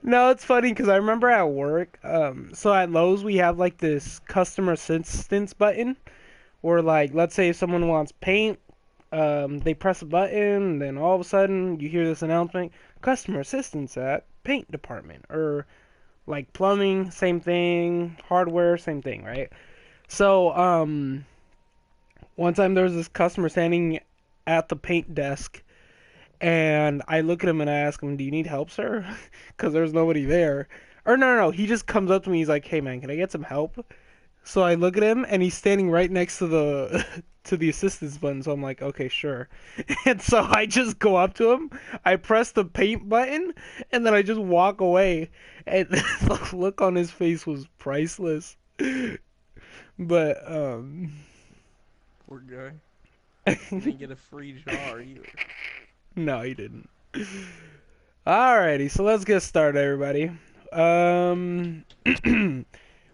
No, it's funny because I remember at work, so at Lowe's we have like this customer assistance button where like let's say if someone wants paint, they press a button, and then all of a sudden you hear this announcement, customer assistance at paint department, or like plumbing, same thing, hardware, same thing, right? So, one time there was this customer standing at the paint desk, and I look at him and I ask him, "Do you need help, sir?" Because there's nobody there. Or no, he just comes up to me. He's like, "Hey, man, can I get some help?" So I look at him, and he's standing right next to the to the assistance button. So I'm like, "Okay, sure." And so I just go up to him, I press the paint button, and then I just walk away. And the look on his face was priceless. But Poor guy. He didn't get a free jar either. no, he didn't. Alrighty, so let's get started, everybody. Um,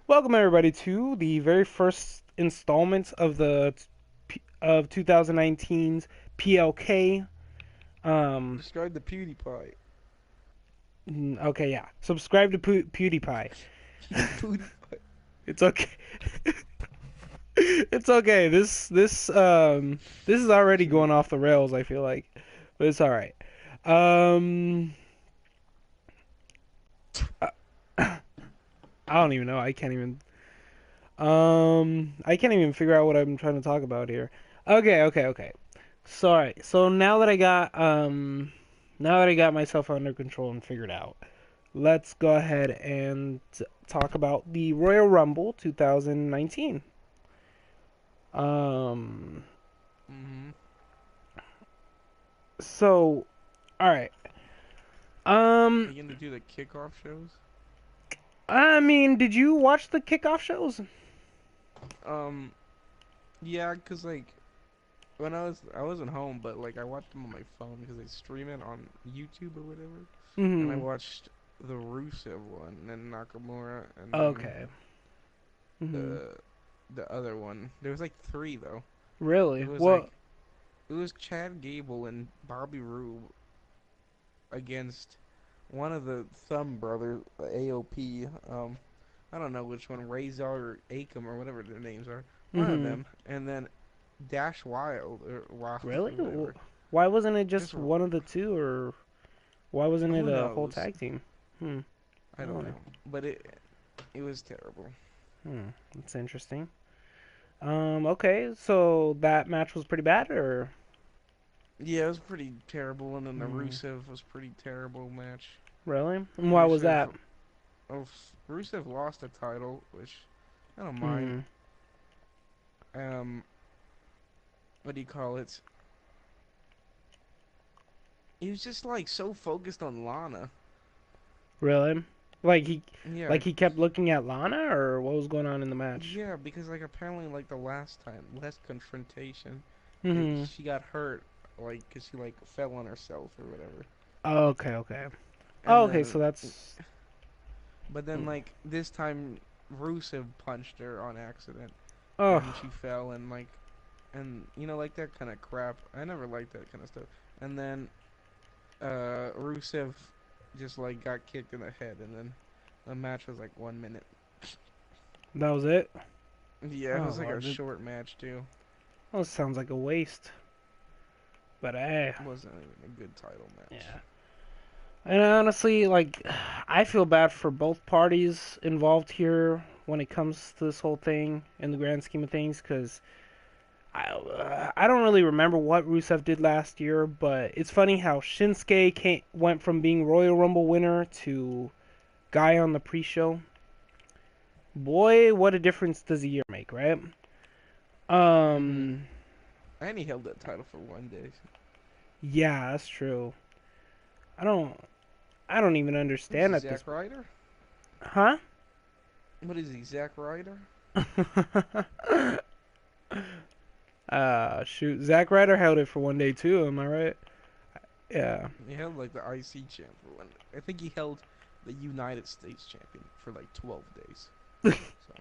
welcome everybody to the very first installment of the of 2019's PLK. Describe the PewDiePie. Okay, yeah. Subscribe to PewDiePie. PewDiePie. It's okay. It's okay. This is already going off the rails, I feel like, but it's all right. Um, I don't even know. I can't even figure out what I'm trying to talk about here. Okay. Sorry. So now that I got myself under control and figured out, let's go ahead and talk about the Royal Rumble 2019. Um, Mm-hmm. so, all right. Are Um, you gonna do the kickoff shows? I mean, did you watch the kickoff shows? Um, yeah, cause like when I wasn't home, but like I watched them on my phone because they stream it on YouTube or whatever. And I Mm-hmm. watched the Rusev one, and then Nakamura, and then Okay. Mm-hmm. the the other one. There was like three though. Really? It was Well, like it was Chad Gable and Bobby Roode against one of the Thumb brothers, AOP. I don't know which one, Razor or Akam or whatever their names are. One of mm-hmm. them, and then Dash Wild or Wild Really? or whatever. Why wasn't it Just just one of the two, or why wasn't it who a whole knows? tag team? Hmm. I don't Oh, know, but it was terrible. that's interesting. Okay, so that match was pretty bad, or? Yeah, it was pretty terrible, and then the Hmm. Rusev was pretty terrible match. Really? And why was Rusev, that? oh, Rusev lost the title, which I don't mind. Hmm. Um, what do you call it? He was just like so focused on Lana. Really? Like he, Yeah, like he kept looking at Lana, or what was going on in the match? yeah, because like apparently like the last confrontation, Hmm. she got hurt like because she like fell on herself or whatever, Okay. Oh, and okay, then so that's. but then Hmm. like this time Rusev punched her on accident Oh, and she fell and like and like that kind of crap. I never liked that kind of stuff. And then Rusev just like got kicked in the head and then the match was like 1 minute. that was it. Yeah, it Oh was like a Lord, short match too. that sounds like a waste. But hey, It wasn't even a good title match. yeah. And honestly, like, I feel bad for both parties involved here when it comes to this whole thing in the grand scheme of things, because I don't really remember what Rusev did last year, but it's funny how went from being Royal Rumble winner to guy on the pre-show. Boy, what a difference does a year make, right? Mhm. Um, And he held that title for 1 day. yeah, that's true. I don't, I don't even What is understand he, at this, Zack Ryder? huh? What is he, Zack Ryder? Shoot, Zack Ryder held it for 1 day too. Am I right? Yeah. He held like the IC champ for 1 day. I think he held the United States champion for like 12 days. So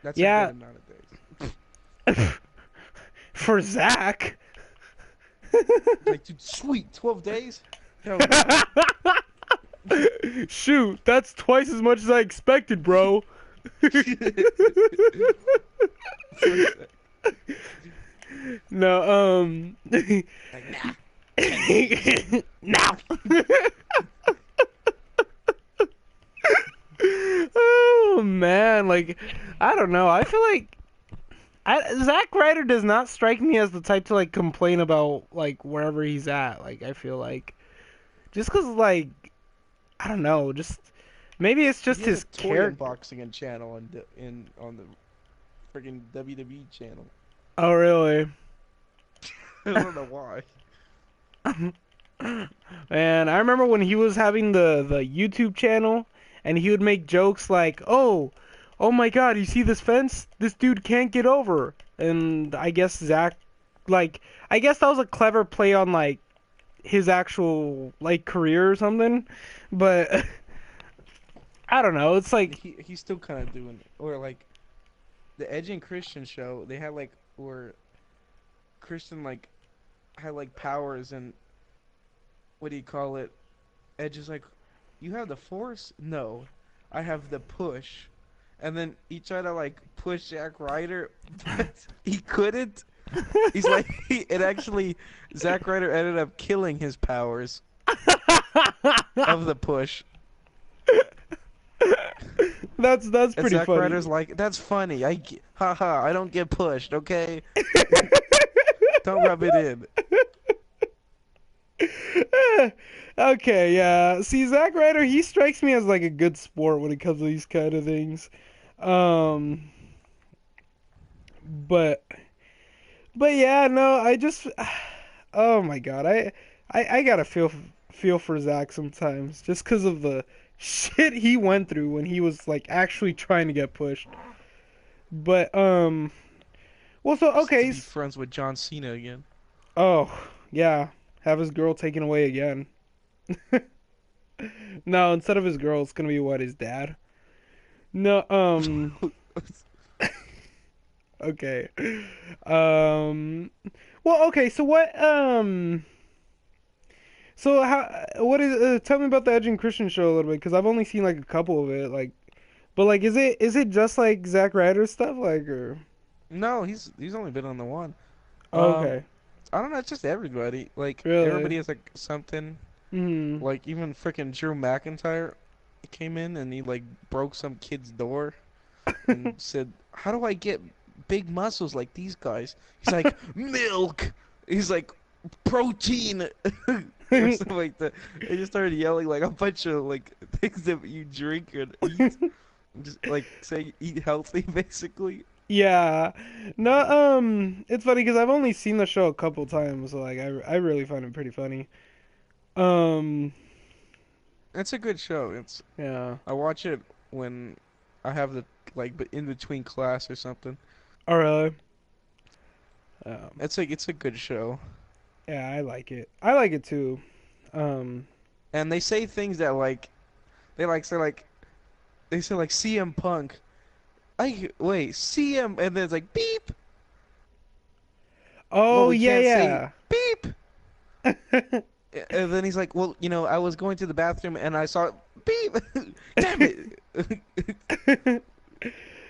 that's a good Yeah, amount of days. for Zack. Like, dude, sweet, 12 days? Hell yeah. Shoot, that's twice as much as I expected, bro. For a sec. No, Like, nah, 10 days. now. Oh man, like I don't know. I feel like Zack Ryder does not strike me as the type to like complain about like wherever he's at. Like I feel like just cause like I don't know, just maybe it's He just has a his toy character. unboxing and channel on the freaking WWE channel. Oh really? I don't know why. Man, I remember when he was having the YouTube channel and he would make jokes like, "Oh my God, you see this fence? This dude can't get over." And I guess Zach, like, I guess that was a clever play on like his actual like career or something. But I don't know. It's like, He's still kind of doing it. Or like the Edge and Christian show, they had like where Christian like had like powers and what do you call it? Edge is like, you have the force? No, I have the push. And then he tried to like push Zack Ryder, but he couldn't. He's like, it actually, Zack Ryder ended up killing his powers of the push. that's And pretty Zack funny. Ryder's like, that's funny. Haha, I don't get pushed, okay? Don't rub it in. Okay, yeah. See, Zack Ryder, he strikes me as like a good sport when it comes to these kind of things. Um, but yeah, no, I just, oh my God, I gotta feel for Zack sometimes, just because of the shit he went through when he was like actually trying to get pushed. But well, so Just to okay, be friends with John Cena again. oh yeah, have his girl taken away again. No, instead of his girl, it's gonna be what, his dad? No, okay. Um, well, okay, so what is, tell me about the Edge and Christian show a little bit, because I've only seen like a couple of it, like, but like, is it just like Zack Ryder stuff, like, or, No, he's only been on the one. Um, okay, I don't know. It's just everybody. Like really? everybody has like something. Hmm. Like even freaking Drew McIntyre came in and he like broke some kid's door and said, "How do I get big muscles like these guys?" He's like, "Milk." He's like, "Protein," or something like that. He just started yelling like a bunch of like things that you drink and eat. Just like say eat healthy, basically. Yeah, no, it's funny because I've only seen the show a couple times, so like, I really find it pretty funny. Um, It's a good show. It's yeah. I watch it when I have the like in between class or something. Oh, really? Um, It's a good show. yeah, I like it. I like it too. Um, And they say things that like they say like CM Punk. I wait CM and then it's like beep. Well, oh we can't say yeah, beep. yeah. And then he's like, well, I was going to the bathroom and I saw beep. Damn it.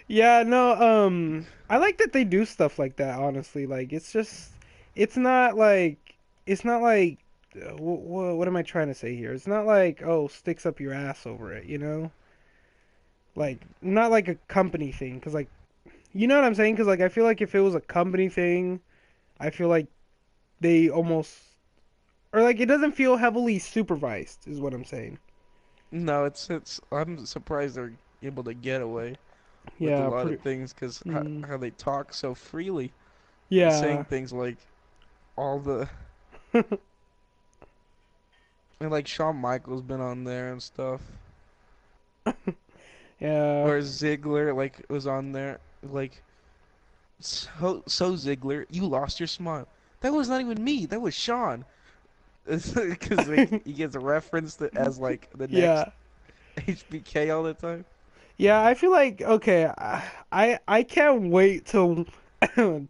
Yeah, no, I like that they do stuff like that, honestly. Like, it's just, it's not like, it's not like, what am I trying to say here? It's not like, oh, sticks up your ass over it, you know? Like, not like a company thing, because, like, you know what I'm saying? Because, like, I feel like if it was a company thing, I feel like they almost, or like, it doesn't feel heavily supervised, is what I'm saying. No, it's. I'm surprised they're able to get away with a Yeah, lot of pretty, things because mm, how they talk so freely, saying yeah. things like all the and like Shawn Michaels been on there and stuff, Yeah. or Ziggler like was on there like so Ziggler, you lost your smile. That was not even me. That was Shawn. Because like he gets referenced as like the next Yeah. HBK all the time. Yeah, I feel like okay, I can't wait till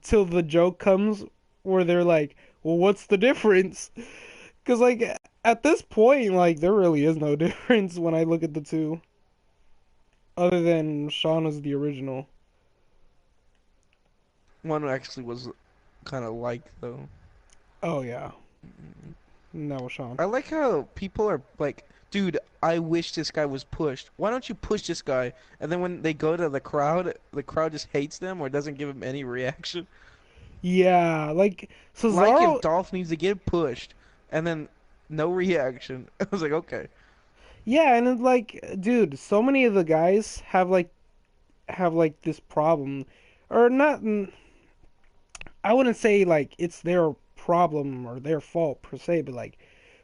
till the joke comes where they're like, "Well, what's the difference?" Cuz like At this point, like there really is no difference when I look at the two, other than Shawn was the original. One actually was kind of like though. Oh yeah, and that was Shawn. I like how people are like, dude, I wish this guy was pushed. Why don't you push this guy? And then when they go to the crowd just hates them or doesn't give him any reaction. Yeah, like Like if Cesaro. Dolph needs to get pushed, and then no reaction. I was like, okay. Yeah, and it's like, dude, so many of the guys have like this problem, or not. I wouldn't say like it's their problem or their fault per se, but like,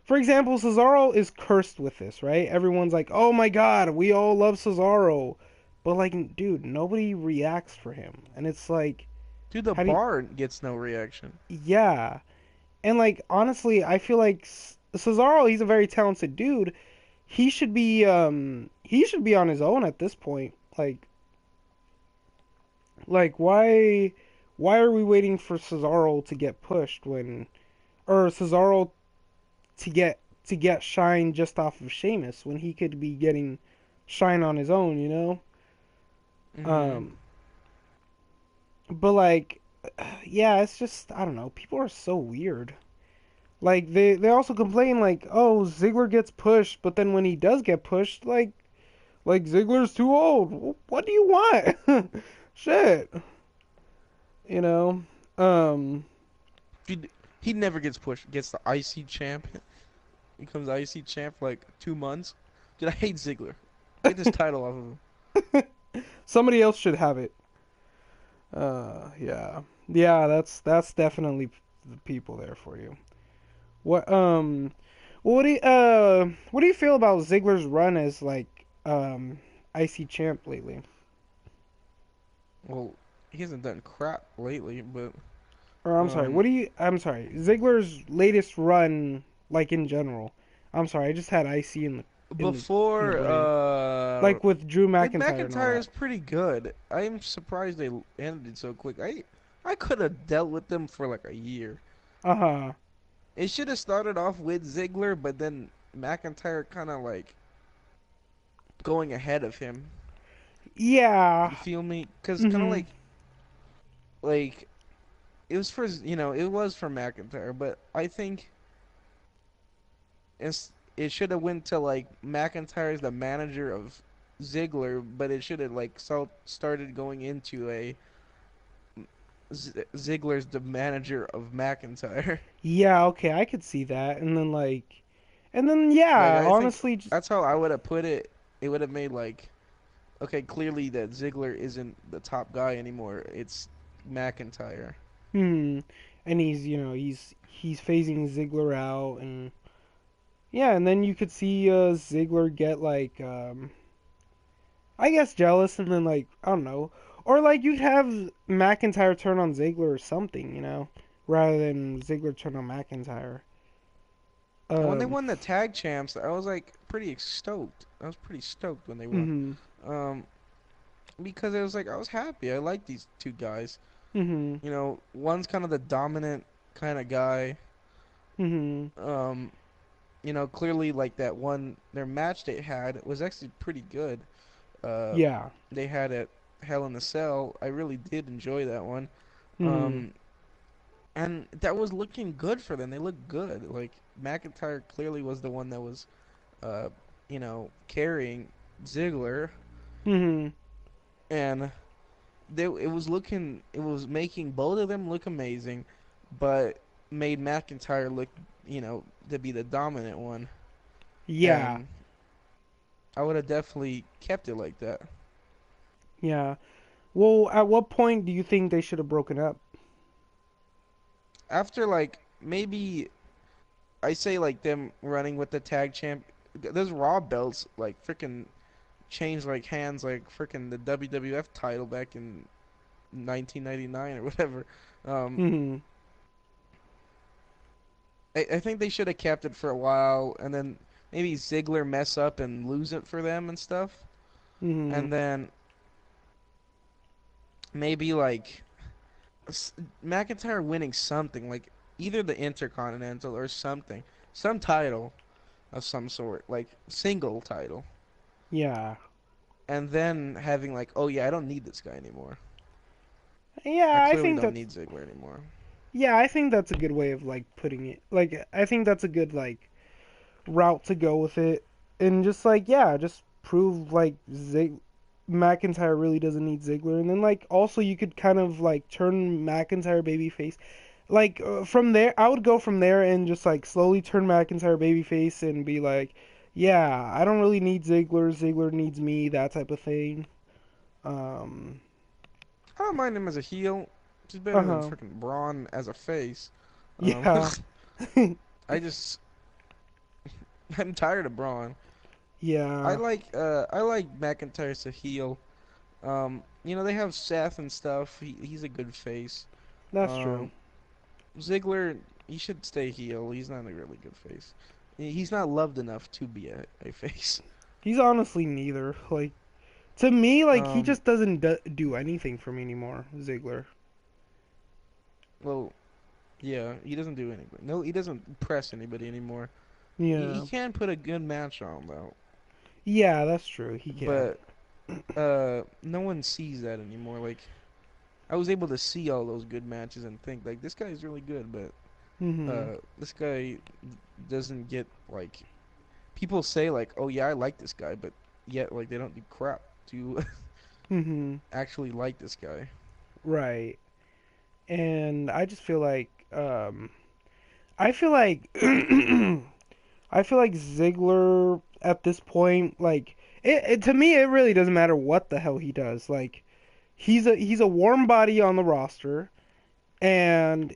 for example, Cesaro is cursed with this, right? Everyone's like, "Oh my God, we all love Cesaro," but like, dude, nobody reacts for him, and it's like, Dude, the how do you? bar gets no reaction. Yeah, and like honestly, I feel like Cesaro, he's a very talented dude. He should be on his own at this point. Like why are we waiting for Cesaro to get pushed when or Cesaro to get shine just off of Sheamus when he could be getting shine on his own, you know? Hmm. Um but like yeah, it's just I don't know, people are so weird. Like they also complain like, "Oh, Ziggler gets pushed," but then when he does get pushed, like Ziggler's too old. What do you want? Shit, you know. Um Dude, he never gets pushed. Gets the IC champ. Becomes IC champ for like 2 months. Dude, I hate Ziggler. Get this title off of him. Somebody else should have it. Yeah. Yeah, that's definitely the people there for you. What what do you feel about Ziggler's run as like IC champ lately? Well, he hasn't done crap lately, but Or I'm sorry, um, I'm sorry. Ziggler's latest run like in general. I'm sorry, I just had IC in the before brain. Like with Drew like McIntyre and all McIntyre that. is pretty good. I'm surprised they ended it so quick. I could have dealt with them for like a year. Uh-huh. It should have started off with Ziggler, but then McIntyre kind of like going ahead of him. Yeah. You feel me? Cause kind of Mhm. like it was for it was for McIntyre, but I think it should have went to like McIntyre's the manager of Ziggler, but it should have like started going into a Ziggler's the manager of McIntyre. Yeah, okay, I could see that. And then Like yeah, I think honestly just that's how I would have put it. It would have made like okay, clearly that Ziggler isn't the top guy anymore. It's McIntyre. hmm. And he's, he's phasing Ziggler out and yeah, and then you could see Ziggler get like I guess jealous and then like I don't know. Or like you'd have McIntyre turn on Ziggler or something, rather than Ziggler turn on McIntyre. When they Um won the tag champs, I was like pretty stoked. I was pretty stoked when they won. mhm. Um, because it was like I was happy. I like these two guys. Mhm. One's kind of the dominant kind of guy. Mhm. Um, clearly like that one their match they had was actually pretty good. Uh, Yeah. they had at Hell in a Cell. I really did enjoy that one. Mhm. Um, and that was looking good for them. They looked good. Like McIntyre clearly was the one that was, carrying Ziggler, Mhm. and it was making both of them look amazing, but made McIntyre look, to be the dominant one. Yeah. And I would have definitely kept it like that. Yeah. Well, at what point do you think they should have broken up? After like maybe I say like them running with the tag champ, those Raw belts like freaking changed like hands like freaking the WWF title back in 1999 or whatever. Um, Mhm. I think they should have kept it for a while, and then maybe Ziggler mess up and lose it for them and stuff, Mhm. and then maybe like McIntyre winning something like either the Intercontinental or something, some title. of some sort, like single title, Yeah. and then having like, oh yeah, I don't need this guy anymore. I Yeah, I clearly think don't that's need Ziggler anymore. yeah, I think that's a good way of like putting it. Like I think that's a good like route to go with it. And just like yeah, just prove like McIntyre really doesn't need Ziggler and then like also you could kind of like turn McIntyre babyface. Like from there I would go from there and just like slowly turn McIntyre babyface and be like, yeah, I don't really need Ziggler, Ziggler needs me, that type of thing. Um I don't mind him as a heel. He's better than uh-huh. freaking Braun as a face. Um, Yeah. I just I'm tired of Braun. Yeah, I like McIntyre as a heel. They have Seth and stuff. He's a good face. that's true. Um, Ziggler, he should stay heel. He's not a really good face. He's not loved enough to be a face. He's honestly neither. Like to me, like he Um, just doesn't do anything for me anymore, Ziggler. well, yeah, he doesn't do anything. No, he doesn't press anybody anymore. He Yeah, can put a good match on though, yeah, that's true. He can. but no one sees that anymore. Like I was able to see all those good matches and think like this guy's really good, but Mhm. this guy doesn't get like people say like, oh yeah, I like this guy, but yet like they don't do crap to Mhm. actually like this guy. Right. And I just feel like I feel like I feel like Ziggler at this point like it to me it really doesn't matter what the hell he does. Like he's a warm body on the roster. And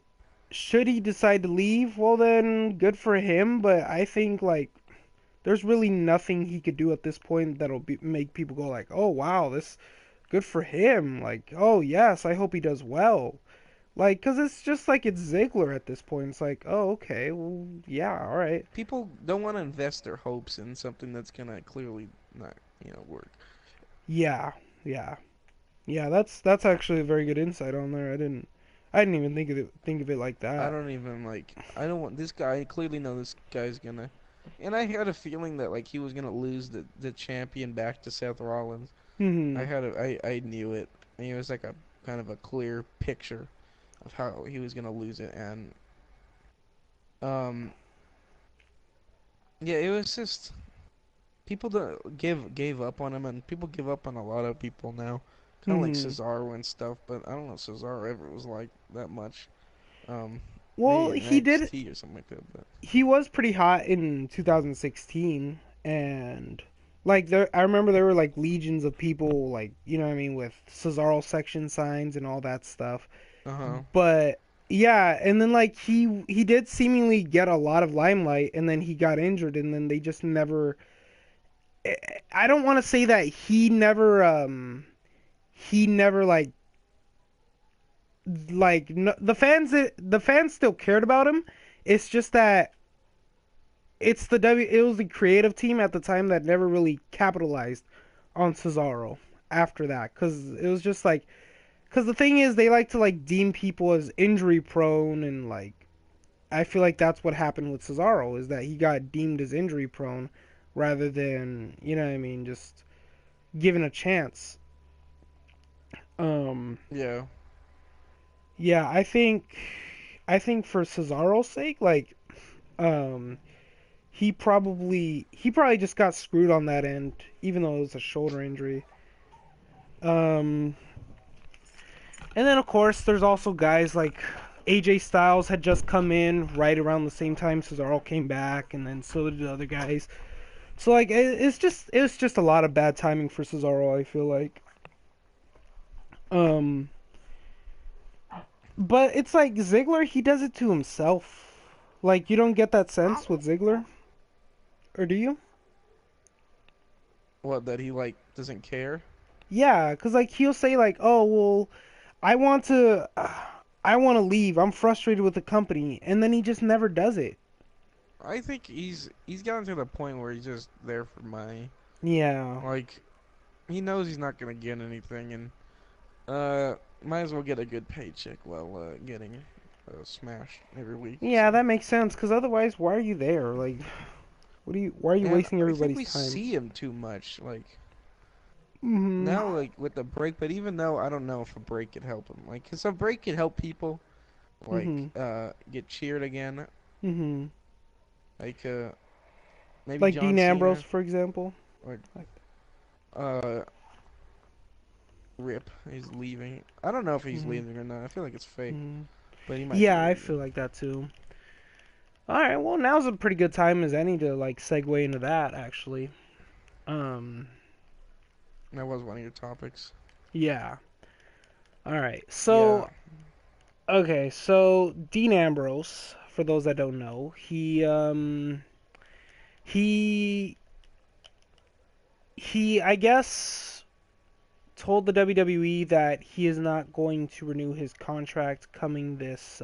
should he decide to leave, well then good for him. But I think like there's really nothing he could do at this point make people go like, oh wow, this good for him. Like oh yes, I hope he does well. Like because it's just like it's Ziggler at this point. It's like oh okay, well yeah, all right. People don't want to invest their hopes in something that's gonna clearly not work. Yeah, yeah, yeah. That's actually a very good insight on there. I didn't even think of it like I that. don't even like. I don't want this guy. I clearly know this guy's gonna. And I had a feeling that like he was gonna lose the champion back to Seth Rollins. Hmm. I knew it. And it was like a kind of a clear picture of how he was gonna lose it, and um yeah, it was just people gave up on him, and people give up on a lot of people now. Kind of like Hmm. Cesaro and stuff, but I don't know if Cesaro ever was like that much. Um, Well, Maybe in he did NXT or something like that, but he was pretty hot in 2016 and like there I remember there were like legions of people like you know what I mean with Cesaro section signs and all that stuff. uh huh. But yeah, and then like he did seemingly get a lot of limelight and then he got injured and then they just never I don't want to say that he never like no, the fans still cared about him. It's just that it was the creative team at the time that never really capitalized on Cesaro after that cuz it was just like cuz the thing is they like to like deem people as injury prone and like I feel like that's what happened with Cesaro is that he got deemed as injury prone rather than, you know what I mean, just given a chance. Um Yeah. yeah, I think for Cesaro's sake like um he probably just got screwed on that end, even though it was a shoulder injury. Um, and then of course there's also guys like AJ Styles had just come in right around the same time Cesaro came back, and then so did the other guys. So like it's just a lot of bad timing for Cesaro. I feel like. Um, but it's like Ziggler, he does it to himself. Like you don't get that sense with Ziggler, or do you? What, that he like doesn't care? Yeah, cause like he'll say like, "Oh well, I want to, I want to leave. I'm frustrated with the company," and then he just never does it. I think he's gotten to the point where he's just there for money. Yeah, Like he knows he's not gonna get anything, and uh, might as well get a good paycheck while getting smashed every week. yeah, So that makes sense. Cause otherwise, why are you there? Like, Why are you And wasting I think everybody's we time? see him too much. Like Mhm. now, like with the break. But even though I don't know if a break could help him, like, cause a break could help people like Mhm. get cheered again. Mhm. Like maybe Like John Dean Ambrose, Cena for example. or Like, uh Rip. He's leaving. I don't know if he's mhm. leaving or not. I feel like it's fake, Mhm. but he might be Yeah, I leaving. feel like that too. All right, well, now's a pretty good time as any to like segue into that actually. Um, That was one of your topics. yeah. All right. Yeah. So, okay, so Dean Ambrose, for those that don't know, he he I guess told the WWE that he is not going to renew his contract coming this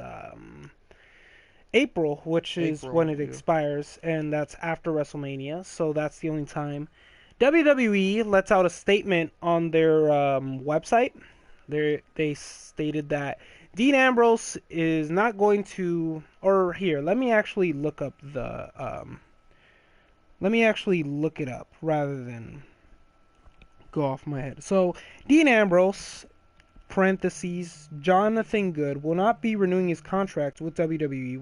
April, which is April. when it Yeah. expires, and that's after WrestleMania. So that's the only time. WWE lets out a statement on their website. They stated that Dean Ambrose is not going to. Or here, let me actually look up the. Let me actually look it up rather than go off my head. So Dean Ambrose parentheses, Jonathan Good will not be renewing his contract with WWE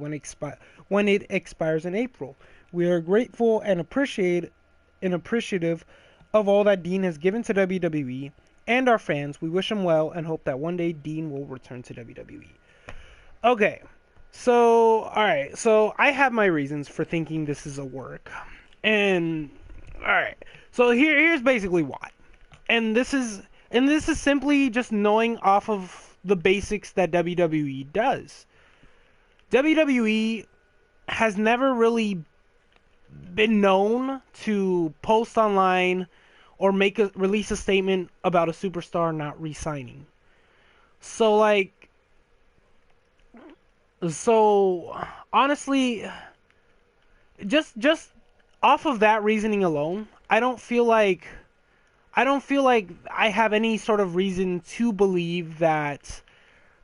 when it expires in April. We are grateful and appreciative of all that Dean has given to WWE and our fans. We wish him well and hope that one day Dean will return to WWE. Okay. So, alright. So, I have my reasons for thinking this is a work. And, alright. So, here's basically why. And this is simply just knowing off of the basics that WWE does. WWE has never really been known to post online or release a statement about a superstar not re-signing. So like so honestly, just off of that reasoning alone, I don't feel like I have any sort of reason to believe that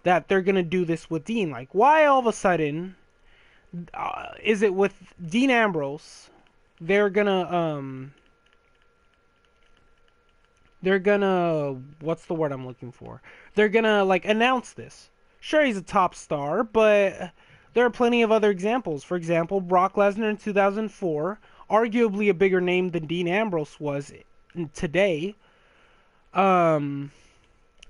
they're gonna do this with Dean. Like, why all of a sudden is it with Dean Ambrose? They're gonna they're gonna what's the word I'm looking for? They're gonna like announce this. Sure, he's a top star, but there are plenty of other examples. For example, Brock Lesnar in 2004, arguably a bigger name than Dean Ambrose was today. Um,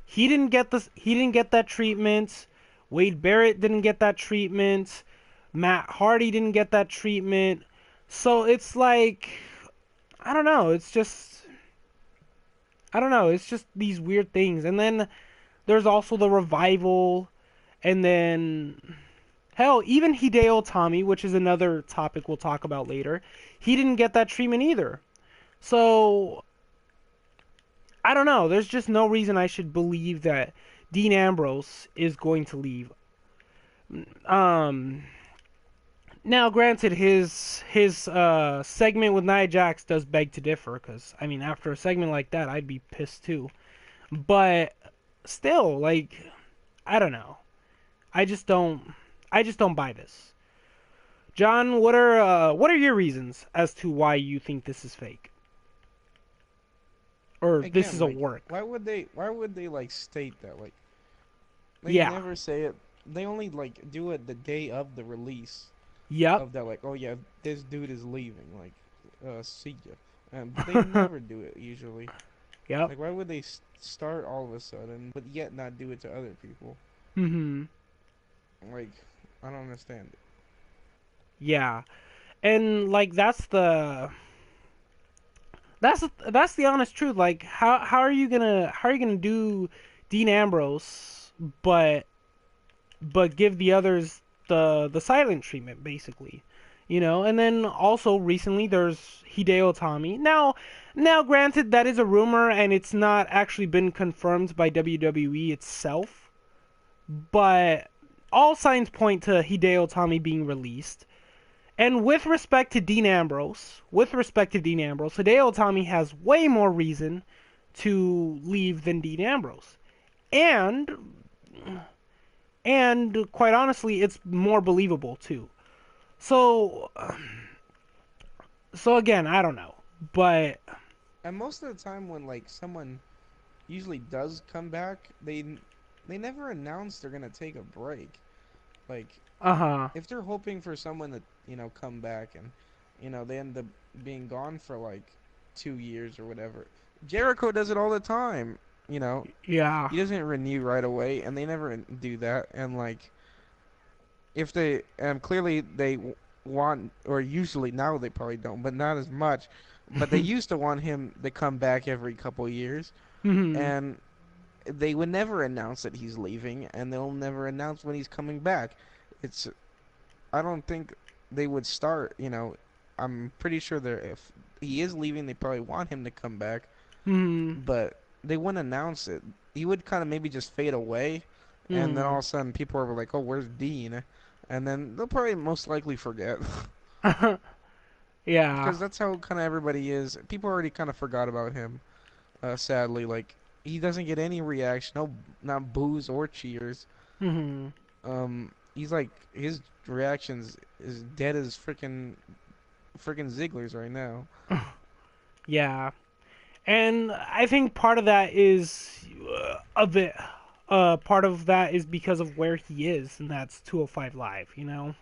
he didn't get that treatment. Wade Barrett didn't get that treatment. Matt Hardy didn't get that treatment. So it's like I don't know, it's just these weird things. And then there's also the revival and then hell, even Hideo Itami, which is another topic we'll talk about later, he didn't get that treatment either. So I don't know. There's just no reason I should believe that Dean Ambrose is going to leave. Um, Now, granted, his segment with Nia Jax does beg to differ, because I mean, after a segment like that, I'd be pissed too. But still, like, I don't know. I just don't. I just don't buy this. John, what are your reasons as to why you think this is fake or this is Again, a like, work? why would they like state that? Like, they Yeah. never say it. They only like do it the day of the release Yep. of that. Like, oh yeah, this dude is leaving. Like, see ya. But they never do it usually. Yep. Like, why would they start all of a sudden, but yet not do it to other people? Mhm. Like, I don't understand it. Yeah. And like that's the honest truth. Like how are you gonna do Dean Ambrose but give the others the silent treatment basically, you know? And then also recently there's Hideo Itami. Now granted that is a rumor and it's not actually been confirmed by WWE itself, but all signs point to Hideo Itami being released. And with respect to Dean Ambrose, Hideo Itami has way more reason to leave than Dean Ambrose. And quite honestly, it's more believable too. So So again, I don't know, but And most of the time, when like someone usually does come back, they never announce they're gonna take a break. Like uh-huh. if they're hoping for someone to come back and they end up being gone for like 2 years or whatever. Jericho does it all the time. You know, Yeah. he doesn't renew right away, and they never do that. And like if they clearly they want, or usually now they probably don't, but not as much. But they used to want him to come back every couple years, Mhm. and they would never announce that he's leaving, and they'll never announce when he's coming back. It's I don't think they would start. I'm pretty sure that if he is leaving, they probably want him to come back, Mhm. but they wouldn't announce it. He would kind of maybe just fade away, and then all Mhm. of a sudden people are like, "Oh, where's Dean?" And then they'll probably most likely forget Yeah. because that's how kind of everybody is. People already kind of forgot about him. Sadly, like he doesn't get any reaction, no, not boos or cheers. Mhm. He's like his reactions is dead as freaking Ziggler's right now. Yeah. And I think part of that is a bit part of that is because of where he is, and that's 205 Live, you know?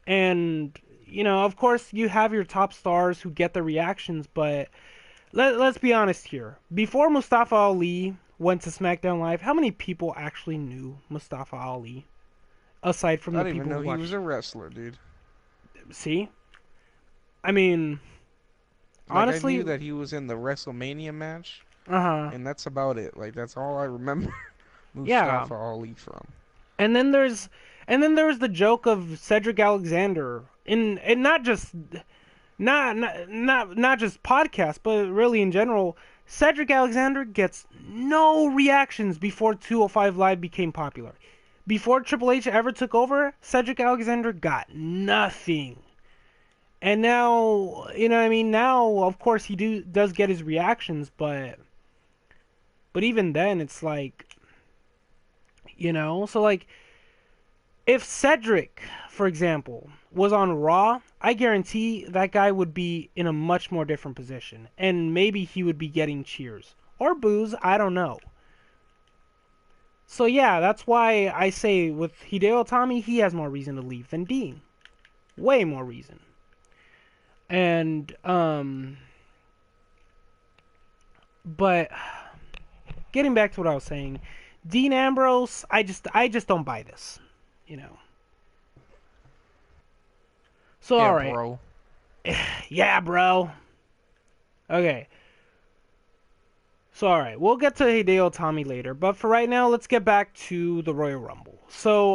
And, of course, you have your top stars who get the reactions, but let's be honest here. Before Mustafa Ali went to SmackDown Live, how many people actually knew Mustafa Ali? Aside from I the didn't even people who know he was watched. a wrestler, dude. See? I mean, Like I knew honestly, that he was in the WrestleMania match, uh huh. and that's about it. Like that's all I remember Yeah. Mustafa Ali from. And then there's and then there was the joke of Cedric Alexander in and not just podcasts, but really in general. Cedric Alexander gets no reactions before 205 Live became popular. Before Triple H ever took over, Cedric Alexander got nothing. And now, what I mean? Now, of course, does get his reactions, but even then, it's like, so like if Cedric, for example, was on Raw, I guarantee that guy would be in a much more different position. And maybe he would be getting cheers. Or boos, I don't know. So yeah, that's why I say with Hideo Itami, he has more reason to leave than Dean. Way more reason. And, but getting back to what I was saying, Dean Ambrose, I just don't buy this. You know. So Yeah, alright. bro. Yeah, bro. Okay. So, alright, we'll get to Hideo Itami later, but for right now, let's get back to the Royal Rumble. So,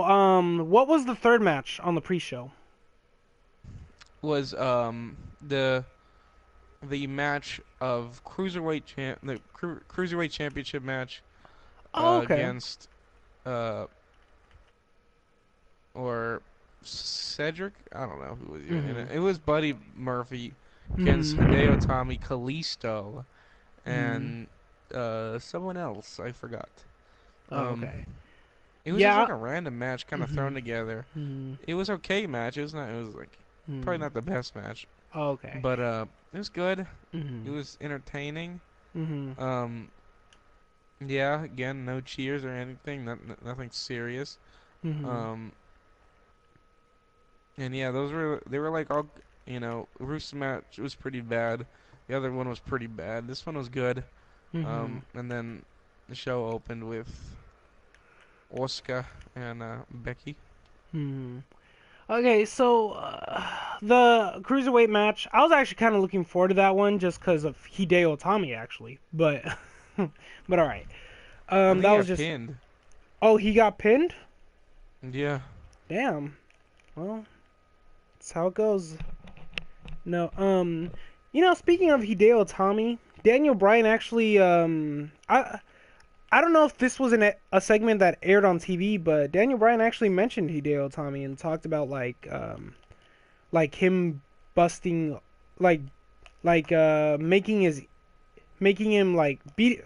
what was the third match on the pre-show? Was the match of cruiserweight championship match Oh, okay. against uh or Cedric. I don't know who was even in it. Mhm. It was Buddy Murphy against Hideo Mhm. Itami, Kalisto, Mhm. and someone else. I forgot. Oh, Um, okay. it was just like Yeah. a random match, kind of thrown Mhm. together. Mhm. It was okay match. It was not. It was like probably Mhm. not the best match, Oh, okay. but it was good. It Mhm. was entertaining. Mhm. Um, yeah. Again, no cheers or anything. Nothing serious. Mhm. Um, and yeah, they were like all Rooster match was pretty bad. The other one was pretty bad. This one was good. Mhm. And then the show opened with Oscar and Becky. Mhm. Okay, so the cruiserweight match, I was actually kind of looking forward to that one just because of Hideo Itami, actually. But, but all right. And they That was got just. pinned. Oh, he got pinned. Yeah. Damn. Well, that's how it goes. No. Speaking of Hideo Itami, Daniel Bryan actually. I don't know if this was a segment that aired on TV, but Daniel Bryan actually mentioned Hideo Itami and talked about like him busting like making him like beat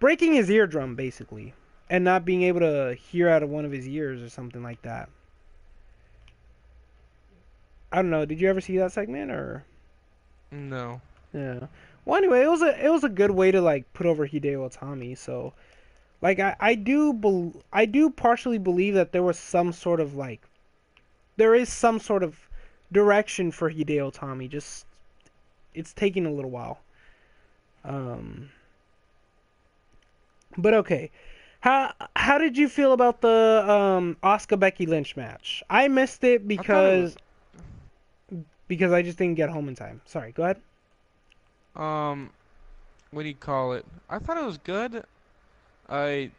breaking his eardrum basically and not being able to hear out of one of his ears or something like that. I don't know. Did you ever see that segment or? No. Yeah. Well, anyway, it was a good way to like put over Hideo Itami. So like I do partially believe that there is some sort of direction for Hideo Itami. Just it's taking a little while. Um, but okay. How did you feel about the Asuka Becky Lynch match? I missed it I thought it was because I just didn't get home in time. Sorry, go ahead. um what do you call it? I thought it was good. I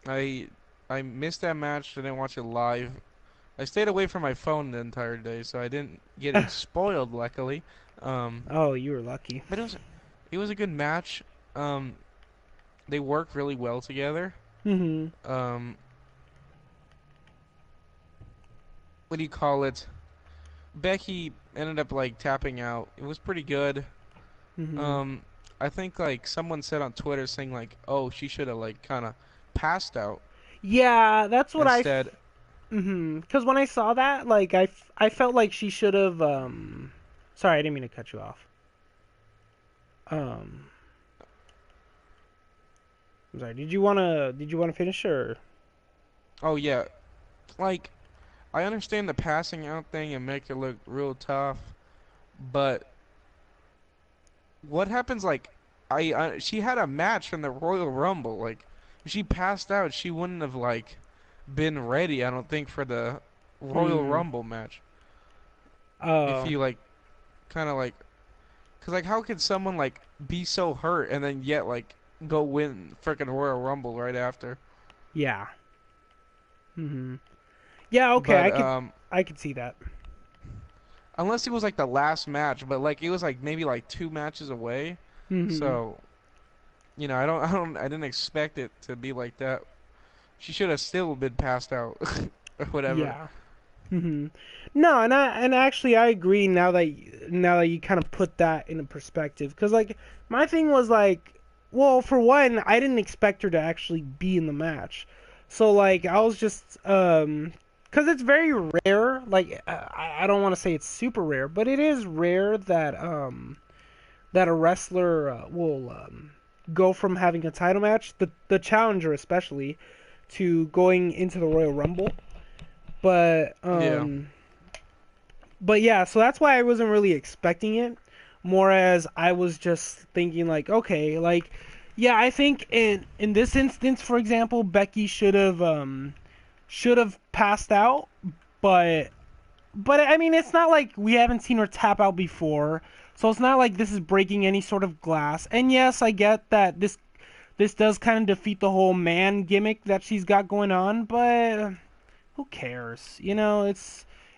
I I missed that match. I didn't watch it live. I stayed away from my phone the entire day, so I didn't get it spoiled, luckily. Um, Oh, you were lucky. but it was a good match. Um, they worked really well together. Mhm. Um, what do you call it? Becky ended up like tapping out. It was pretty good. Mhm. Um, I think like someone said on Twitter saying like, "Oh, she should have like kind of passed out Yeah, that's what instead." mhm. Because when I saw that, like I felt like she should have. Sorry, I didn't mean to cut you off. Um, I'm sorry. Did you wanna finish or? Oh yeah, like I understand the passing out thing and make it look real tough, but what happens like she had a match in the Royal Rumble. Like if she passed out, she wouldn't have like been ready, I don't think, for the Royal Hmm. Rumble match. If Oh, you like kind of like cuz like how could someone like be so hurt and then yet like go win freaking Royal Rumble right after? yeah. Mhm. Yeah. Okay. But I could see that. unless it was like the last match, but like it was like maybe like two matches away. Mhm. So, I didn't expect it to be like that. She should have still been passed out or whatever. Yeah. Hmm. No, and actually I agree now that you kind of put that into perspective because like my thing was like, well, for one, I didn't expect her to actually be in the match, so like I was just because it's very rare. Like I don't want to say it's super rare, but it is rare that a wrestler will go from having a title match, the challenger especially, to going into the Royal Rumble. But Yeah. yeah, so that's why I wasn't really expecting it. More as I was just thinking like, okay, like yeah, I think in this instance, for example, Becky should have passed out, but I mean, it's not like we haven't seen her tap out before. So it's not like this is breaking any sort of glass. And yes, I get that this does kind of defeat the whole man gimmick that she's got going on, but who cares?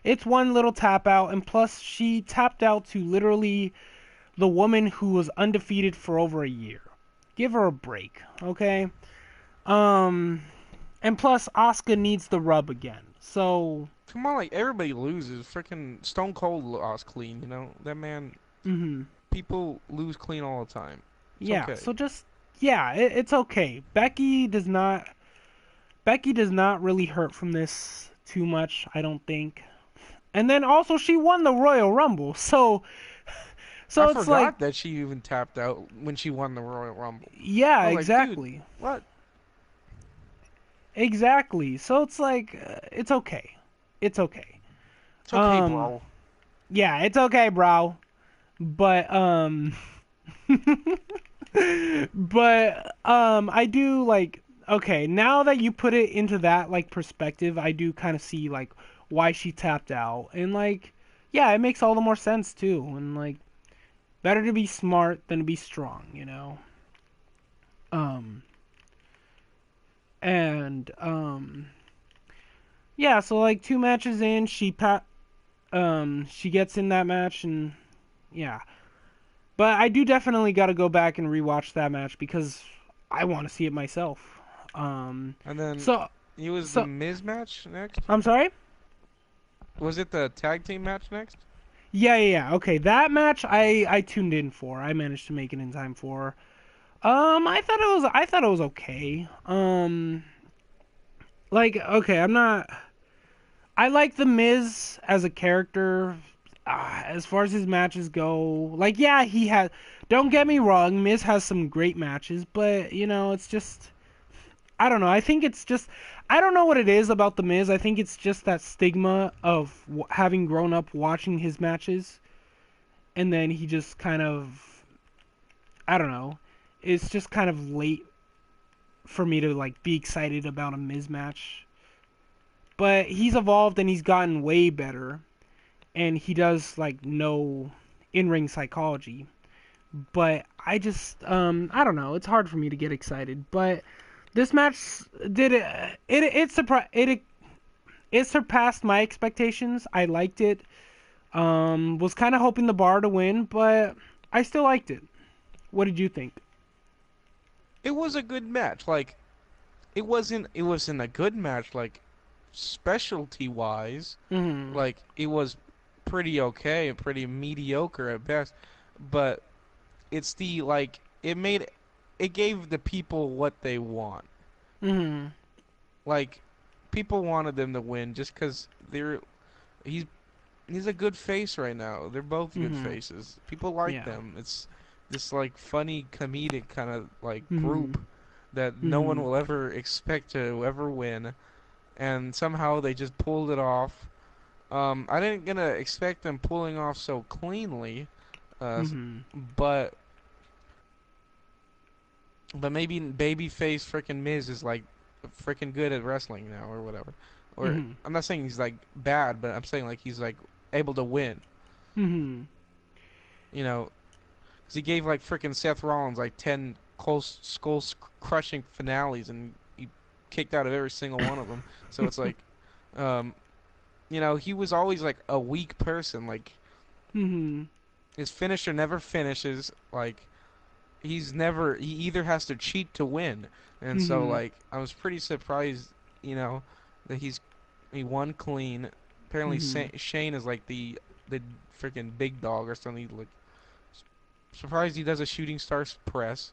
It's one little tap out, and plus she tapped out to literally the woman who was undefeated for over a year. Give her a break, okay? Um, and plus Asuka needs the rub again. So, Come on, like everybody loses. Freaking Stone Cold lost clean, That man, people lose clean all the time. It's yeah. okay. So just yeah, it's okay. Becky does not really hurt from this too much, I don't think. And then also she won the Royal Rumble, so I so it's like forgot that she even tapped out when she won the Royal Rumble. yeah, I was like, dude, exactly. what? Exactly. So it's like it's okay. It's okay. It's okay, Um bro. yeah, it's okay, bro. But I do like okay, now that you put it into that like perspective, I do kind of see like why she tapped out. And like yeah, it makes all the more sense too. And like better to be smart than to be strong. Um and yeah, so like two matches in, she gets in that match and yeah. But I do definitely got to go back and rewatch that match because I want to see it myself. Um, And then so it was the so Miz match next. I'm sorry. Was it the tag team match next? Yeah, yeah, yeah. Okay, that match I tuned in for. I managed to make it in time for. I thought it was okay. Like okay, I'm not. I like the Miz as a character. as far as his matches go, like yeah, he has. Don't get me wrong, Miz has some great matches, but it's just I don't know. I think it's just I don't know what it is about the Miz. I think it's just that stigma of having grown up watching his matches, and then he just kind of I don't know. It's just kind of late for me to like be excited about a Miz match. But he's evolved and he's gotten way better, and he does like know in-ring psychology. But I just I don't know. It's hard for me to get excited. But this match did it surpassed my expectations. I liked it. Was kind of hoping the Bar to win, but I still liked it. What did you think? It was a good match. Like it wasn't a good match like specialty wise. Hmm. Like it was pretty okay and pretty mediocre at best. But it's the like it gave the people what they want. Hmm. Like people wanted them to win just because he's he's a good face right now. They're both good Hmm. faces. People like Yeah. them. It's this like funny comedic kind of like Hmm. group that no one Hmm. will ever expect to ever win, and somehow they just pulled it off. I didn't gonna expect them pulling off so cleanly, uh, Hmm. but maybe babyface freaking Miz is like freaking good at wrestling now or whatever. Or Hmm. I'm not saying he's like bad, but I'm saying like he's like able to win. Hmm. You know, 'cause he gave like freaking Seth Rollins like 10 close skull crushing finales and he kicked out of every single one of them. So it's like, um, he was always like a weak person. Like Hmm. his finisher never finishes. Like he either has to cheat to win. And so Hmm. like I was pretty surprised, you know, that he won clean. Apparently Hmm. Shane is like the freaking big dog or something. Like surprised he does a shooting star press,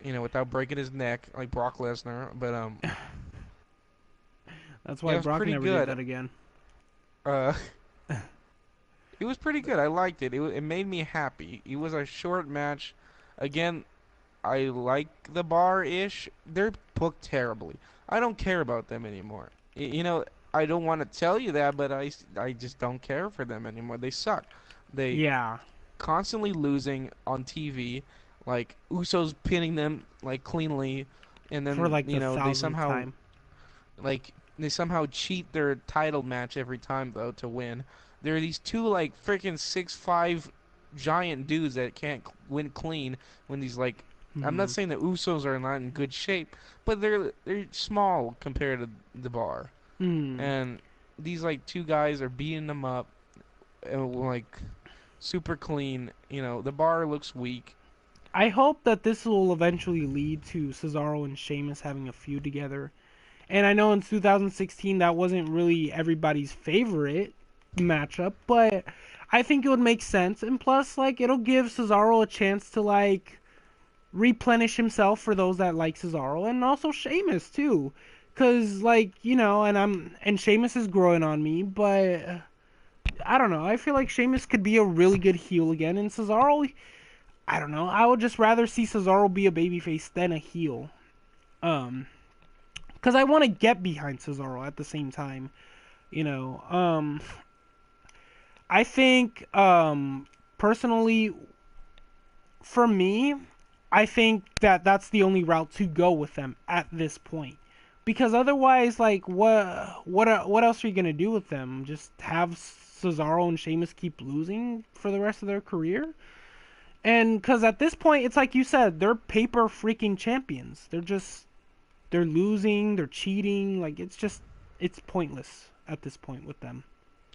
without breaking his neck like Brock Lesnar. But That's yeah, why it was Brock pretty never did good. that again. Uh, it was pretty good. I liked it. It made me happy. It was a short match. Again, I like the bar ish. They're booked terribly. I don't care about them anymore. I don't want to tell you that, but I just don't care for them anymore. They suck. They Yeah, constantly losing on TV, like Usos pinning them like cleanly, and for then like the thousandth time. they somehow cheat their title match every time though to win. There are these two like freaking 6'5" giant dudes that can't win clean when these like I'm not Hmm. saying the Usos are not in good shape, but they're small compared to the bar. Hmm. And these like two guys are beating them up and like super clean. The bar looks weak. I hope that this will eventually lead to Cesaro and Sheamus having a feud together. And I know in 2016 that wasn't really everybody's favorite matchup, but I think it would make sense. And plus, like, it'll give Cesaro a chance to like replenish himself for those that like Cesaro, and also Sheamus too. Cause like and Sheamus is growing on me, but I don't know. I feel like Sheamus could be a really good heel again, and Cesaro. I don't know. I would just rather see Cesaro be a babyface than a heel. Um, because I want to get behind Cesaro at the same time. You know. I think personally, for me, I think that that's the only route to go with them at this point. Because otherwise, like, what else are you gonna do with them? Just have Cesaro and Sheamus keep losing for the rest of their career? And because at this point, it's like you said, they're paper freaking champions. They're losing, they're cheating. Like it's pointless at this point with them.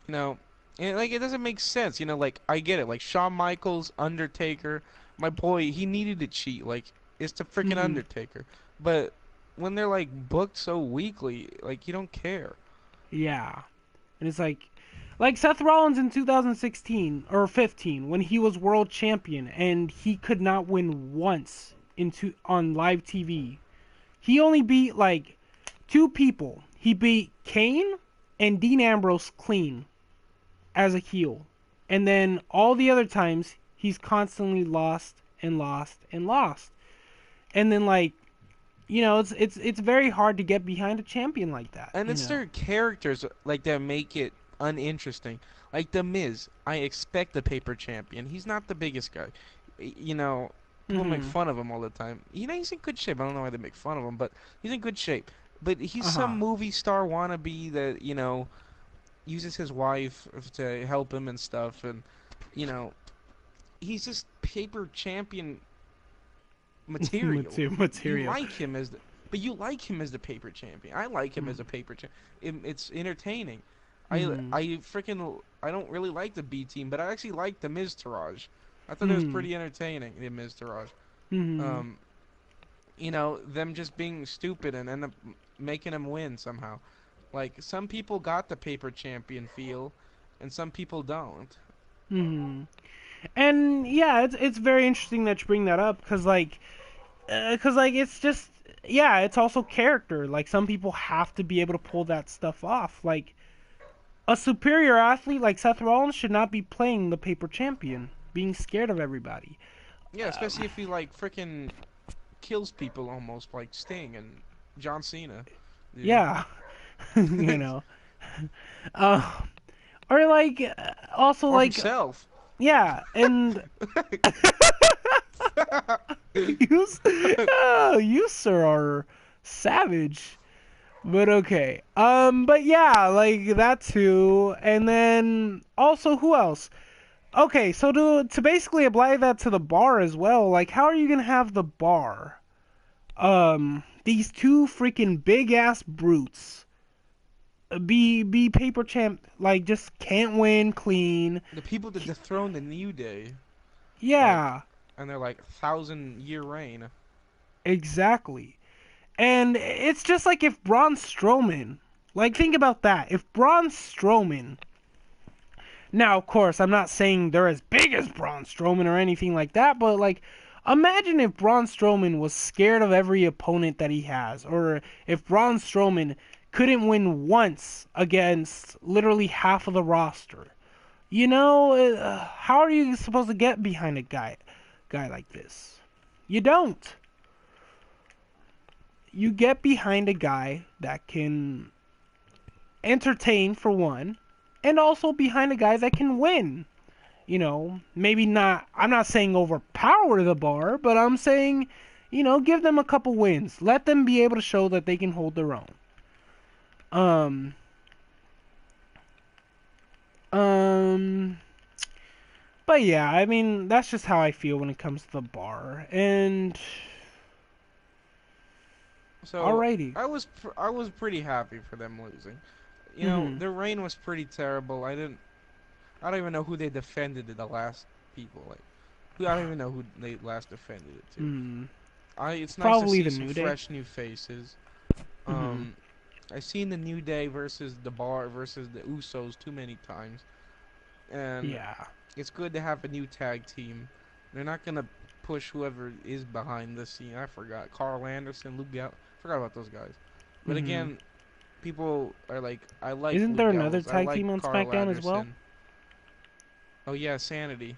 You know, and like it doesn't make sense. Like I get it. Like Shawn Michaels, Undertaker, my boy, he needed to cheat. Like it's the freaking Hmm. Undertaker. But when they're like booked so weakly, like you don't care. Yeah, and it's like Seth Rollins in 2016 or 15 when he was world champion and he could not win once on live TV. He only beat like two people. He beat Kane and Dean Ambrose clean. as a heel. And then all the other times he's constantly lost and lost and lost. And then like, it's very hard to get behind a champion like that, And it's their characters like that make it uninteresting. Like The Miz, I expect the paper champion. He's not the biggest guy. People make Mhm. fun of him all the time. He's in good shape. I don't know why they make fun of him, but he's in good shape. But he's Uh-huh. some movie star wannabe that uses his wife to help him and stuff, and you know he's just paper champion material. You Material. like him as the, but you like him as the paper champion. I like him as Mhm. a paper champion. It's entertaining. Mhm. I don't really like the B team, but I actually like the Miz Taraj. I thought it was Mhm. pretty entertaining, the Miz Taraj. Mhm. Um, them just being stupid and end up making him win somehow. Like some people got the paper champion feel, and some people don't. Mhm. And yeah, it's very interesting that you bring that up cuz like it's just yeah, it's also character. Like some people have to be able to pull that stuff off. Like a superior athlete like Seth Rollins should not be playing the paper champion, being scared of everybody. Yeah, Um, especially if he like freaking kills people almost like Sting and John Cena, dude. yeah, you know. Uh, or like also Or like himself. yeah, and you, you sir are savage. But okay. But yeah, like that too. And then also who else? Okay, so to basically apply that to the bar as well, like how are you gonna have the bar? These two freaking big ass brutes be paper champ like just can't win clean. The people that dethroned the New Day, like, Yeah, and they're like 1,000 year reign. exactly. And it's just like if Braun Strowman, like think about that. If Braun Strowman, now of course I'm not saying they're as big as Braun Strowman or anything like that, but like imagine if Braun Strowman was scared of every opponent that he has, or if Braun Strowman couldn't win once against literally half of the roster. How are you supposed to get behind a guy like this? You don't. You get behind a guy that can entertain for one, and also behind a guy that can win. Maybe not. I'm not saying overpower the bar, but I'm saying, give them a couple wins. Let them be able to show that they can hold their own. Um, um, but yeah, I mean, that's just how I feel when it comes to the bar. And So alrighty. I was pretty happy for them losing. Mhm. Their reign was pretty terrible. I don't even know who they defended to the last people. I don't even know who they last defended it to. Mhm. It's nice to Probably see the some New Day. fresh new faces. Mhm. Um, I've seen the New Day versus the Bar versus the Usos too many times, and Yeah. it's good to have a new tag team. They're not gonna push whoever is behind the scene. I forgot Carl Anderson, Luke Gallows. Forgot about those guys. But Mhm. again, people are like, I like Isn't Luke there another Gallows. I tag like team on Carl SmackDown as well? Anderson. Oh yeah, Sanity.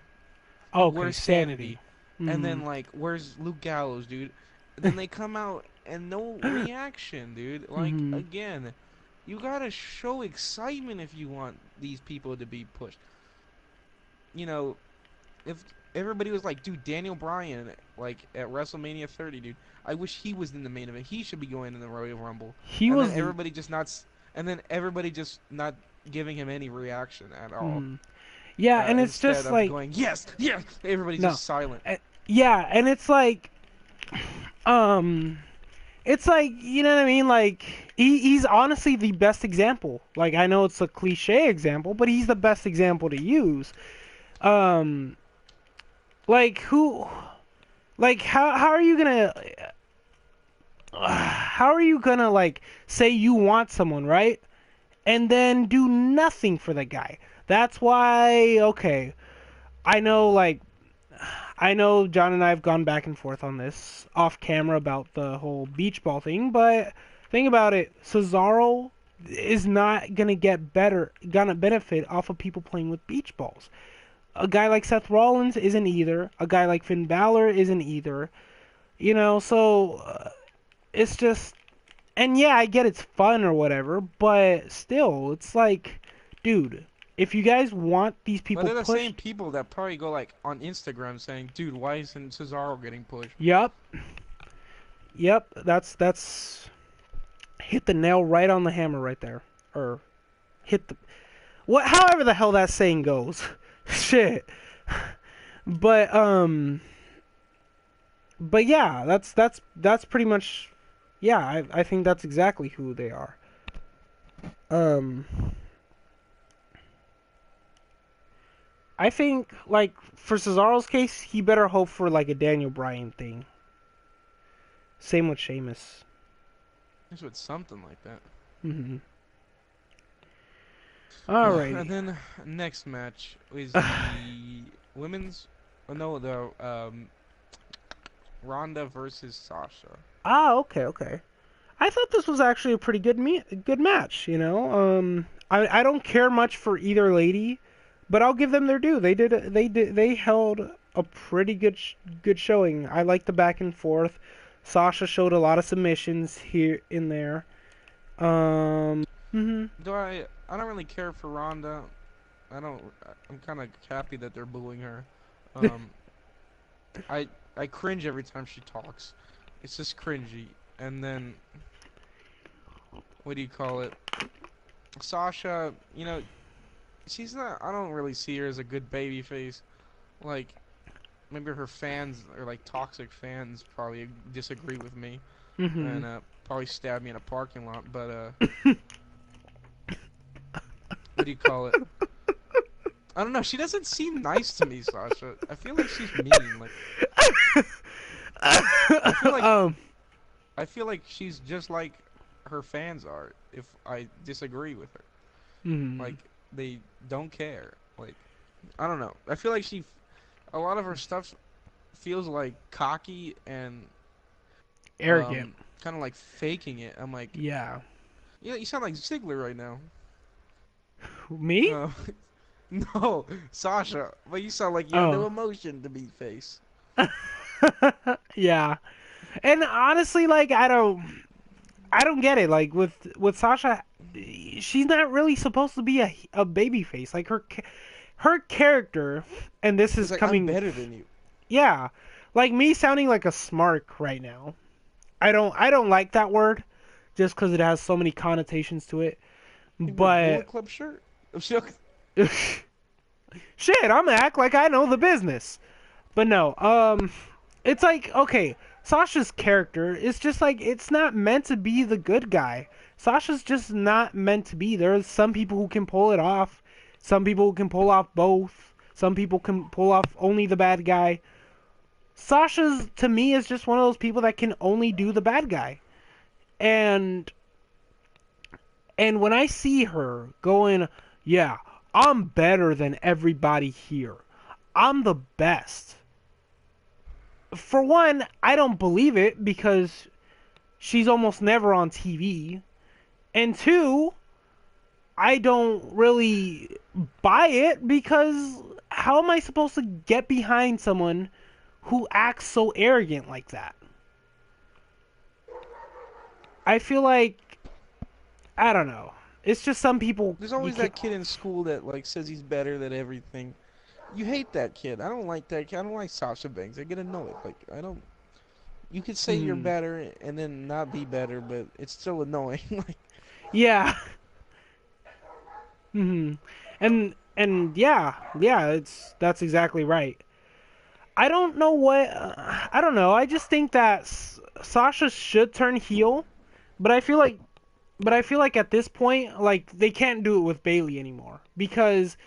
Oh, Dude, okay, where's Sanity. Sanity? And then Mhm. like, where's Luke Gallows, dude? Then they come out and no reaction, dude. Like Mhm. again, you gotta show excitement if you want these people to be pushed. You know, if everybody was like, dude, Daniel Bryan, like at WrestleMania 30, dude, I wish he was in the main event. He should be going in the Royal Rumble. He And then was. everybody just not giving him any reaction at all. Mhm. Yeah, and it's Instead just of like going, yes, yes, everybody's no. just silent. Uh, yeah, and it's like um it's like, you know what I mean? Like he's honestly the best example. Like I know it's a cliche example, but he's the best example to use. Um like who like how are you going to how are you going to like say you want someone, right? And then do nothing for the guy. That's why okay, I know like I know John and I have gone back and forth on this off camera about the whole beach ball thing, but think about it. Cesaro is not gonna benefit off of people playing with beach balls. A guy like Seth Rollins isn't either. A guy like Finn Balor isn't either. So it's just, and yeah, I get it's fun or whatever, but still, it's like, dude, if you guys want these But people they're the same pushed, people that probably go like on Instagram saying, "Dude, why isn't Cesaro getting pushed?" yep, yep, that's hit the nail right on the hammer right there, or hit the however the hell that saying goes, shit. But but yeah, that's pretty much, yeah, I think that's exactly who they are. Um, I think like for Cesaro's case, he better hope for like a Daniel Bryan thing. Same with Sheamus. It's with something like that. Hmm. And Alrighty. then next match is the women's. Oh no, the Ronda versus Sasha. Okay, okay. I thought this was actually a pretty good match. I don't care much for either lady, but I'll give them their due. They held a pretty good showing. I like the back and forth. Sasha showed a lot of submissions here in there. Mhm. Do I? I don't really care for Ronda. I don't. I'm kind of happy that they're booing her. Um, I I cringe every time she talks. It's just cringy. And then what do you call it? Sasha, she's not. I don't really see her as a good baby face. Like maybe her fans or like toxic fans probably disagree with me and Mhm. probably stab me in a parking lot. But what do you call it? I don't know. She doesn't seem nice to me, Sasha. I feel like she's mean. Like I feel like um. I feel like she's just like her fans are. If I disagree with her, like Mhm. they don't care. Like I don't know. I feel like a lot of her stuff feels like cocky and Arrogant. kind of like faking it. I'm like, Yeah. yeah, you sound like Ziggler right now. Me? Uh, no, Sasha, but you sound like you have no Oh. emotion to be face. Yeah. And honestly, like I don't get it. Like with Sasha, she's not really supposed to be a baby face. Like her character, and this It's is like I'm coming, better than you. yeah, like me sounding like a smark right now. I don't like that word, just because it has so many connotations to it. You wear a But Bullet Club shirt. I'm shook. shit, I'm gonna act like I know the business. But no, it's like, okay, Sasha's character is just like, it's not meant to be the good guy. Sasha's just not meant to be. There's some people who can pull it off. Some people who can pull off both. Some people can pull off only the bad guy. Sasha's, to me, is just one of those people that can only do the bad guy. And when I see her going, yeah, I'm better than everybody here. I'm the best. For one, I don't believe it because she's almost never on TV. And two, I don't really buy it because how am I supposed to get behind someone who acts so arrogant like that? I feel like, I don't know. It's just some people There's you always can't. that kid in school that like says he's better than everything. You hate that kid. I don't like that kid. I don't like Sasha Banks. I get annoyed. Like I don't. You could say you're Mm, better and then not be better, but it's still annoying. Like yeah. Hmm. And yeah, yeah, that's exactly right. I don't know what I don't know. I just think that Sasha should turn heel, but I feel like at this point, like they can't do it with Bailey anymore because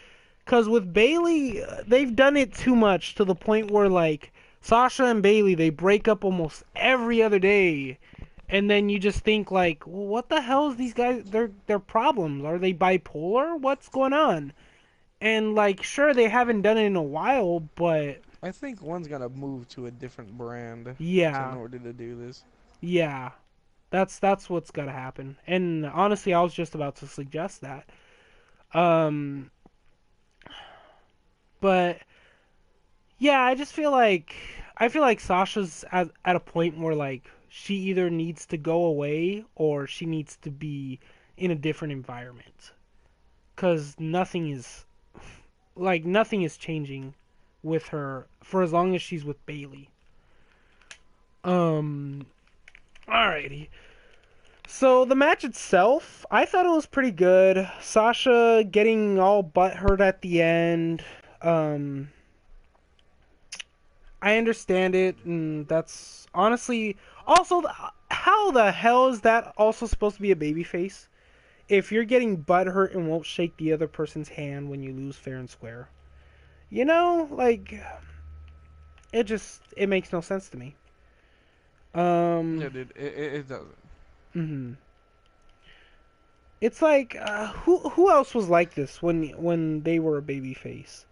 with Bailey, they've done it too much to the point where like Sasha and Bailey they break up almost every other day, and then you just think like, well, what the hell is these guys? Their problems? Are they bipolar? What's going on? And like, sure, they haven't done it in a while, but I think one's gonna move to a different brand in yeah, order to do this. yeah, That's what's gotta happen. And honestly, I was just about to suggest that. Um, but yeah, I feel like Sasha's at a point where like she either needs to go away or she needs to be in a different environment. Cause nothing is changing with her for as long as she's with Bailey. Um, alrighty. So the match itself, I thought it was pretty good. Sasha getting all butthurt at the end. Um, I understand it, and that's honestly also how the hell is that also supposed to be a babyface? If you're getting butthurt and won't shake the other person's hand when you lose fair and square, you know, like it makes no sense to me. Yeah, Um, dude, it doesn't. hmm It's like who else was like this when they were a babyface?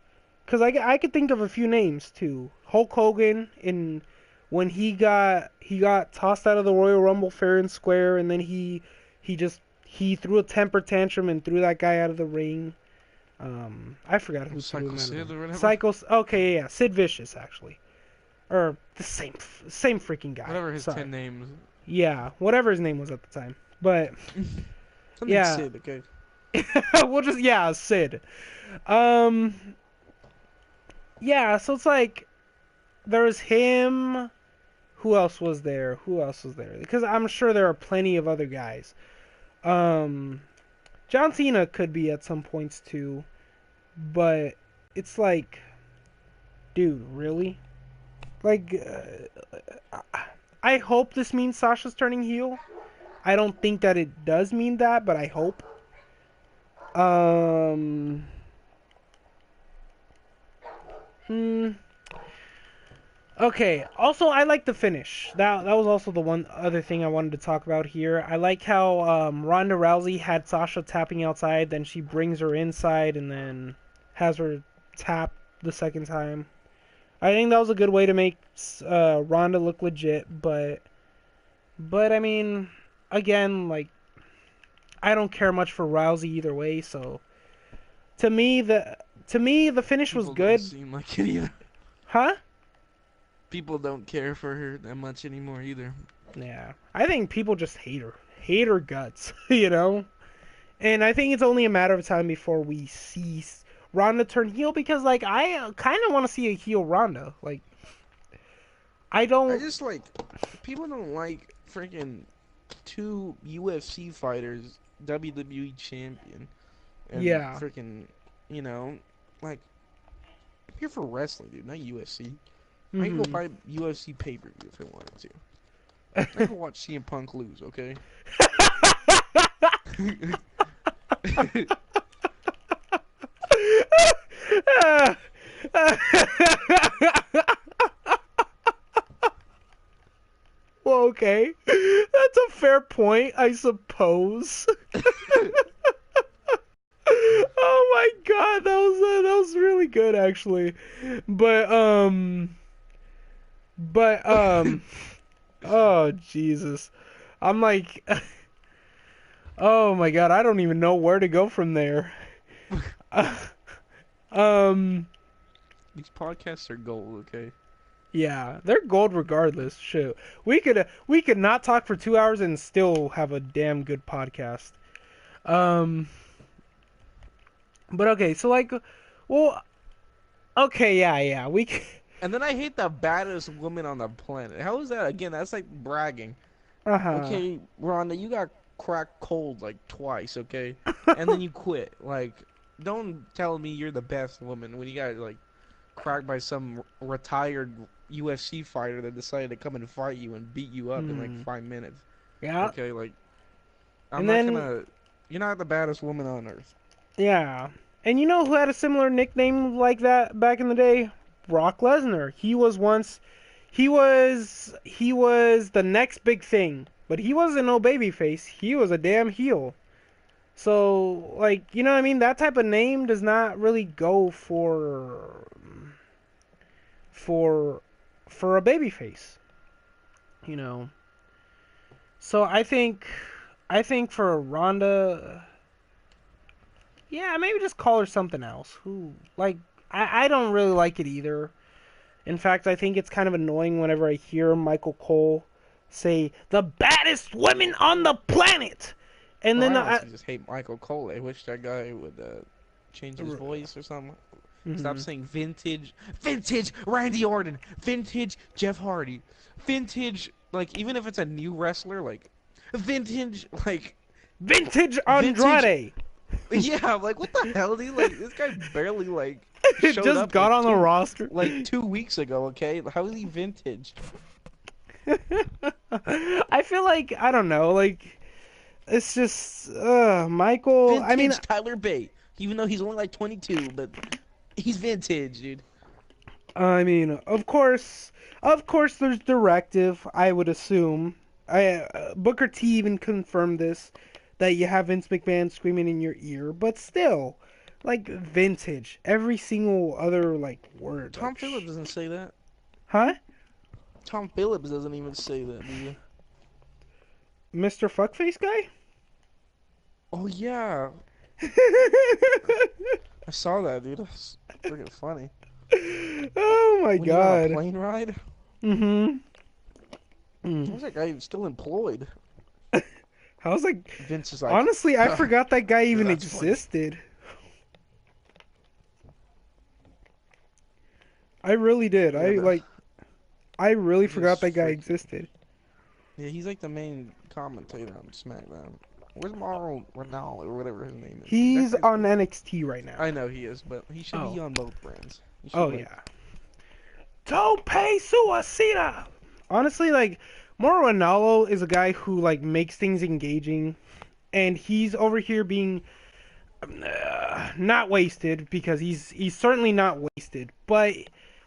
Because I could think of a few names too. Hulk Hogan in when he got tossed out of the Royal Rumble fair and square, and then he just he threw a temper tantrum and threw that guy out of the ring. I forgot who threw Psycho him out of the Sid ring. or whatever. Psycho. Okay, yeah, Sid Vicious actually, or the same freaking guy. Whatever his Sorry. 10 names. Yeah, whatever his name was at the time. But Something yeah, Sid, okay? we'll just yeah, Sid. Um, yeah, so it's like there was him. Who else was there? Who else was there? Because I'm sure there are plenty of other guys. Um, John Cena could be at some points too, but it's like, dude, really? Like, I hope this means Sasha's turning heel. I don't think that it does mean that, but I hope. Um, hmm. Okay. Also, I like the finish. That was also the one other thing I wanted to talk about here. I like how Ronda Rousey had Sasha tapping outside, then she brings her inside, and then has her tap the second time. I think that was a good way to make Ronda look legit, but I mean, again, like I don't care much for Rousey either way. So to me, the finish was People don't good, seem like it either. huh? People don't care for her that much anymore either. Yeah, I think people just hate her guts, you know. And I think it's only a matter of time before we see Ronda turn heel because, like, I kind of want to see a heel Ronda. Like, I I don't. just like people don't like freaking two UFC fighters, WWE champion, and Yeah. freaking, you know, like I'm here for wrestling, dude, not UFC. I can go Mhm. buy UFC pay per view if I wanted to. I can watch CM Punk lose, okay? Well, okay. That's a fair point, I suppose. Oh my god, that was really good actually. But but oh Jesus. I'm like oh my god, I don't even know where to go from there. Um These podcasts are gold, okay? yeah, they're gold regardless. Shoot. We could not talk for 2 hours and still have a damn good podcast. Um but okay, so like well okay, yeah. And then I hate the baddest woman on the planet. How is that? Again, that's like bragging. uh-huh. Okay, Rhonda, you got cracked cold like twice, okay? And then you quit. Like, don't tell me you're the best woman when you got like cracked by some retired UFC fighter that decided to come and fight you and beat you up in like Hmm. 5 minutes. Yeah. Okay, like I'm And not then gonna. You're not the baddest woman on earth. yeah. And you know who had a similar nickname like that back in the day? Brock Lesnar. He was the next big thing, but he wasn't no babyface. He was a damn heel. So like, you know what I mean? That type of name does not really go for for a babyface, you know. So I think for Ronda, yeah, maybe just call her something else. Who like I don't really like it either. In fact, I think it's kind of annoying whenever I hear Michael Cole say the baddest women on the planet, and Well, then I honestly just hate Michael Cole. I wish that guy would change his voice or something. Stop Mhm. saying vintage Randy Orton, vintage Jeff Hardy, vintage like even if it's a new wrestler like vintage like Vintage vintage Andrade. yeah like what the hell dude like this guy barely like It showed just up got on the roster. like 2 weeks ago. Okay, how is he vintage? I feel like I don't know, like it's just Michael. I mean, Vintage Tyler Bate, even though he's only like 22, but he's vintage, dude. of course, there's directive. I would assume. Booker T even confirmed this that you have Vince McMahon screaming in your ear, but still, like vintage. Every single other like word, Tom Phillips doesn't say that. huh? Tom Phillips doesn't even say that, dude. Mr. Fuckface guy? Oh yeah, I saw that, dude. That's freaking funny. Oh my When you're on a god. plane ride, Mm-hmm. how's that guy still employed? I was like, Vince is like, honestly, I forgot that guy even that's funny. existed. I really did. Yeah, I really forgot just that guy freaking. existed. Yeah, he's like the main commentator on SmackDown. Where's Mauro Ranallo or whatever his name is? That He's guy's on good. NXT right now. I know he is, but he should be Oh. on both brands. He should Oh like. yeah. Tope Suicida. Honestly, like Mauro Ranallo is a guy who like makes things engaging, and he's over here being not wasted because he's certainly not wasted, but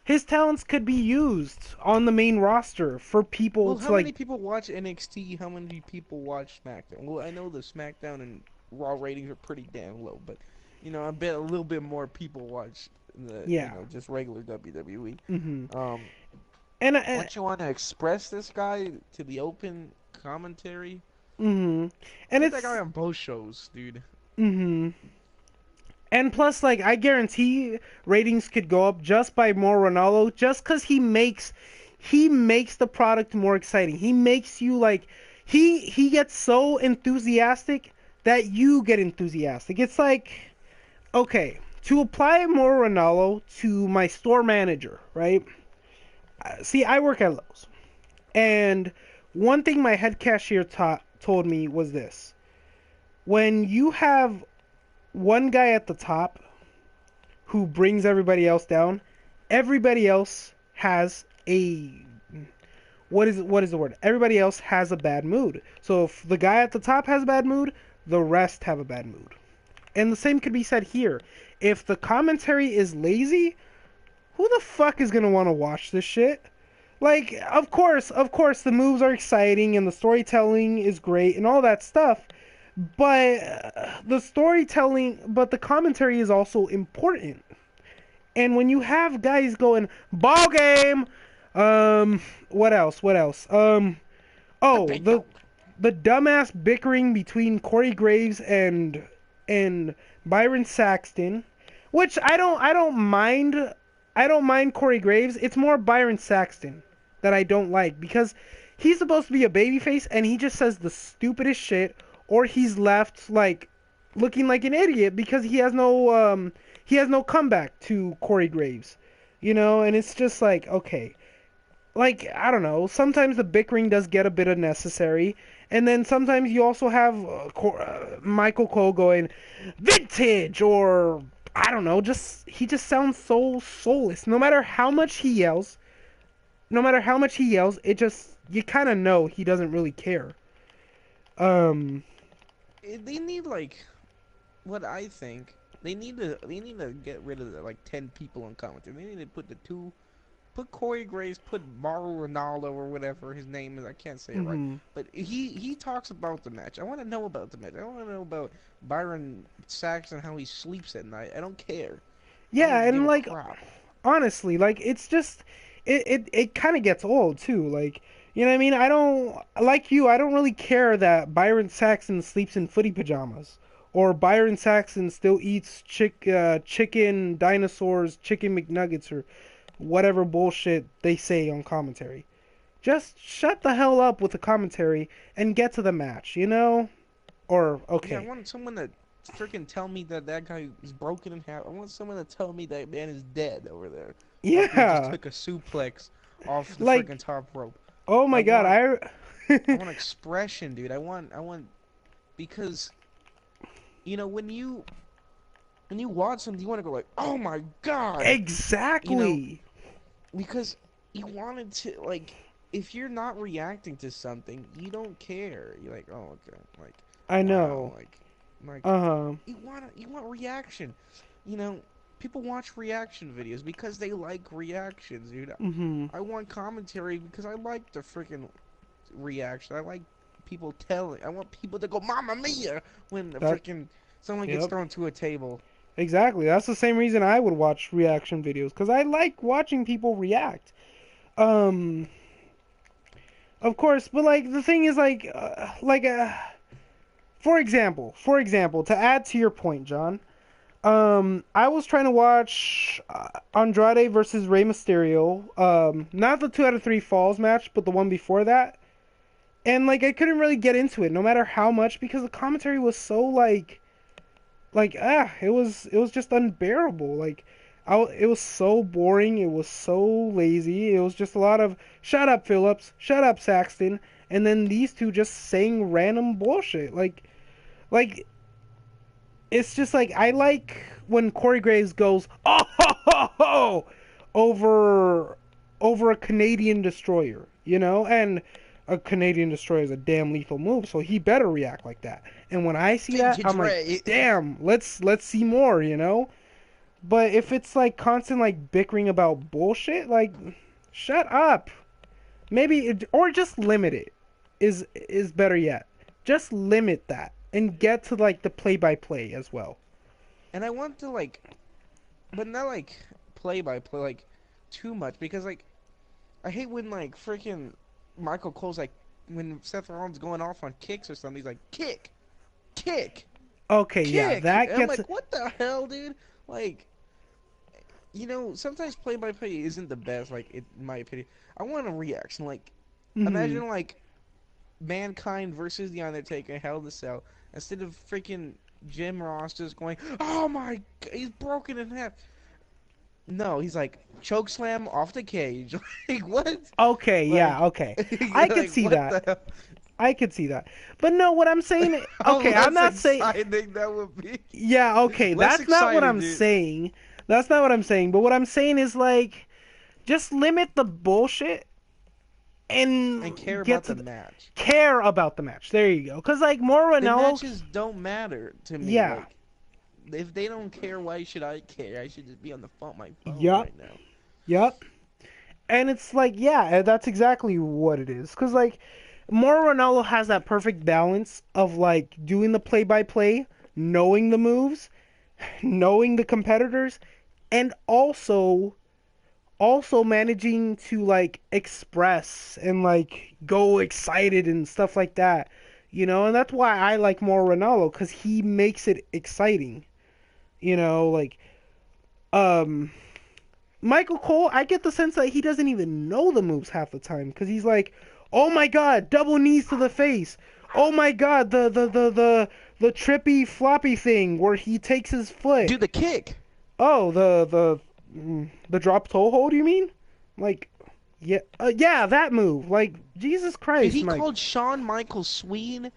his talents could be used on the main roster for people Well, to how many like. people watch NXT? How many people watch SmackDown? Well, I know the SmackDown and Raw ratings are pretty damn low, but I bet a little bit more people watch the Yeah. just regular WWE. Hmm. Um, And don't you want to express this guy to the open commentary? hmm and Put that it's guy on both shows, dude. hmm and plus, like I guarantee ratings could go up just by more Ronaldo, just because he makes the product more exciting. He makes you like he gets so enthusiastic that you get enthusiastic. It's like okay, to apply more Ronaldo to my store manager, right? See, I work at Lowe's, and one thing my head cashier told me was this: when you have one guy at the top who brings everybody else down, everybody else has a what is the word? Everybody else has a bad mood. So if the guy at the top has a bad mood, the rest have a bad mood. And the same could be said here. If the commentary is lazy, who the fuck is gonna want to watch this shit? Like, of course, the moves are exciting and the storytelling is great and all that stuff. But but the commentary is also important. And when you have guys going ball game, what else? What else? The Oh, big dog. the dumbass bickering between Corey Graves and Byron Saxton, which I don't mind Corey Graves. It's more Byron Saxton that I don't like because he's supposed to be a babyface and he just says the stupidest shit, or he's left like looking like an idiot because he has no comeback to Corey Graves, and it's just like okay, like I don't know. Sometimes the bickering does get a bit unnecessary, and then sometimes you also have Michael Cole going vintage or I don't know. Just he just sounds so soulless. No matter how much he yells, it just you kind of know he doesn't really care. Um. They need like what I think. They need to get rid of the, like 10 people on commentary. They need to put the two put Corey Graves, put Mauro Ronaldo or whatever his name is. I can't say it right, Mhm. but he talks about the match. I want to know about the match. I want to know about Byron Saxton, how he sleeps at night. I don't care. I Yeah, don't give and a like crap. honestly, like it's just it kind of gets old too. Like You know what I mean? I don't like you. I don't really care that Byron Saxon sleeps in footy pajamas, or Byron Saxon still eats chicken dinosaurs, chicken McNuggets, or whatever bullshit they say on commentary. Just shut the hell up with the commentary and get to the match. You know? Or Yeah, I okay, want someone to freaking tell me that that guy is broken in half. I want someone to tell me that man is dead over there after he just yeah, took a suplex off the freaking like top rope. oh I my god, want I I want expression, dude. I want because when you watch something, you want to go like, "Oh my god," you know, exactly. because you wanted to like. If you're not reacting to something, you don't care. You're like, "Oh, okay," like, I wow, know. like Uh huh. you want reaction. You know, people watch reaction videos because they like reactions, dude. Mhm. I want commentary because I like the freaking reaction. I like people telling. I want people to go "Mamma Mia" when the That. freaking someone gets Yep. thrown to a table. Exactly. That's the same reason I would watch reaction videos because I like watching people react. Um. Of course, but like the thing is for example, to add to your point, John. I was trying to watch Andrade versus Rey Mysterio. Not the 2 out of 3 falls match, but the one before that. And like I couldn't really get into it, no matter how much, because the commentary was so it was just unbearable. It was so boring. It was so lazy. It was just a lot of shut up, Phillips, shut up, Saxton, and then these two just saying random bullshit. Like it's just like I like when Corey Graves goes oh ho ho ho over over a Canadian destroyer, you know, and a Canadian destroyer is a damn lethal move, so he better react like that. And when I see that, Vintage I'm like, Ray. damn, let's see more, you know. But if it's like constant like bickering about bullshit, like shut up. Or just limit it. Is better yet. Just limit that and get to like the play by play as well. And I want to like, but not like play by play like too much because like I hate when like freaking Michael Cole's like when Seth Rollins going off on kicks or something. He's like kick, kick, Okay, yeah, kick. that And I'm gets. like, what the hell, dude? Like, sometimes play by play isn't the best. Like, in my opinion, I want a reaction. Like, Mhm. imagine like Mankind versus The Undertaker, Hell in a Cell, instead of freaking Jim Ross just going, "Oh my, he's broken in half." No, he's like choke slam off the cage. Like what? Okay, Like, yeah, okay. I could like see what that. the hell? I could see that. But no, what I'm saying, How okay, I'm less not saying exciting that would be. yeah, okay, Less that's not what exciting, I'm dude. saying. That's not what I'm saying. But what I'm saying is like just limit the bullshit And and care get about to the match. care about the match. There you go. Cuz like more The Ranallo, matches don't matter to me. yeah. Like, if they don't care, why should I care? I should just be on my phone Yup. right now. Yup. And it's like, yeah, that's exactly what it is. Because, like, Mauro Ranallo has that perfect balance of, like, doing the play by play, knowing the moves, knowing the competitors, and also managing to, like, express and, like, go excited and stuff like that. You know, and that's why I like Mauro Ranallo, because he makes it exciting. You know, like, um, Michael Cole, I get the sense that he doesn't even know the moves half the time because he's like, "Oh my God, double knees to the face! Oh my God, the trippy floppy thing where he takes his foot. Do the kick. Oh, the drop toe hold. You mean? Like, yeah, yeah, that move. Like, Jesus Dude, Christ, he Mike. called Shawn Michaels sweet,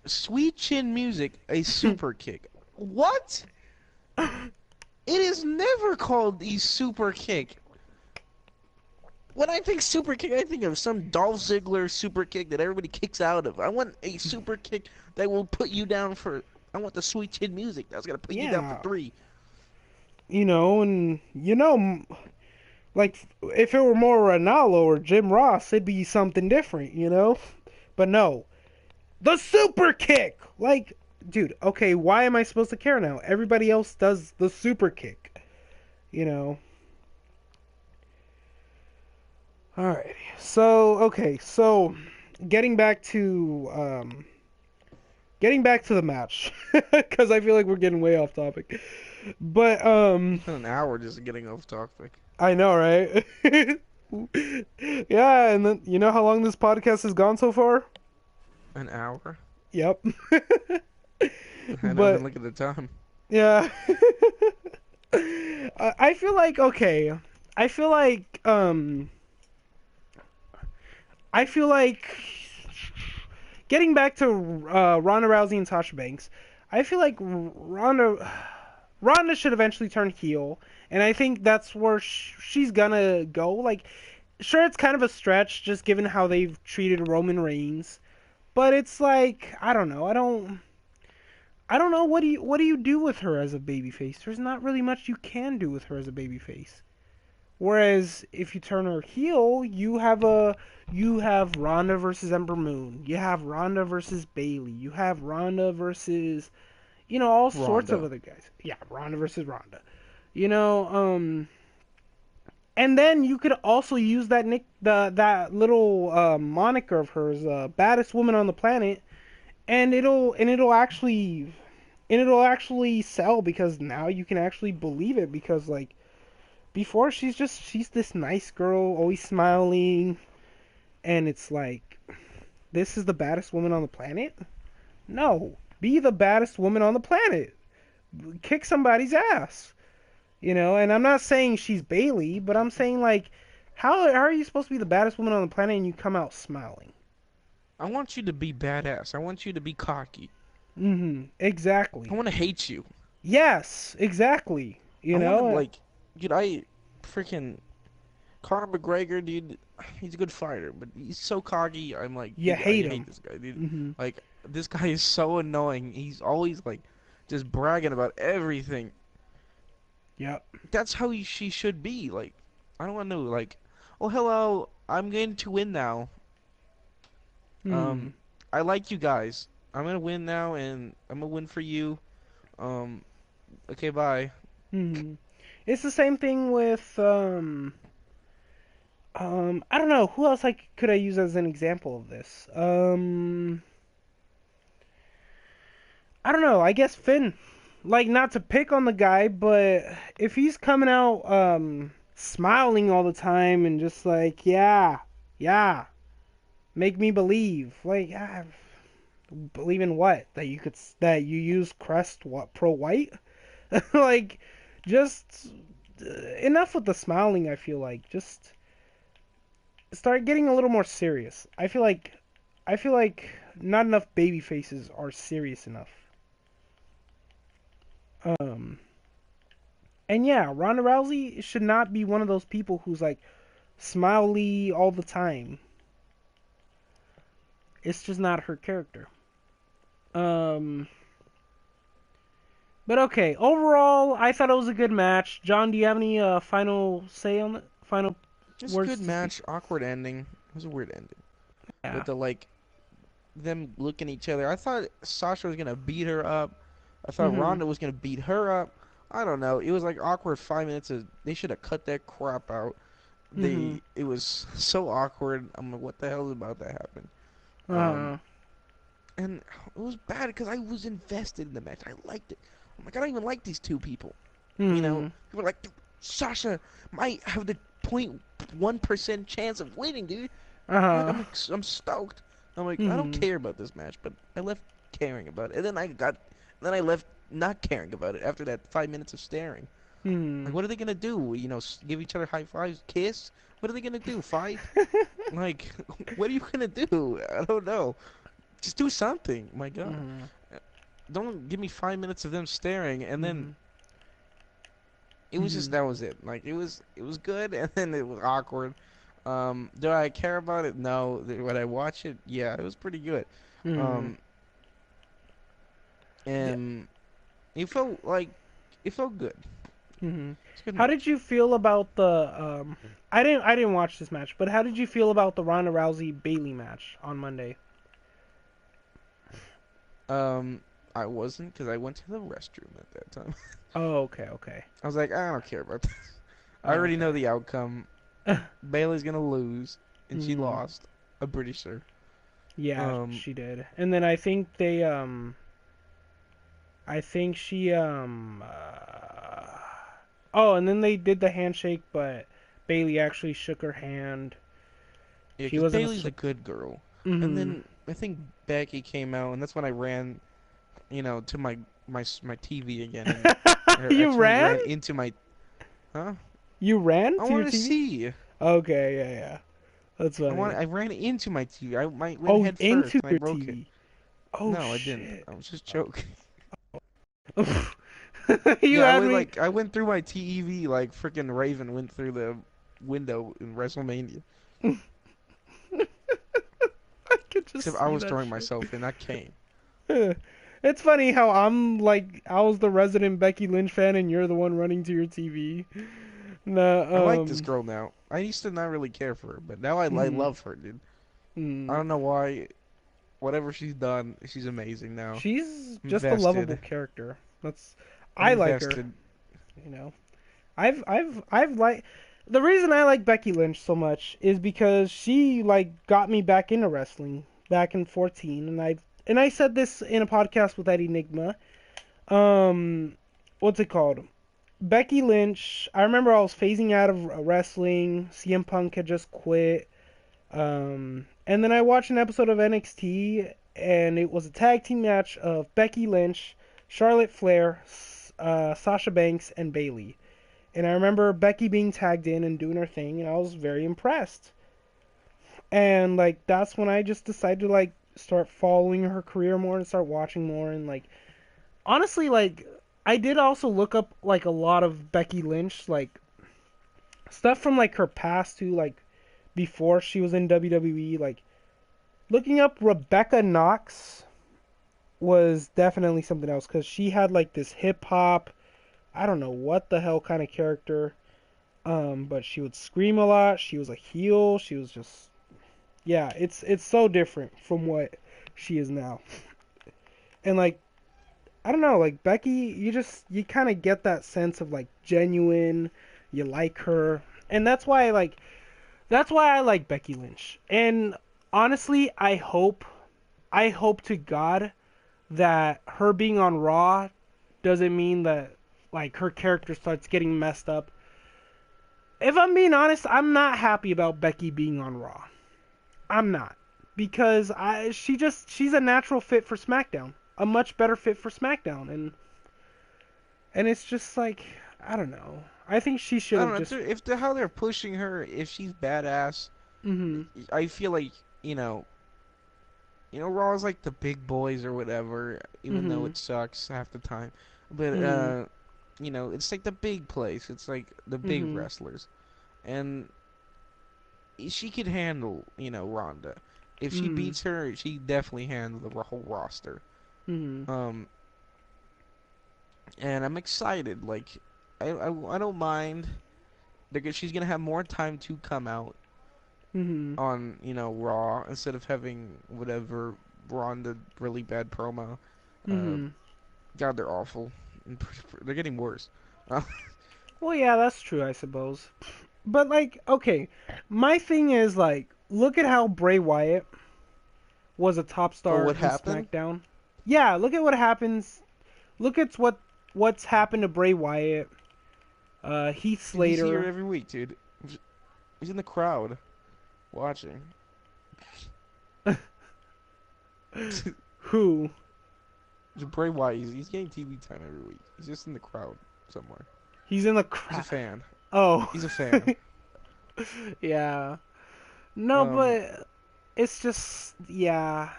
sweet chin music a super kick. What? It is never called the super kick. When I think super kick, I think of some Dolph Ziggler super kick that everybody kicks out of. I want a super kick that will put you down for. I want the sweet chin music that's gonna put you down for Yeah, 3. like if it were more Ronaldo or Jim Ross, it'd be something different, you know. But no, the super kick. Like, dude, okay, why am I supposed to care now? Everybody else does the super kick, you know. Alrighty. So okay. So getting back to um, getting back to the match, because I feel like we're getting way off topic. But An hour just getting off topic. I know, right? Yeah, and then you know how long this podcast has gone so far? An hour? Yep. I don't even But look at the time. yeah. I feel like okay. I feel like I feel like getting back to Ronda Rousey and Sasha Banks. I feel like Ronda should eventually turn heel, and I think that's where she's gonna go. Like, sure, it's kind of a stretch just given how they've treated Roman Reigns, but it's like I don't know. I don't know what do you do with her as a babyface? There's not really much you can do with her as a babyface. Whereas if you turn her heel, you have Ronda versus Ember Moon. You have Ronda versus Bailey. You have Ronda versus all sorts of Ronda. other guys. Yeah, Ronda versus Ronda. You know, and then you could also use that little moniker of hers, baddest woman on the planet, and it'll actually sell because now you can actually believe it because like before she's this nice girl, always smiling, and it's like this is the baddest woman on the planet? No, be the baddest woman on the planet. Kick somebody's ass. And I'm not saying she's Bailey, but I'm saying like how are you supposed to be the baddest woman on the planet and you come out smiling? I want you to be badass. I want you to be cocky. I Exactly. want to hate you. Yes, exactly. I want to, like, dude, freaking, Conor McGregor, dude, he's a good fighter, but he's so cocky. I'm like, You dude, I hate hate him. this guy, dude. Mhm. Like, this guy is so annoying. He's always, like, just bragging about everything. Yep. That's how she should be. Like, I don't want to, like, oh, hello, I'm going to win now. Um, Mhm. I like you guys. I'm gonna win now, and I'm gonna win for you. Um, okay, bye. Mhm. It's the same thing with I don't know who else could I use as an example of this. I don't know. I guess Finn. Like not to pick on the guy, but if he's coming out smiling all the time and just like yeah, make me believe. Like believe in what? That you use Crest what Pro White? Like just enough with the smiling. I feel like just start getting a little more serious. I feel like not enough baby faces are serious enough. Um and yeah, Ronda Rousey should not be one of those people who's like smiley all the time. It's just not her character. Um but okay, overall I thought it was a good match. John, do you have any final say on the final Just a words good to speak? match. Awkward ending. It was a weird ending. Yeah. With the like them looking at each other. I thought Sasha was gonna beat her up. I thought Mhm. Ronda was gonna beat her up. I don't know. It was like awkward 5 minutes. They should have cut that crap out. Mhm. It was so awkward. I'm like, what the hell is about to happen? Um, Uh-huh. and it was bad because I was invested in the match. I liked it. I'm like, I don't even like these two people. You know, Mhm. people were like, Sasha might have the 0.1% chance of winning, dude. What? Uh-huh. I'm stoked. I'm like, I don't Mhm. care about this match, but I left caring about it, and then I left not caring about it after that 5 minutes of staring. Like, Mhm. what are they gonna do? You know, give each other high fives, kiss? What are they gonna do? Fight? Like, what are you gonna do? I don't know. Just do something. My God, Mhm. don't give me 5 minutes of them staring, and then Mhm. it was just Mhm. that was it. Like, it was good, and then it was awkward. Do I care about it? No. When I watch it, yeah, it was pretty good. Mhm. Um, Yeah. and it felt like it felt good. Mhm. It's a good How did match. you feel about the I didn't watch this match, but how did you feel about the Ronda Rousey Bailey match on Monday? Um, I wasn't because I went to the restroom at that time. Oh, okay, okay. I was like, I don't care about this. I already know Okay. the outcome. Bailey's gonna lose, and she Hmm. lost. I'm pretty sure. Yeah, Um, she did. And then I think they I think she oh, and then they did the handshake, but Bailey actually shook her hand. yeah, She because wasn't a Bailey's a good girl. And Mhm. then I think Becky came out, and that's when I ran, to my TV again, and or You actually ran? ran into my, huh? You ran I to your wanted to TV? see. Okay, yeah, yeah. That's funny. I ran into my TV. Went Oh, head into first, and I your broke it. TV. Oh No, I didn't. shit. I was just joking. You Yeah, had me. I went through my TV like freaking Raven went through the window in WrestleMania. I could Except just I see was that throwing shit. myself in. I came. It's funny how I'm like I was the resident Becky Lynch fan and you're the one running to your TV. I No, like this girl now. I used to not really care for her, but now I mm, love her, dude. I mm. don't know why. Whatever she's done, she's amazing now. She's just a lovable Invested. character. That's I'm I like her. invested. You know, I've like the reason I like Becky Lynch so much is because she like got me back into wrestling back in 14, and I said this in a podcast with Eddie Enigma. Um, what's it called? Becky Lynch. I remember I was phasing out of wrestling. CM Punk had just quit. And then I watched an episode of NXT, and it was a tag team match of Becky Lynch, Charlotte Flair, Sasha Banks, and Bayley. And I remember Becky being tagged in and doing her thing, and I was very impressed. And like that's when I just decided to like start following her career more and start watching more and like honestly like I did also look up like a lot of Becky Lynch like stuff from like her past too like before she was in WWE like looking up Rebecca Knox was definitely something else cuz she had like this hip hop I don't know what the hell kind of character but she would scream a lot. She was a heel. She was just yeah, it's so different from what she is now. And like I don't know, like Becky, you kind of get that sense of like genuine, you like her. And that's why I like Becky Lynch. And honestly, I hope to God that her being on Raw doesn't mean that like her character starts getting messed up. If I'm being honest, I'm not happy about Becky being on Raw. I'm not because she's a natural fit for SmackDown, a much better fit for SmackDown, and it's just like I don't know. I think she should I have don't know just. how they're pushing her. If she's badass, Mhm. I feel like you know, Raw is like the big boys or whatever. Even though Mhm. it sucks half the time, but Mhm. it's like the big place. It's like the big Mhm. wrestlers, and she could handle Ronda. If she Mhm. beats her, she definitely handle the whole roster. Mhm. Um, and I'm excited. Like, I don't mind because she's gonna have more time to come out Mhm. on Raw instead of having whatever Ronda really bad promo. Uh, Mhm. God, they're awful. They're getting worse. Uh, Well, yeah, that's true, I suppose. But like, okay, my thing is like, look at how Bray Wyatt was a top oh, star what in happened? SmackDown. Yeah, look at what happens. Look at what's happened to Bray Wyatt. Heath And he's here Slater. every week, dude. He's in the crowd watching. Who? Bray Wyatt, he's getting TV time every week. He's just in the crowd somewhere. He's in the He's a crowd. fan. Oh. He's a fan. Yeah. No, Um, but it's just yeah.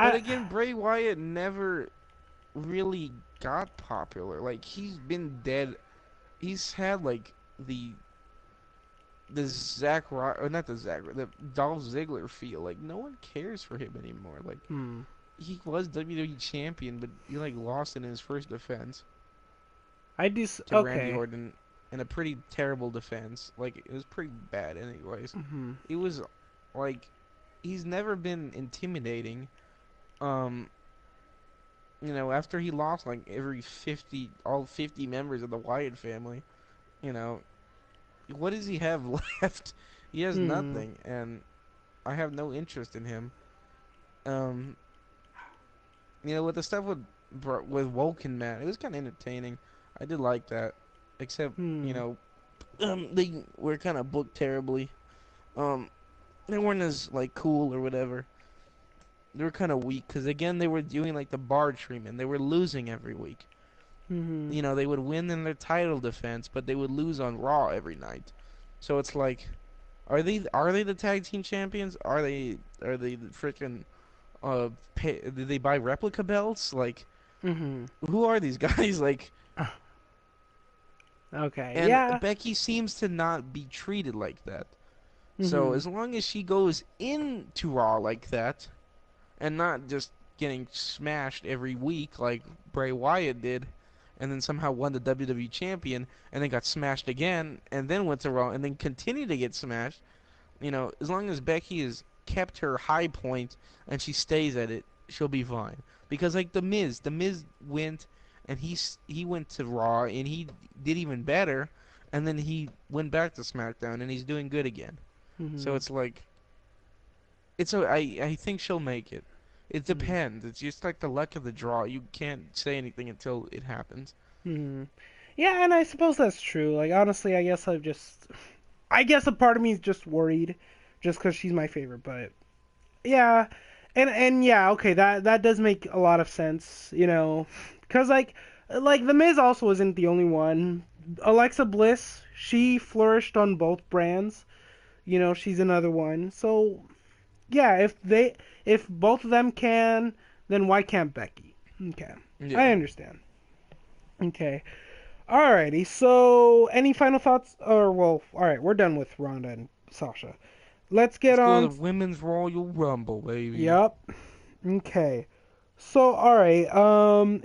but I again, Bray Wyatt never really got popular. Like he's been dead. He's had like the the Zack Ryder, or not the Zack, the Dolph Ziggler feel. Like no one cares for him anymore. Like hmm. he was WWE champion, but he like lost in his first defense I just to Randy okay. Orton in a pretty terrible defense. Like it was pretty bad, anyways. Hmm. It was like he's never been intimidating. Um, after he lost like every 50, all 50 members of the Wyatt family, you know, what does he have left? He has Hmm. nothing, and I have no interest in him. Um, with the stuff with Woken Man, it was kind of entertaining. I did like that, except Hmm. they were kind of booked terribly. Um, they weren't as like cool or whatever. They were kind of weak because again they were doing like the bar treatment. They were losing every week. Hmm. They would win in their title defense, but they would lose on Raw every night. So it's like, are they the tag team champions? Are they the freaking did they buy replica belts? Like, Hmm. who are these guys? Like, Okay. and Yeah. Becky seems to not be treated like that. So Hmm. as long as she goes into Raw like that and not just getting smashed every week like Bray Wyatt did, and then somehow won the WWE champion and then got smashed again and then went to Raw and then continued to get smashed, as long as Becky has kept her high point and she stays at it, she'll be fine. Because like the Miz went and he went to Raw and he did even better, and then he went back to SmackDown and he's doing good again. So Hmm. it's like I think she'll make it. It Hmm. depends. It's just like the luck of the draw. You can't say anything until it happens. Hmm. Yeah, and I suppose that's true. Like honestly, I guess a part of me is just worried, just because she's my favorite. But yeah, and yeah, okay, that does make a lot of sense. Because like the Miz also isn't the only one. Alexa Bliss, she flourished on both brands. She's another one. So yeah, if both of them can, then why can't Becky? Okay, I Yeah. understand. Okay. Alrighty, so any final thoughts? Or, well, alright, we're done with Ronda and Sasha. Let's get Let's go to on. the Women's Royal Rumble, baby. Yep. Okay. So, alright,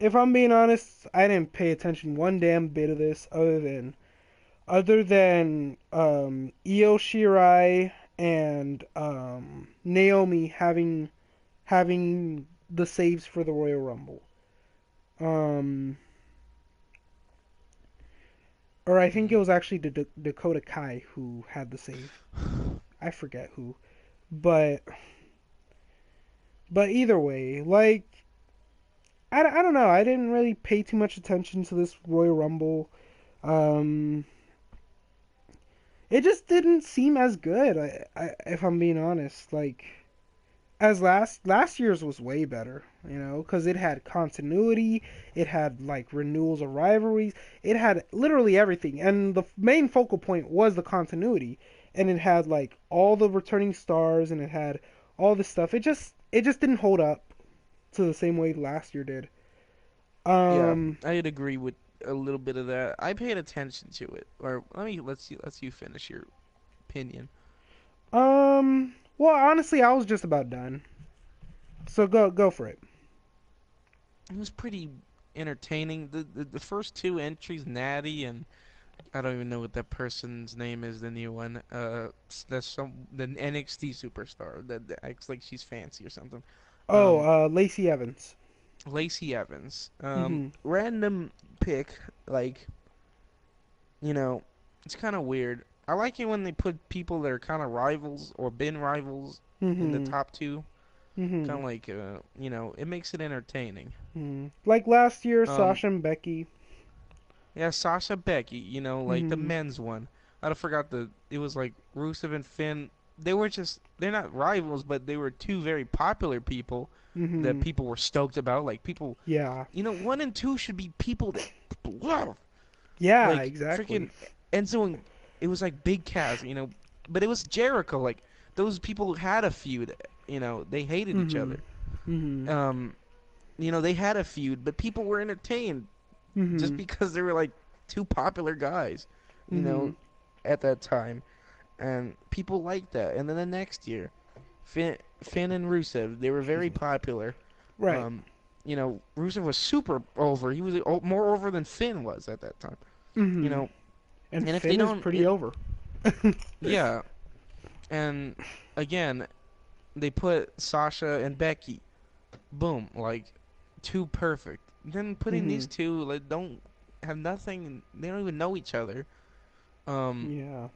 if I'm being honest, I didn't pay attention one damn bit of this other than Io Shirai and Naomi having the saves for the Royal Rumble. Um, or I think it was actually Dakota Kai who had the save. I forget who. But either way, like I don't know. I didn't really pay too much attention to this Royal Rumble. Um, it just didn't seem as good. If I'm being honest, like as last year's was way better. Because it had continuity, it had like renewals of rivalries, it had literally everything, and the main focal point was the continuity, and it had like all the returning stars, and it had all this stuff. It just didn't hold up to the same way last year did. Yeah, Um, I'd agree with a little bit of that. I paid attention to it. Or let's you finish your opinion. well, honestly, I was just about done. So go for it. It was pretty entertaining. The first two entries, Natty and I don't even know what that person's name is. The new one. That's the NXT superstar that acts like she's fancy or something. Oh, Um, Lacey Evans. Lacey Evans. Mhm. Random pick. Like you know, it's kind of weird. I like it when they put people that are kind of rivals or been rivals in the Mhm. top two. Kind Mhm. of like it makes it entertaining. Mhm. Like last year, Um, Sasha and Becky. yeah, Sasha Becky, like the Mhm. men's one. I forgot it was like Rusev and Finn. They're not rivals, but they were two very popular people that Mhm. people were stoked about. Like people, Yeah. one and two should be people that people love. Yeah. Like Exactly. freaking Enzo and it was like Big Cass, but it was Jericho. Like those people had a feud. They hated each Mhm. other. Mhm. Um, they had a feud, but people were entertained just Mhm. because they were like two popular guys, you know, Mhm. at that time, and people liked that. And then the next year, Finn and Rusev, they were Excuse very me. popular. Right. Um, Rusev was super over. He was more over than Finn was at that time. You Mhm. know, And and if they Finn is don't, pretty over. yeah. And again, they put Sasha and Becky. Boom, like two perfect. Then putting these Mhm. two like don't have nothing. They don't even know each other. Yeah.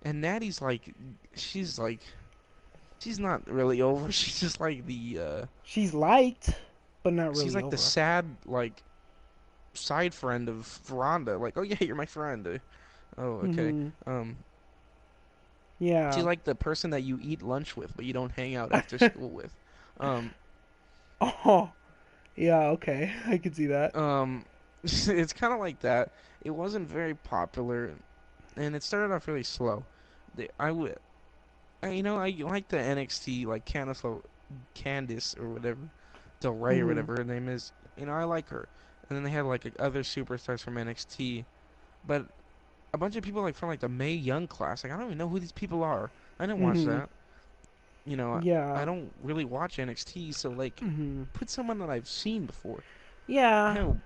And Natty's like, she's like, she's not really over. She's just like She's liked, but not she's really like the over. sad like side friend of Ronda. Like, oh yeah, you're my friend. Oh, okay. Mhm. Um, Yeah. she's like the person that you eat lunch with, but you don't hang out after school with. Um, Oh. Yeah. Okay. I can see that. it's kind of like that. It wasn't very popular, and it started off really slow. I would, I like the NXT like Candice or whatever, Del Rey or Mhm. whatever her name is. I like her. And then they had like other superstars from NXT, but a bunch of people like from like the Mae Young class. Like I don't even know who these people are. I didn't watch Mhm. that. I Yeah. don't really watch NXT, so like Mhm. put someone that I've seen before. Yeah. Hell,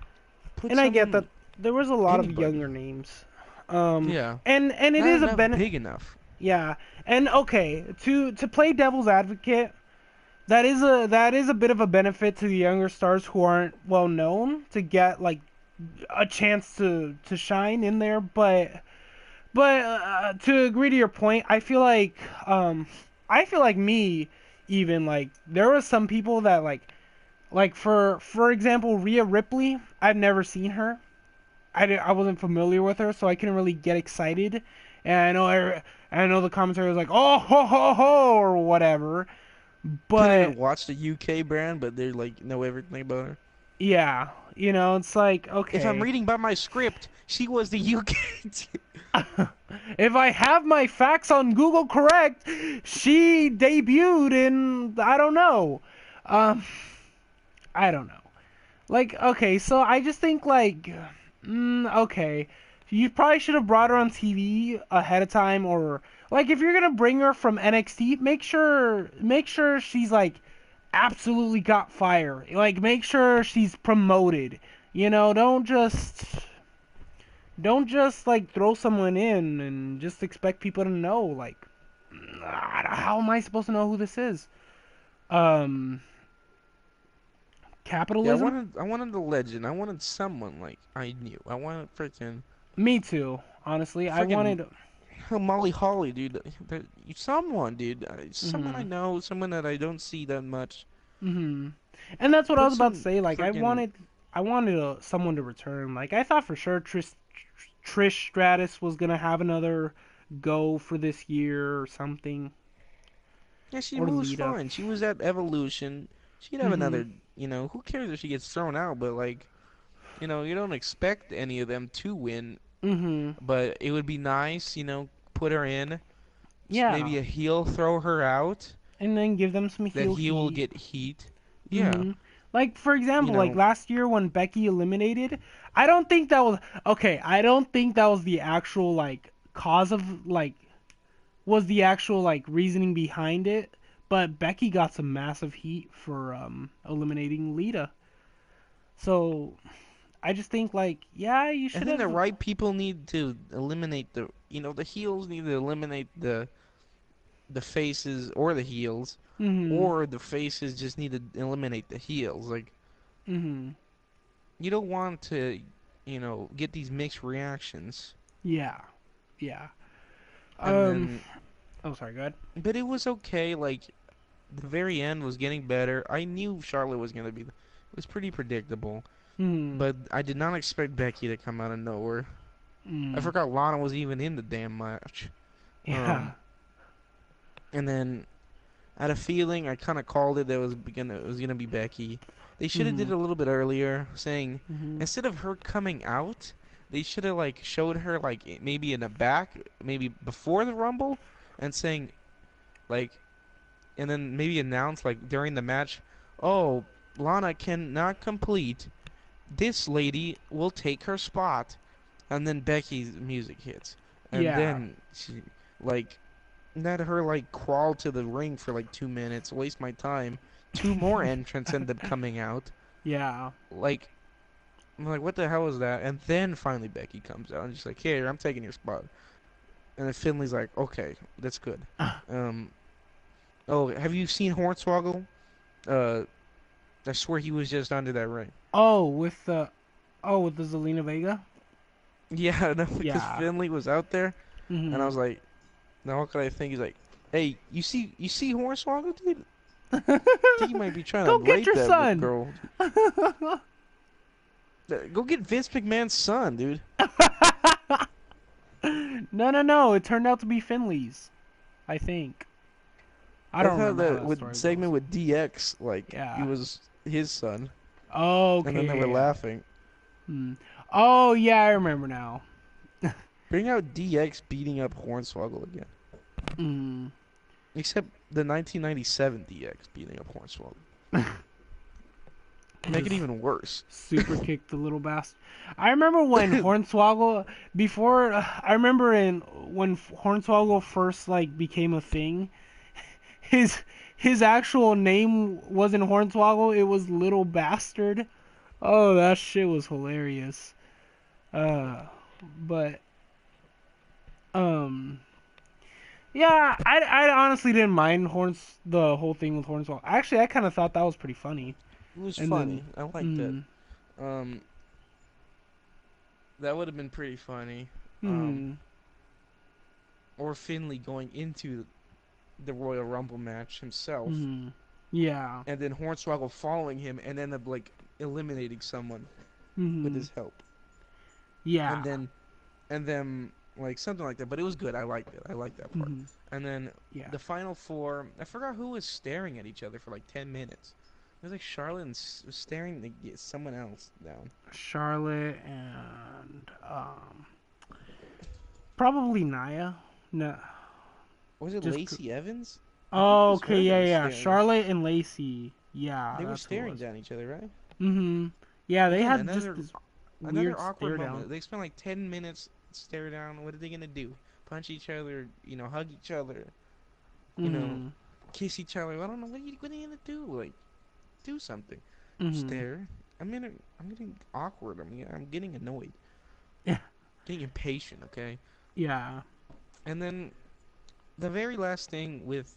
put And I get that someone there was a lot of anybody. younger names. Um. Yeah, And it not is a enough benefit. big enough. Yeah. And okay, to play devil's advocate, that is a bit of a benefit to the younger stars who aren't well known to get like a chance to shine in there. But to agree to your point, I feel like me even like there was some people that like for example Rhea Ripley. I've never seen her. I wasn't familiar with her, so I couldn't really get excited. And I know the commentary was like, oh ho ho ho or whatever. Couldn't But even watch the UK brand, but they like know everything about her. yeah, it's like If I'm okay. reading by my script, she was the UK. If I have my facts on Google correct, she debuted in I don't know. Um, I don't know. Like okay, so I just think like okay, you probably should have brought her on TV ahead of time, or like if you're gonna bring her from NXT, make sure she's like absolutely got fire. Like make sure she's promoted. Don't just like throw someone in and just expect people to know like how am I supposed to know who this is? Um Yeah, I Capitalism? wanted I wanted the legend. I wanted someone like I knew. I wanted Me too, honestly. I freaking wanted Molly Holly, dude. Someone, dude. Someone I mhm. know, someone that I don't see that much. Mhm. And that's what I Put was about to some say like freaking I wanted someone to return. Like I thought for sure Trish Stratus was going to have another go for this year or something, Yeah, she or moves Lita. fine. She was at Evolution. She'd have Mhm. another, who cares if she gets thrown out, but like, you don't expect any of them to win, Mhm. but it would be nice, put her in, Yeah. maybe a heel throw her out, And then give them some that heel heel will heat. get heat. Yeah, hmm Like for you example, like know, last year when Becky eliminated, I don't think that was okay. I don't think that was the actual like cause of like was the actual like reasoning behind it. But Becky got some massive heat for eliminating Lita. So I just think like yeah, you I should think the have. right people need to eliminate the heels need to eliminate the faces or the heels, hmm or the faces just need to eliminate the heels. Like, hmm you don't want to, get these mixed reactions. Yeah. Yeah. And Um. then, Oh, sorry. Go ahead. but it was okay. Like, the very end was getting better. I knew Charlotte was gonna be. It was pretty predictable, Hmm. but I did not expect Becky to come out of nowhere. I Mm. forgot Lana was even in the damn match. Yeah. Um, and then I had a feeling I kind of called it that it was gonna be Becky. They should have did Hmm. it a little bit earlier, saying hmm instead of her coming out, they should have like showed her like maybe in the back, maybe before the Rumble, and saying like, and then maybe announce like during the match, oh, Lana cannot complete. This lady will take her spot, and then Becky's music hits, and Yeah. then like let her like crawl to the ring for like 2 minutes, waste my time. Two more entrants end up coming out. Yeah. Like, I'm like, what the hell is that? And then finally Becky comes out and she's like, here, I'm taking your spot. And then Finley's like, okay, that's good. Um, oh, have you seen Hornswoggle? Uh, I swear he was just under that ring. Oh, with the Zelina Vega. Yeah, no, because Yeah. Finley was out there, and I Hmm. was like, now what could I think? He's like, hey, you see Hornswoggle, dude? I think he might be trying Go to get rape your that son. girl. Go get Vince McMahon's son, dude. No, no, no. It turned out to be Finley's. I think. I I don't thought remember how that that with story goes. segment with DX, like it Yeah. was his son, and then they Okay. were Yeah. laughing. Hmm. Oh yeah, I remember now. Bring out DX beating up Hornswoggle again. Hmm. Except the 1997 DX beating up Hornswoggle. Make it Just even worse. super kicked the little bastard. I remember when Hornswoggle before. I remember in when Hornswoggle first like became a thing. His his actual name wasn't Hornswoggle. It was Little Bastard. Oh, that shit was hilarious. Uh, but um, yeah, I honestly didn't mind the whole thing with Hornswoggle. Actually, I kind of thought that was pretty funny. It was And then, funny. I liked it. mm, Um, that would have been pretty funny. Um, mm, or Finley going into the Royal Rumble match himself, yeah, and then Hornswoggle following him, and end up like eliminating someone with mm, his help, yeah, and then like something like that. But it was good. I liked it. I liked that part. mm, And then yeah. the final four. I forgot who was staring at each other for like 10 minutes. It was like Charlotte and was staring to get someone else down. Charlotte and probably Naya. No, Was it just Lacey Evans? I think it oh, was okay, her that yeah, was yeah. staring. Charlotte and Lacey. Yeah, They were that's who it staring was. down each other, right? Yeah, they Again, had just another this another weird awkward stare down. moment. They spent like 10 minutes stare down. What are they gonna do? Punch each other? Hug each other? You know, Mhm. kiss each other? I don't know. What are you gonna do? Like, do something. Mhm. Stare. I'm getting awkward. I'm getting annoyed. Yeah. Getting impatient. Okay. Yeah. And then the very last thing with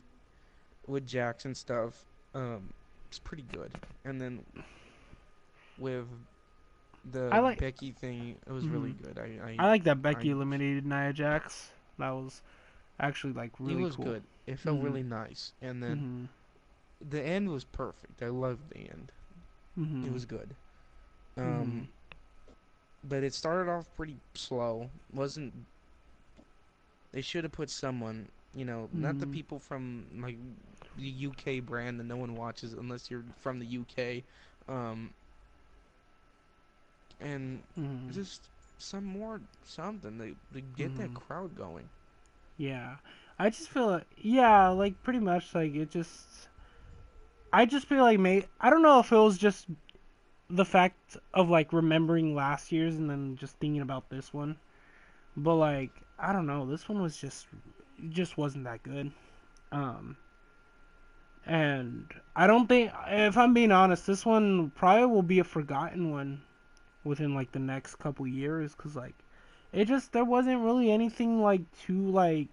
Jackson stuff, it's pretty good. And then with I the like. Becky thing, it was really Mhm. good. I like that I Becky eliminated Nia Jax. That was actually like It really was cool. good. It felt Mhm. really nice. And then Mhm. the end was perfect. I loved the end. It Mhm. was good. Mhm. Um, but it started off pretty slow. Wasn't They should have put someone, not the Mhm. people from like the UK brand that no one watches unless you're from the UK. Um, and Mhm. just some more something to get that Mhm. crowd going. Yeah. I just feel like yeah, like pretty much like it just. I just feel like I don't know if it was just the fact of like remembering last year's and then just thinking about this one. But like I don't know, this one was just wasn't that good. Um and I don't think if I'm being honest, this one probably will be a forgotten one within like the next couple years cuz like it just there wasn't really anything like too like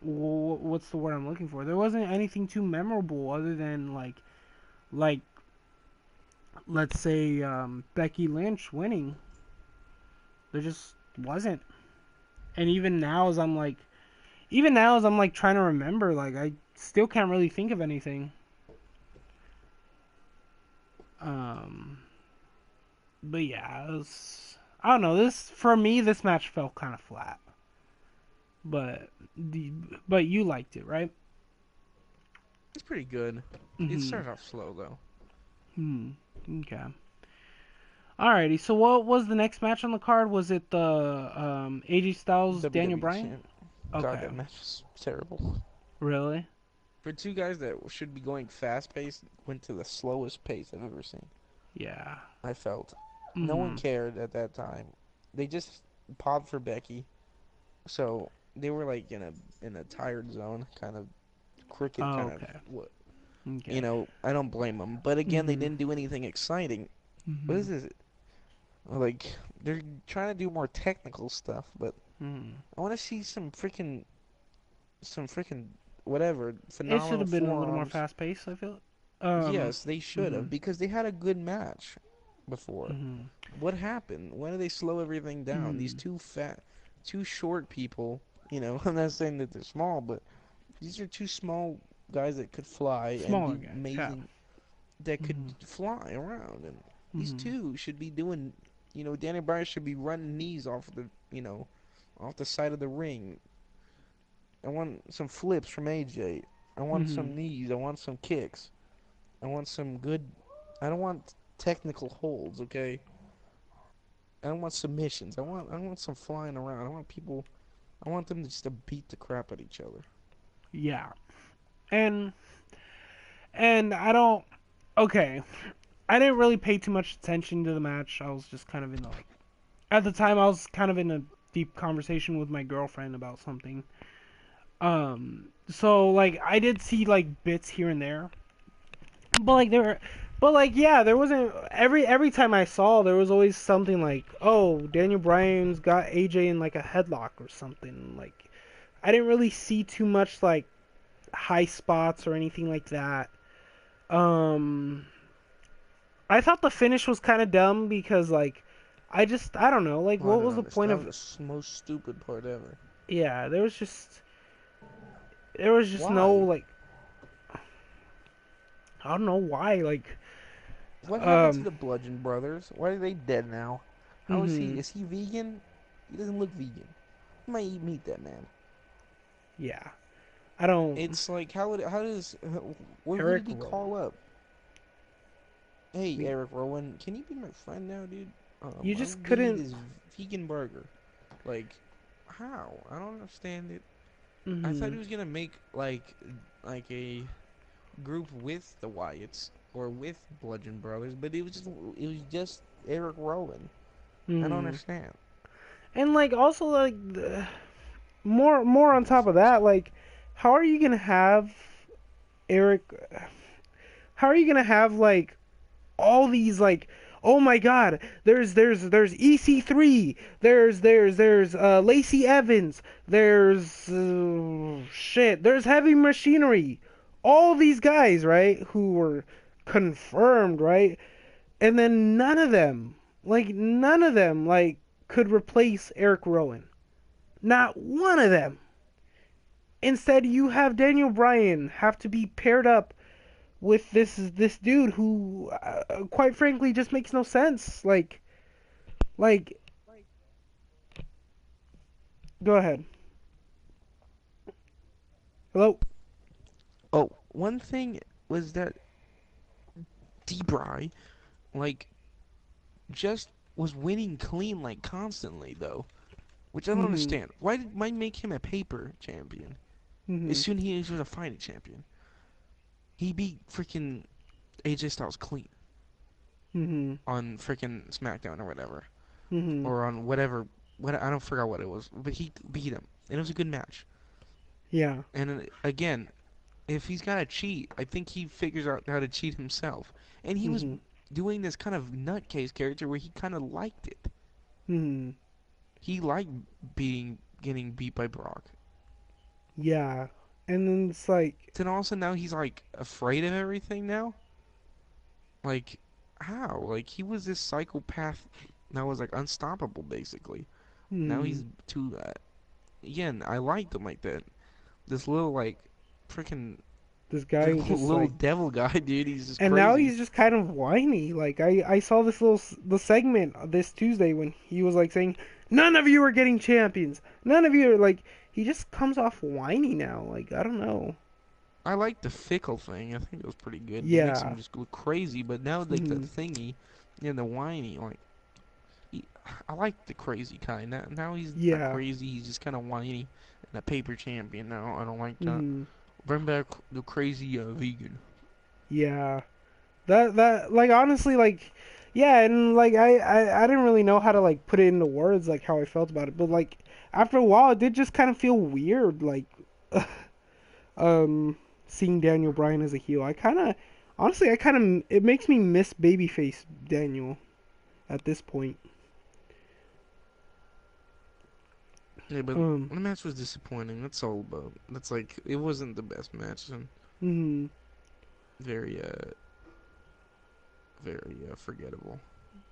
what's the word I'm looking for? There wasn't anything too memorable other than like let's say Becky Lynch winning. There just wasn't. And even now as I'm like trying to remember, like I still can't really think of anything. Um, but yeah, I don't know. This for me, this match felt kind of flat. But the but you liked it, right? It's pretty good. It Mhm. started off slow though. Hmm. Okay. Alrighty. So what was the next match on the card? Was it the AJ Styles Daniel WWE Bryan? champ. God, Okay. that match was terrible. Really? For two guys that should be going fast paced, went to the slowest pace I've ever seen. Yeah. I felt. No one Mhm. cared at that time. They just popped for Becky, so they were like in a tired zone, kind of crooked, Oh, kind of okay. what. Okay. I don't blame them. But again, they Mhm. didn't do anything exciting. What is Mhm. this? Like they're trying to do more technical stuff, but Mhm. I want to see some freaking whatever It should phenomenal have been a little more forearms. fast paced. I feel. Yes, they should have Mhm. because they had a good match. before. Mhm. What happened? When did they slow everything down? These Mhm. two two short people. I'm not saying that they're small, but these are two small guys that could fly and Smaller do guys. Yeah. amazing. That could Mhm. fly around, and these Mhm. two should be doing. Danny Bryan should be running knees off off the side of the ring. I want some flips from AJ. I want Mhm. some knees. I want some kicks. I want some good. I don't want technical holds. Okay. I don't want submissions. I want some flying around. I want people. I want them just to beat the crap out of each other. Yeah. And I don't. Okay. I didn't really pay too much attention to the match. I was just kind of in the like. At the time, I was kind of in a deep conversation with my girlfriend about something. So like I did see like bits here and there, but like there, but like yeah, there wasn't every time I saw there was always something like, oh, Daniel Bryan's got AJ in like a headlock or something. Like I didn't really see too much like high spots or anything like that. Um, I thought the finish was kind of dumb because like I don't know, like Oh, I what don't was the point understand. of That was the most stupid part ever. yeah, there was just no Why? like I don't know why like What happened to um the Bludgeon Brothers? Why are they dead now? How is he? mhm Is he vegan? He doesn't look vegan. He might eat meat, that man. yeah. I don't It's like how does who Eric did he Rowan. call up? Hey, We Eric Rowan, can you be my friend now, dude? you I just really need couldn't this vegan burger. Like, how? I don't understand it. I thought he mhm was gonna make like a group with the Wyatts or with Bludgeon Brothers, but it was just Eric Rowan. I don't mhm understand. and like also like more on top of that like how are you gonna have Eric how are you gonna have like all these like oh my god there's EC3 there's Lacey Evans there's shit there's Heavy Machinery all these guys right who were confirmed right and then none of them like could replace Eric Rowan not one of them instead you have Daniel Bryan have to be paired up with this dude who, quite frankly, just makes no sense. Like, go ahead. Hello. Oh, one thing was that Debray, like, just was winning clean, like, constantly, though. Which I don't Mhm. understand. Why make him a paper champion? As Mhm. soon as he was a fighting champion. He beat freaking AJ Styles clean Mhm. on freaking SmackDown or whatever. Mhm. Or on whatever, I don't forget what it was. But he beat him. And it was a good match. Yeah. And again, if he's got to cheat, I think he figures out how to cheat himself. And he was Mhm. doing this kind of nutcase character where he kind of liked it. Mhm. He liked getting beat by Brock. Yeah. And then it's like, Then also now he's like afraid of everything now. Like how? Like he was this psychopath that was like unstoppable basically. Now mhm. he's too. Again, I liked him like that. This little like freaking This guy who just little like, devil guy, dude. He's just and now crazy. he's just kind of whiny. Like I saw this the segment this Tuesday when he was like saying, "None of you are getting champions. None of you are like." He just comes off whiny now. Like I don't know. I like the fickle thing. I think it was pretty good. It makes him Yeah. just look crazy. But now like the Mhm. thingy, the whiny, like he, I like the crazy kind. Now he's not Yeah. crazy. He's just kind of whiny and a paper champion now. I don't like that. Mhm. Bring back the crazy vegan. Yeah. That like honestly like yeah, and like I didn't really know how to like put it into words like how I felt about it, but like after a while it did just kind of feel weird like um seeing Daniel Bryan as a heel. I kind of honestly I kind of it makes me miss babyface Daniel at this point. Yeah, but Um the match was disappointing. That's all about. That's like it wasn't the best match and mhm very very forgettable.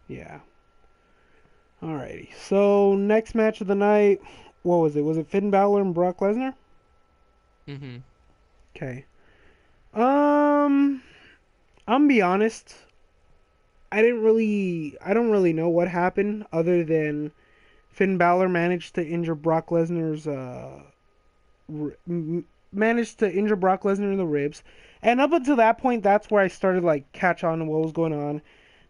Yeah. Alrighty. So next match of the night, what was it? Was it Finn Balor and Brock Lesnar? Mhm. Okay. I'm gonna be honest. I don't really know what happened other than Finn Balor managed to injure Brock Lesnar's managed to injure Brock Lesnar in the ribs, and up until that point, that's where I started like catch on to what was going on.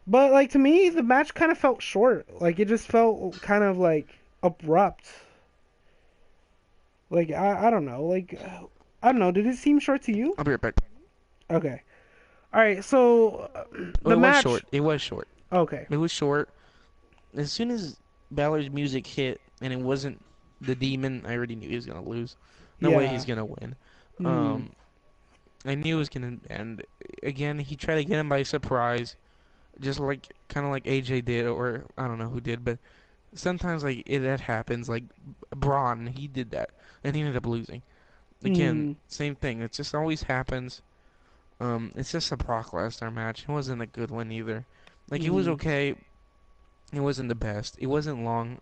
But like to me, the match kind of felt short. Like it just felt kind of like abrupt. Like I don't know. Like I don't know. Did it seem short to you? I'll be right back. Okay. All right. So Oh, the it was match. short. It was short. Okay. It was short. As soon as Balor's music hit and it wasn't the demon, I already knew he was gonna lose. No way he's Yeah. gonna win. Hmm. Um, I knew it was gonna end. Again, he tried to get him by surprise, just like kind of like AJ did, or I don't know who did, but sometimes like that happens. Like Braun, he did that, and he ended up losing. Again, Hmm. same thing. It just always happens. It's just a Brock Lesnar match. It wasn't a good one either. Like it was Hmm. okay. It wasn't the best. It wasn't long.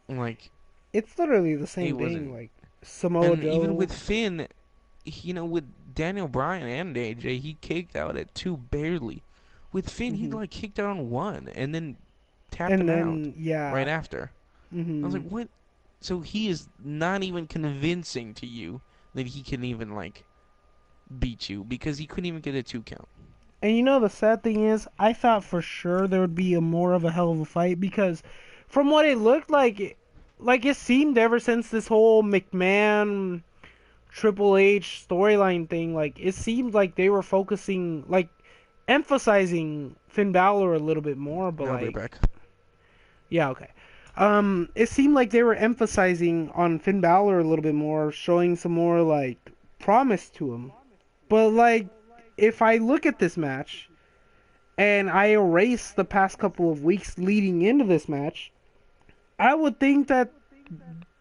Like It's literally the it same thing. wasn't. Like Samoa And even Joe. with Finn, with Daniel Bryan and AJ, he kicked out at two barely. With Finn, he Hmm. like kicked out on one and then tapped And him out then yeah. right after. I was Hmm. like, what? So he is not even convincing to you that he can even like beat you because he couldn't even get a 2 count. And you know the sad thing is, I thought for sure there would be a more of a hell of a fight because, from what it looked like it seemed ever since this whole McMahon Triple H storyline thing, like it seemed like they were focusing, like emphasizing Finn Balor a little bit more. But I'll be like, back. yeah, okay. It seemed like they were emphasizing on Finn Balor a little bit more, showing some more like promise to him. But like, if I look at this match and I erase the past couple of weeks leading into this match, I would think that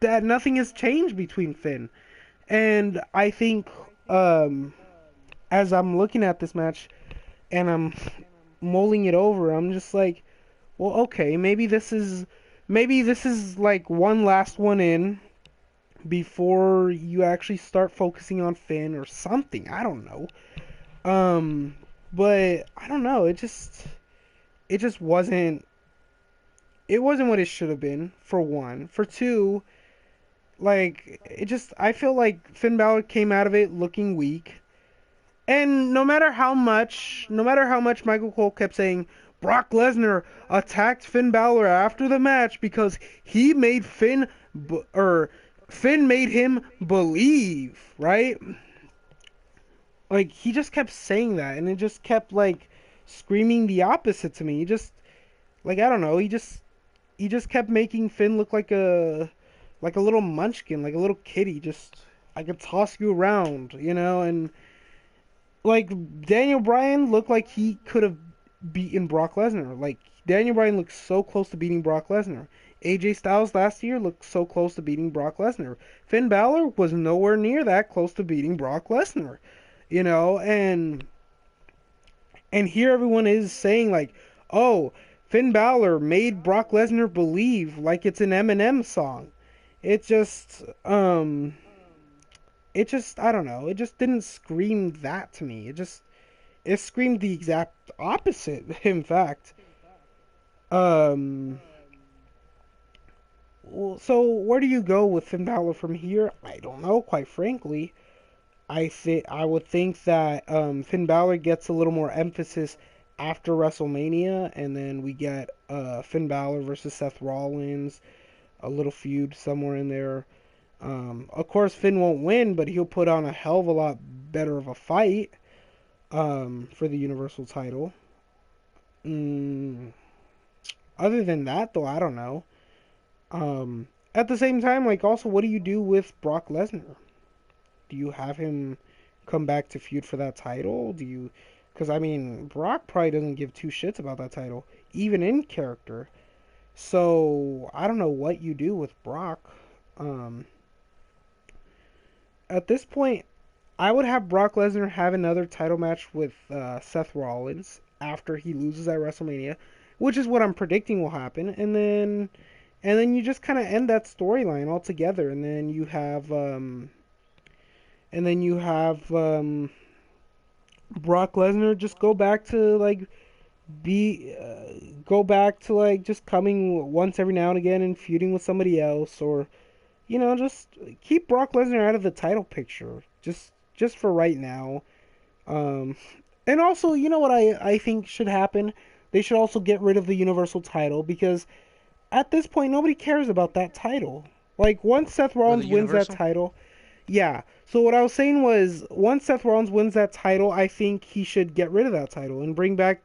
nothing has changed between Finn. And I think as I'm looking at this match and I'm mulling it over, I'm just like, well, okay, maybe this is like one last one in before you actually start focusing on Finn or something. I don't know. Um, but I don't know. It just wasn't what it should have been, for one. For two, like it just I feel like Finn Balor came out of it looking weak. And no matter how much Michael Cole kept saying Brock Lesnar attacked Finn Balor after the match because he made or Finn made him believe, right? Like he just kept saying that and it just kept like screaming the opposite to me. He just like I don't know, he just kept making Finn look like a little munchkin, like a little kitty. Just I could toss you around, you know. And like Daniel Bryan looked like he could have beaten Brock Lesnar. Like Daniel Bryan looked so close to beating Brock Lesnar. AJ Styles last year looked so close to beating Brock Lesnar. Finn Balor was nowhere near that close to beating Brock Lesnar, you know. And here everyone is saying like, "Oh, Finn Balor made Brock Lesnar believe," like it's an Eminem song. It just I don't know. It just didn't scream that to me. It screamed the exact opposite. In fact, um, so where do you go with Finn Balor from here? I don't know. Quite frankly, I would think that Finn Balor gets a little more emphasis after WrestleMania, and then we get Finn Balor versus Seth Rollins, a little feud somewhere in there. Of course, Finn won't win, but he'll put on a hell of a lot better of a fight for the Universal title. Mm, other than that, though, I don't know. At the same time, like, also, what do you do with Brock Lesnar? Do you have him come back to feud for that title? Do you? Because I mean, Brock probably doesn't give two shits about that title, even in character. So I don't know what you do with Brock. Um, at this point, I would have Brock Lesnar have another title match with Seth Rollins after he loses at WrestleMania. which is what I'm predicting will happen. And then you just kind of end that storyline altogether, and then you have Brock Lesnar just be go back to like just coming once every now and again and feuding with somebody else, or just keep Brock Lesnar out of the title picture, just for right now. Um, and also, you know what I think should happen? They should also get rid of the Universal title, because at this point nobody cares about that title. Like, once Seth Or the Rollins wins that Universal. title, yeah. So what I was saying was, once Seth Rollins wins that title, I think he should get rid of that title and bring back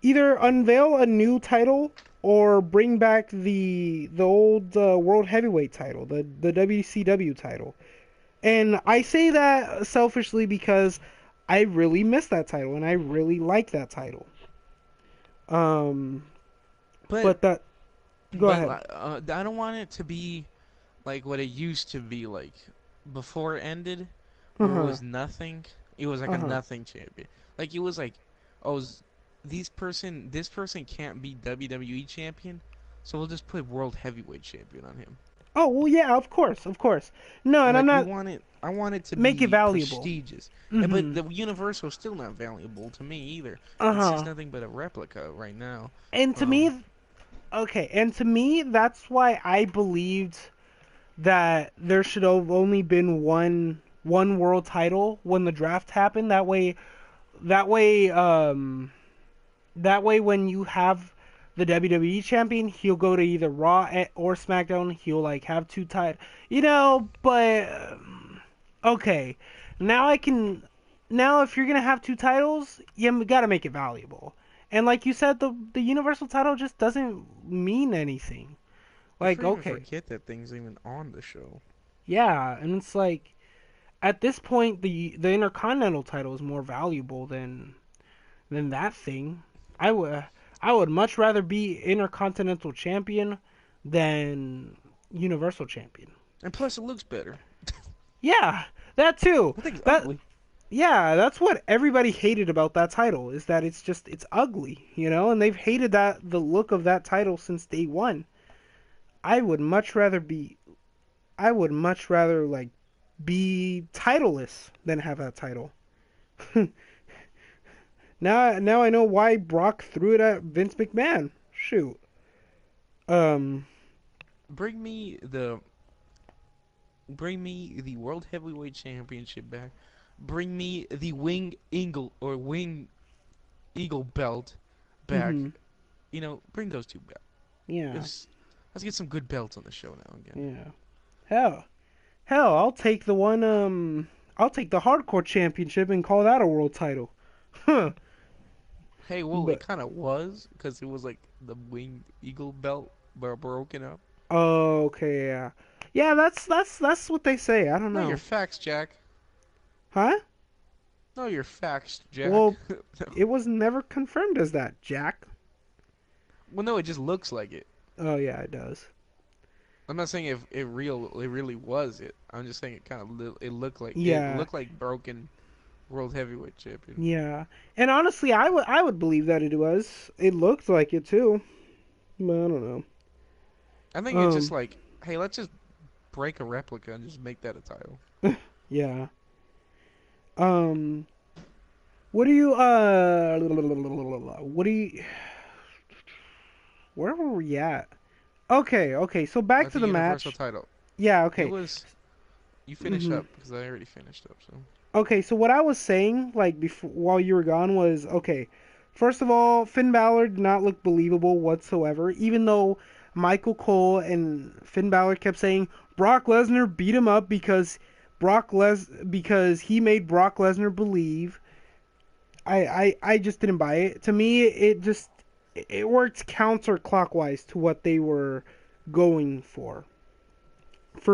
either unveil a new title, or bring back the old World Heavyweight title, the WCW title. And I say that selfishly because I really miss that title and I really like that title. Um, But but that Go but ahead. I don't want it to be like what it used to be like before it ended, Uh where it huh. was nothing. It was like Uh a huh. nothing champion. Like it was like, oh, this person can't be WWE champion, so we'll just put world heavyweight champion on him. Oh well, yeah, of course, of course. No, and I'm Like not I want it to make it be valuable. prestigious, but Mm-hmm. the universal is still not valuable to me either. Uh It's just huh. nothing but a replica right now. And to Um, me, okay, and to me, that's why I believed that there should have only been one world title when the draft happened. That way, when you have the WWE champion, he'll go to either Raw or SmackDown. He'll like have two titles, But okay, now I can. Now, if you're gonna have two titles, you gotta make it valuable. And like you said, the Universal title just doesn't mean anything. I Like, even okay, forget that thing's even on the show. yeah, and it's like, at this point, the Intercontinental title is more valuable than that thing. I would I would much rather be Intercontinental Champion than Universal Champion. And plus, it looks better. Yeah, that too. That thing's That ugly. Yeah, that's what everybody hated about that title, is that it's ugly, and they've hated the look of that title since day one. I would much rather be I would much rather like be titleless than have that title. Now I know why Brock threw it at Vince McMahon. Shoot. Um. Bring me the Bring me the World Heavyweight Championship back. Bring me the Wing Eagle belt back. Mhm. Bring those two back. Yeah. Let's, let's get some good belts on the show now again. Yeah. Hell. Hell, I'll take the one. I'll take the Hardcore Championship and call that a world title. Huh. Hey, well, it But kind of was because it was like the Winged Eagle belt broken up. okay, yeah. Yeah, that's what they say. I don't No, your know. facts, Jack. Huh? No, your facts, Jack. Well, it was never confirmed as that, Jack. Well, no, it just looks like it. Oh yeah, it does. I'm not saying if it really was it. I'm just saying it kind of it Yeah. looked like broken world heavyweight champion. Yeah. And honestly, I would believe that it was. It looked like it too. But I don't know. I think it's just Um, like, hey, let's just break a replica and just make that a title. yeah. Um, what do you what do you where were we at? Okay, okay. So back At to the the universal match. title, Yeah, it okay. was you finish Mhm. up because I already finished up. So Okay, so what I was saying, like, before while you were gone, was okay. First of all, Finn Balor did not look believable whatsoever, even though Michael Cole and Finn Balor kept saying Brock Lesnar beat him up because he made Brock Lesnar believe. I just didn't buy it. To me, it worked counterclockwise to what they were going for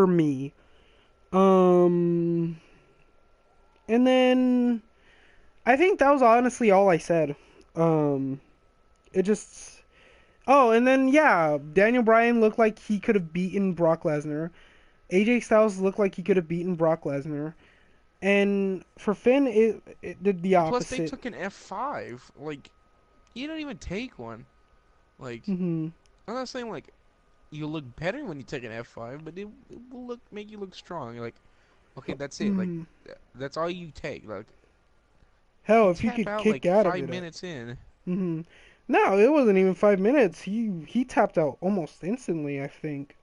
me. Um, and then I think that was honestly all I said. Um, it just. Oh, and then yeah, Daniel Bryan looked like he could have beaten Brock Lesnar. AJ Styles looked like he could have beaten Brock Lesnar. And for Finn, it did the plus they opposite. took an F5. Like you don't even take one. Like, Mhm. I'm not saying like you look better when you take an F5, but it will make you look strong. You're like, okay, that's it. Like, Mhm. that's all you take. Like, Hell, you if he tap could out kick like out of five it. minutes in. Mhm. No, it wasn't even 5 minutes. He tapped out almost instantly, I think.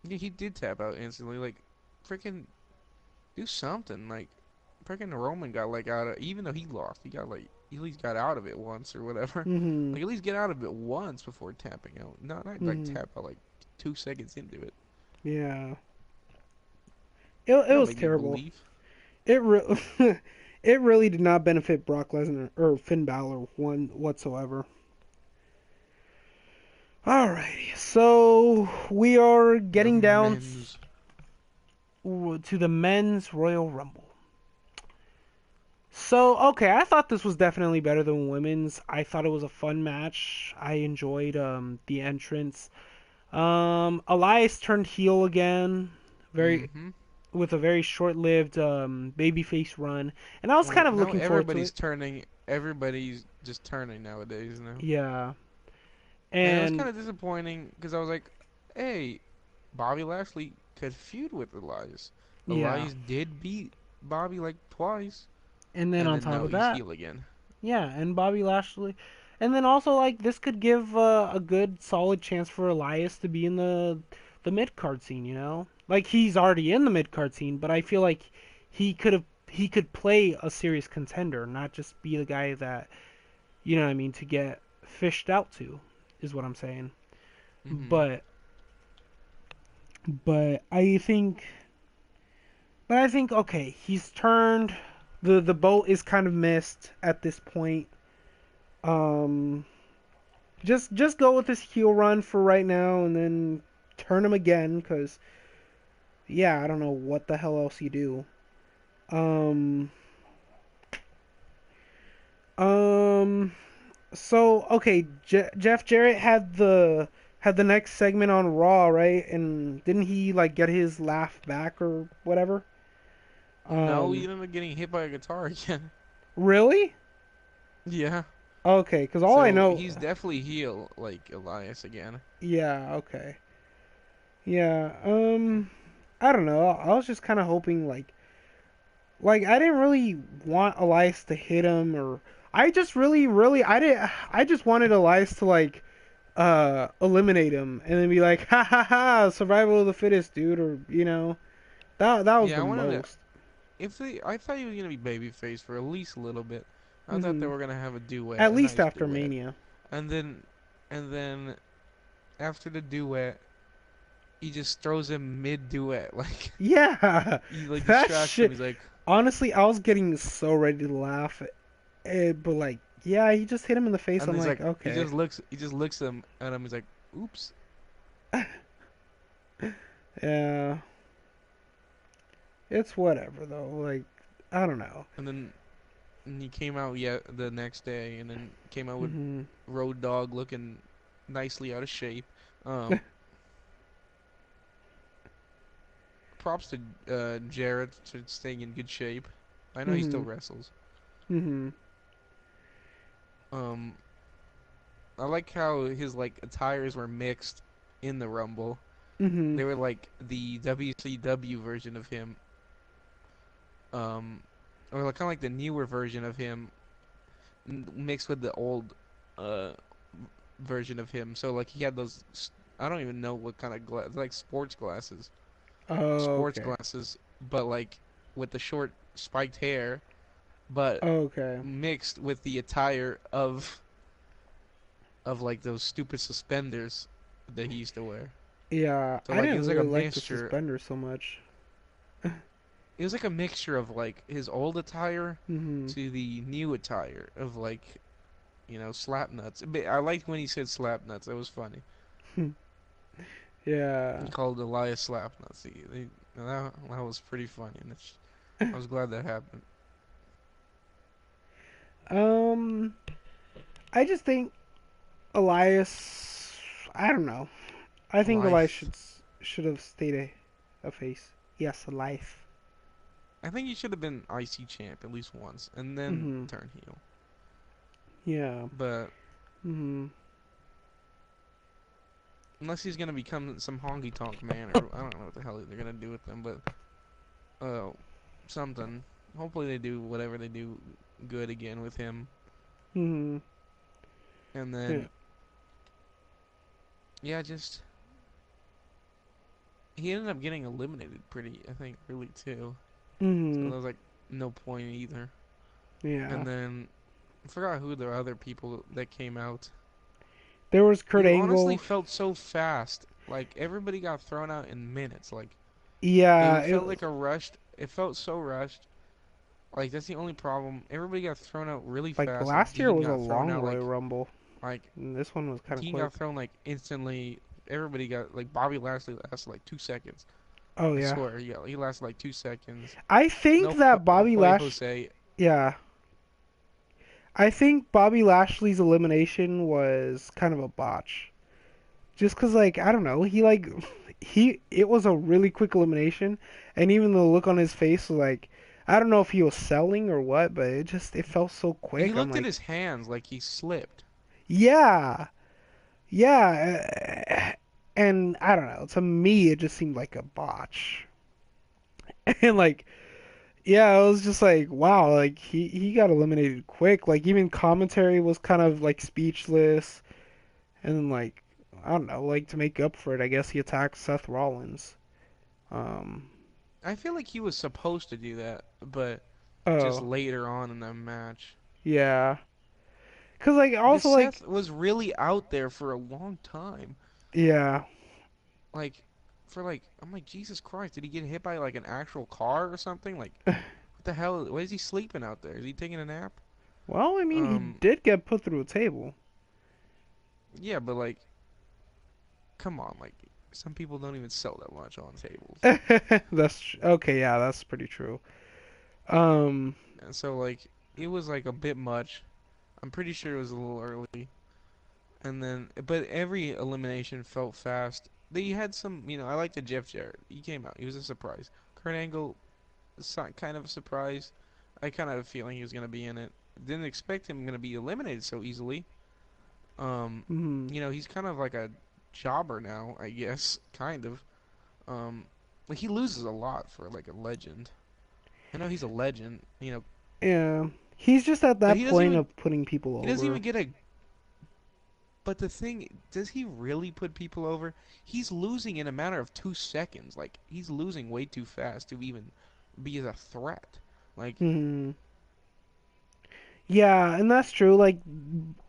Yeah, he did tap out instantly. Like, freaking do something. Like, freaking Roman got like out of, even though he lost, he got like he at least got out of it once or whatever. Mhm. Like, at least get out of it once before tapping out. Not like Mhm. tap out like 2 seconds into it. Yeah. That It don't was make me terrible. believe. It re- it really did not benefit Brock Lesnar or Finn Balor one whatsoever. Alrighty, so we are The getting down men's. to the men's Royal Rumble. So, okay, I thought this was definitely better than women's. I thought it was a fun match. I enjoyed the entrance. Elias turned heel again, very Mm-hmm. with a very short-lived babyface run, and I was Well, kind of now looking forward to it. everybody's turning. Everybody's just turning nowadays now. Yeah, And it was and kind of disappointing because I was like, hey, Bobby Lashley could feud with Elias. yeah, Elias did beat Bobby like twice, and then and on then top now of he's that, heel again. yeah, and Bobby Lashley, and then also like this could give a good solid chance for Elias to be in the mid card scene. You know, like he's already in the mid card scene, but I feel like he could play a serious contender, not just be the guy that you know what I mean to get fished out to, is what I'm saying. Mm-hmm. But but I think but I think okay, he's turned the boat is kind of missed at this point. Um just go with this heel run for right now and then turn him again cuz yeah, I don't know what the hell else you do. Um um so okay, Jeff Jarrett had the next segment on Raw, right? And didn't he like get his laugh back or whatever? No, he Um ended up getting hit by a guitar again. really? Yeah. Okay, cuz all I So know he's definitely heel like Elias again. yeah, okay. Yeah, I don't know. I was just kind of hoping like I didn't really want Elias to hit him or I just really I just wanted Elias to like eliminate him and then be like ha ha ha survival of the fittest dude or you know that was Yeah, the I wanted to. most. If they, I thought he was gonna be babyface for at least a little bit. I thought they Mhm. were gonna have a duet, At a least nice after duet, Mania. and then, after the duet, he just throws him mid duet, like Yeah. he like That distracts him. shit He's like, honestly I was getting so ready to laugh but like yeah, he just hit him in the face. and I'm he's like, like, okay. he just looks at him. He's like, oops. Yeah. It's whatever though. Like I don't know. And then and he came out yet the next day, and then came out with Mhm. Road Dogg looking nicely out of shape. Um, props to Jarrett for staying in good shape. I know he still Mhm. wrestles. Mhm. Um, I like how his like attires were mixed in the Rumble. Mhm. They were like the WCW version of him, um, or like kind of like the newer version of him mixed with the old uh version of him. So like he had those. I don't even know what kind of like Oh, sports okay. glasses, but like with the short spiked hair, but Okay. mixed with the attire of like those stupid suspenders that he used to wear. Yeah, So I like it didn't was like a really like the mixture. suspender so much. It was like a mixture of like his old attire Mhm. to the new attire of like slap nuts. But I liked when he said slap nuts. That was funny. He Yeah. called Elias slap nuts. That was pretty funny, and I was glad that happened. Um, I just think Elias. I don't know. I think Elias Life. should have stayed a face. Yes, a life. I think he should have been IC champ at least once, and then Mhm. turn heel. Yeah. But Mhm. unless he's gonna become some honky tonk man, or I don't know what the hell they're gonna do with him, but something. Hopefully they do whatever they do good again with him, Hmm. and Yeah. then yeah, just he ended up getting eliminated pretty, I think, early too. So Hmm. there was like no point either. Yeah. And then I forgot who the other people that came out. There was Kurt It honestly Angle. felt so fast. Like everybody got thrown out in minutes. Like Yeah. it felt like a rushed. It felt so rushed. Like that's the only problem. Everybody got thrown out really Like fast. Like last year Dean was a got thrown long out Royal Rumble. like And this one was kind of Dean quick. got thrown like instantly. Everybody got like Bobby Lashley lasted like 2 seconds. Oh I yeah. swear, yeah, he lasted like 2 seconds. I think No that Bobby fue Lash. Jose. Yeah. I think Bobby Lashley's elimination was kind of a botch. Just 'cause like I don't know, it was a really quick elimination, and even the look on his face was like I don't know if he was selling or what, but it felt so He quick. I'm looked at like, his hands like he slipped. yeah, yeah, and I don't know. To me, it just seemed like a botch, and like yeah, it was just like wow, like he got eliminated quick. Like even commentary was kind of like speechless. And then like I don't know, like to make up for it, I guess he attacked Seth Rollins. Um I feel like he was supposed to do that, but just oh, later on in the match. yeah. 'Cause like Because also like Seth was really out there for a long time. yeah. Like, for like, I'm like, Jesus Christ, did he get hit by like an actual car or something? Like, what the hell? Why is he sleeping out there? Is he taking a nap? Well, I mean, he Um, did get put through a table. yeah, but like, come on, like, some people don't even sell that much on tables. Okay, yeah, that's pretty true. Um And so like, it was like a bit much. I'm pretty sure it was a little early. And then, but every elimination felt fast. They had some, I like the Jeff Jarrett. He came out. He was a surprise. Kurt Angle, kind of a surprise. I kind of had a feeling he was going to be in it. Didn't expect him going to be eliminated so easily. Um, mhm. he's kind of like a jobber now, I guess, kind of. Um, like he loses a lot for like a legend. I know he's a legend, Yeah. He's just at but that point of putting people he doesn't over. even get a. But the thing, does he really put people over? He's losing in a matter of 2 seconds. Like he's losing way too fast to even be a threat. Like Mhm. Yeah, and that's true. Like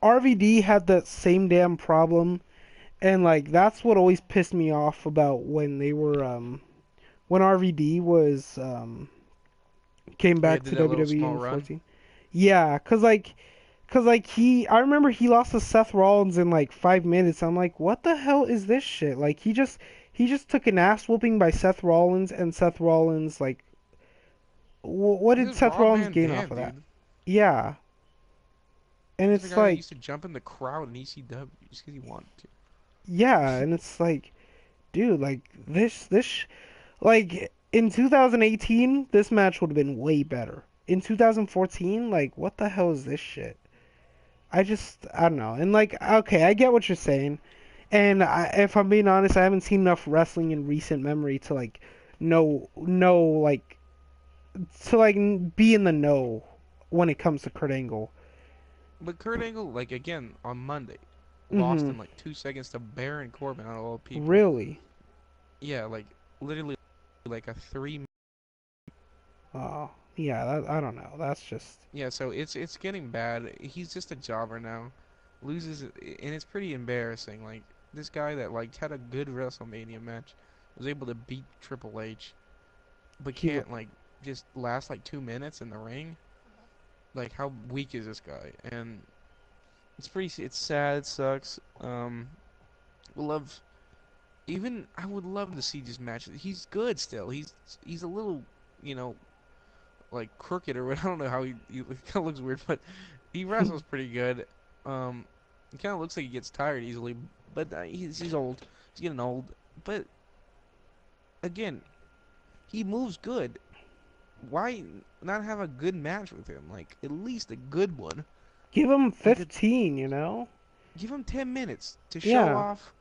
RVD had that same damn problem. And like that's what always pissed me off about when they were when RVD was came we back had did to that little WWE small in run. 14. Yeah, cuz like I remember he lost to Seth Rollins in like 5 minutes. I'm like, "What the hell is this shit?" Like he just took an ass whooping by Seth Rollins and Seth Rollins like what He did was Seth Rob Rollins Van gain off Dam, of that? dude. Yeah. And He's the it's guy that like used to jump in the crowd in ECW just because he wanted to. yeah, and it's like dude, like like in 2018, this match would have been way better. In 2014, like what the hell is this shit? I don't know. And like okay, I get what you're saying. And if I'm being honest, I haven't seen enough wrestling in recent memory to like know like to like be in the know when it comes to Kurt Angle. But Kurt Angle, like again on Monday, lost Mhm. in like 2 seconds to Baron Corbin out of all people. Really? Yeah, like literally like a 3. Oh, yeah, I don't know. That's just Yeah, so it's getting bad. He's just a jobber now. Loses, and it's pretty embarrassing. Like this guy that like had a good WrestleMania match was able to beat Triple H, but he can't like just last like 2 minutes in the ring. Like how weak is this guy? And it's sad. It sucks. Would love even I would love to see these matches. He's good still. He's a little you know like crooked or what. I don't know how he it kind of looks weird, but he wrestles pretty good. Um, he kind of looks like he gets tired easily, but he's old. He's getting old. But again, he moves good. Why not have a good match with him? Like at least a good one. give him Like a, 15, you know? give him 10 minutes to show Yeah. off.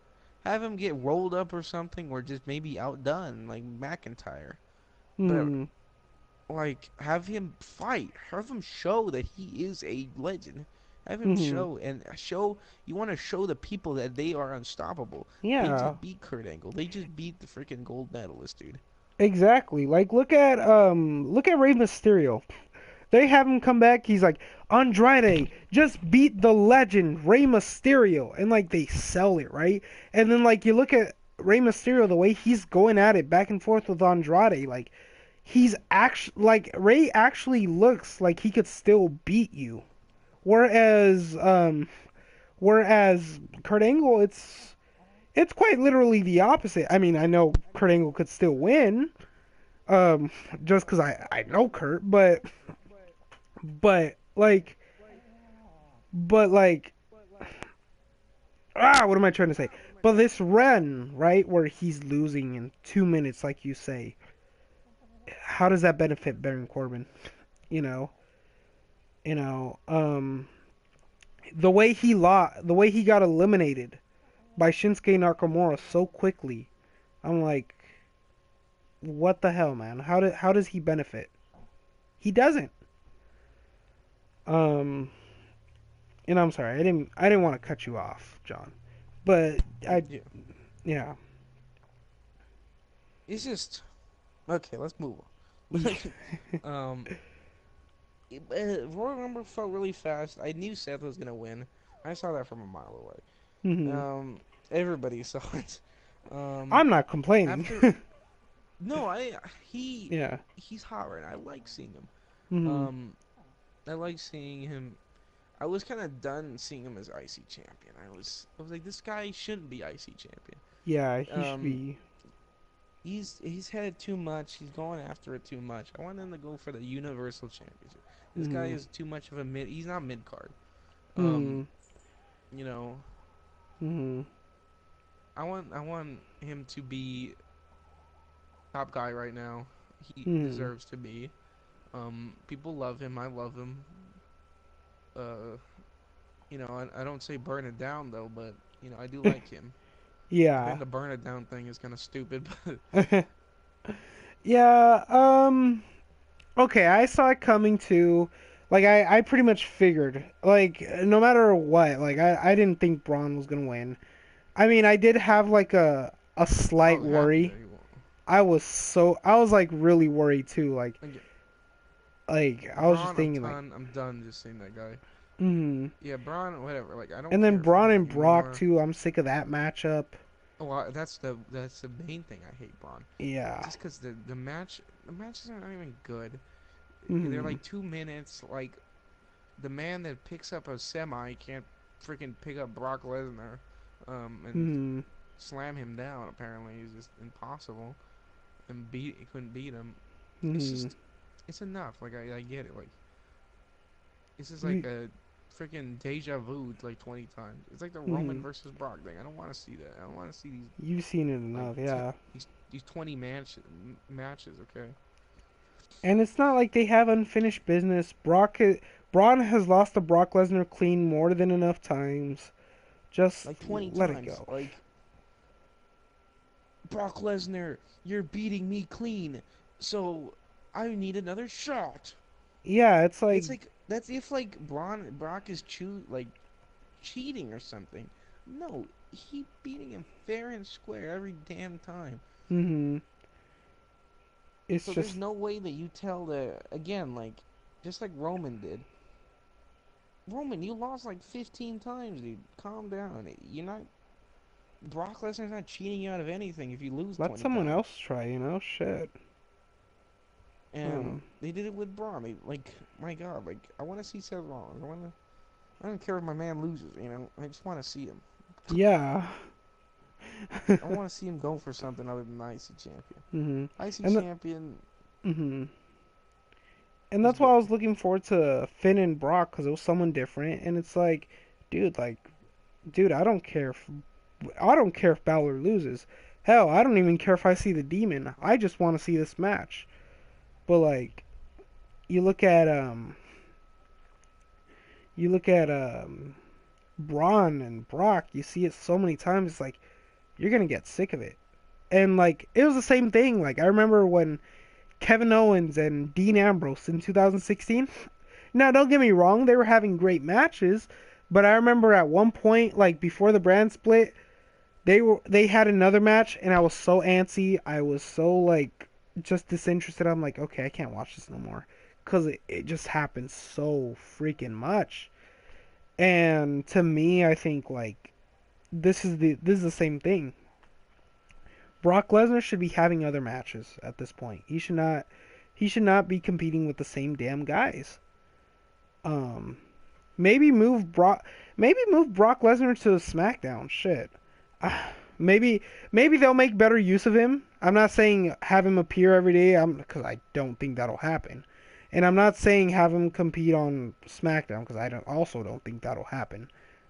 Have him get rolled up or something, or just maybe outdone like McIntyre. But Hmm. like, have him fight. Have him show that he is a legend. Have him Hmm. show and show. You want to show the people that they are unstoppable. They Yeah. just beat Kurt Angle. They just beat the freaking gold medalist, dude. Exactly. Like look at Rey Mysterio. They have him come back. He's like, Andrade just beat the legend Rey Mysterio, and like they sell it, right? And then like you look at Rey Mysterio, the way he's going at it back and forth with Andrade, like he's actually like Rey actually looks like he could still beat you, whereas Kurt Angle, it's quite literally the opposite. I mean, I know Kurt Angle could still win, um, just because I know Kurt, but like But like, what am I trying to say? But this run, right, where he's losing in 2 minutes, like you say, how does that benefit Baron Corbin? You know, you know, the way he got eliminated by Shinsuke Nakamura so quickly. I'm like, what the hell, man? How does he benefit? He doesn't. Um, and I'm sorry, I didn't want to cut you off, John, but I Yeah. yeah. It's just okay. Let's move on. um, Royal Rumble felt really fast. I knew Seth was gonna win. I saw that from a mile away. Hmm. Everybody saw it. Um, I'm not complaining. after no, he Yeah. he's hot right now. I like seeing him. Hmm. Um, I like seeing him. I was kind of done seeing him as IC champion. I was like, this guy shouldn't be IC champion. Yeah, he should Um, be. he's had it too much. He's going after it too much. I want him to go for the Universal Championship. This guy Hmm. is too much of a mid. He's not mid card. Um, Hmm. you know, Hmm. I want him to be top guy right now. He Hmm. deserves to be. People love him. I love him. Uh, I don't say burn it down though, but I do like him. I Yeah. think the burn it down thing is kind of stupid, but Yeah. Okay, I saw it coming too. Like I pretty much figured. Like no matter what, like I didn't think Braun was gonna win. I mean, I did have like a I slight was happy worry. that he won. I was like really worried too. Again, Like I was just Braun, thinking like, I'm done just seeing that guy. hmm. Yeah, Braun, whatever. Like I don't And then care for Braun him and Brock anymore. too. I'm sick of that matchup. Oh, that's the main thing I hate Braun. Yeah. Just because the matches aren't even good. They're Hmm. like 2 minutes. Like the man that picks up a semi can't freaking pick up Brock Lesnar, and Hmm. slam him down. Apparently, he's just impossible, and he couldn't beat him. It's Hmm. just it's enough. Like I get it. Like this is like You. a freaking deja vu like 20 times. It's like the Roman Hmm. versus Brock thing. I don't want to see that. I don't want to see these You've seen it like enough, yeah. these 20 matches. Okay. And it's not like they have unfinished business. Braun has lost to Brock Lesnar clean more than enough times. Just Like 20 let it times. go. Like Brock Lesnar, you're beating me clean, so I need another shot. Yeah, it's like, It's like that's if like Brock is cheating or something. No, he beating him fair and square every damn time. hmm. It's So there's just no way that you tell the again like just like Roman did. Roman, you lost like 15 times, dude. Calm down. You're not Brock Lesnar's not cheating you out of anything if you lose let 20 someone times. else try. Shit. And Hmm. they did it with Braun. Like, my God, like I want to see Seth Rollins. I don't care if my man loses. I just want to see him. Yeah. I want to see him go for something other than the IC champion. Hmm. IC And champion hmm. And is that's why good. I was looking forward to Finn and Brock because it was someone different. And it's like, dude, like, dude, I don't care if Balor loses. Hell, I don't even care if I see the Demon. I just want to see this match. But like, you look at you look at Braun and Brock. You see it so many times. It's like you're gonna get sick of it. And like it was the same thing. Like I remember when Kevin Owens and Dean Ambrose in 2016. Now don't get me wrong, they were having great matches, but I remember at one point, like before the brand split, they had another match, and I was so antsy. I was so like just disinterested. I'm like, okay, I can't watch this no more, cause it just happens so freaking much. And to me, I think like this is the same thing. Brock Lesnar should be having other matches at this point. He should not be competing with the same damn guys. Um, maybe move Brock Lesnar to SmackDown. Shit. Maybe they'll make better use of him. I'm not saying have him appear every day, because I don't think that'll happen. And I'm not saying have him compete on SmackDown, because I don't think that'll happen.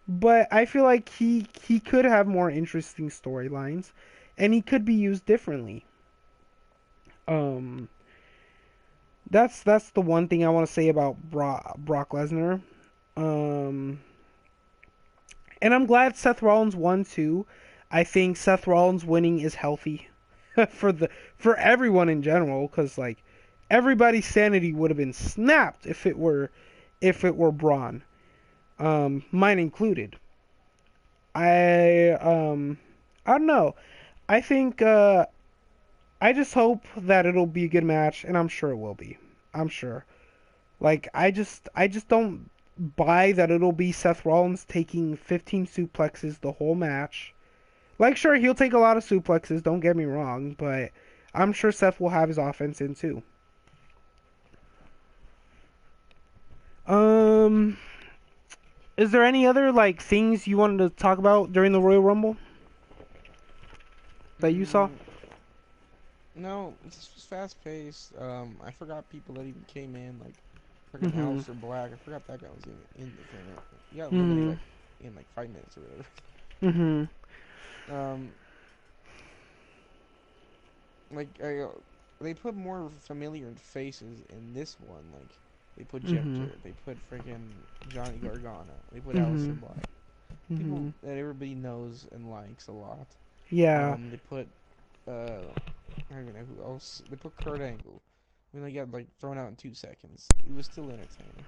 But I feel like he could have more interesting storylines, and he could be used differently. Um, that's the one thing I want to say about Brock Lesnar. Um, and I'm glad Seth Rollins won too. I think Seth Rollins winning is healthy for everyone in general, because like everybody's sanity would have been snapped if it were Braun, mine included. I don't know. I think I just hope that it'll be a good match, and I'm sure it will be. I'm sure. Like I just don't buy that it'll be Seth Rollins taking 15 suplexes the whole match. Like sure, he'll take a lot of suplexes, don't get me wrong, but I'm sure Seth will have his offense in too. Um is there any other like things you wanted to talk about during the Royal Rumble that you saw? Mm, no, it's just fast paced. I forgot people that even came in, like freaking Mhm. Aleister Black. I forgot that guy was even in the tournament. He got eliminated Mhm. like in like 5 minutes or whatever. Mhm. Um, like they put more familiar faces in this one. Like they put Jeff Mhm. Jarrett, they put freaking Johnny Gargano, they put Aleister Mhm. Black. People Mhm. that everybody knows and likes a lot. Yeah. They put I don't know who else. They put Kurt Angle. When they got like thrown out in 2 seconds, it was still entertaining.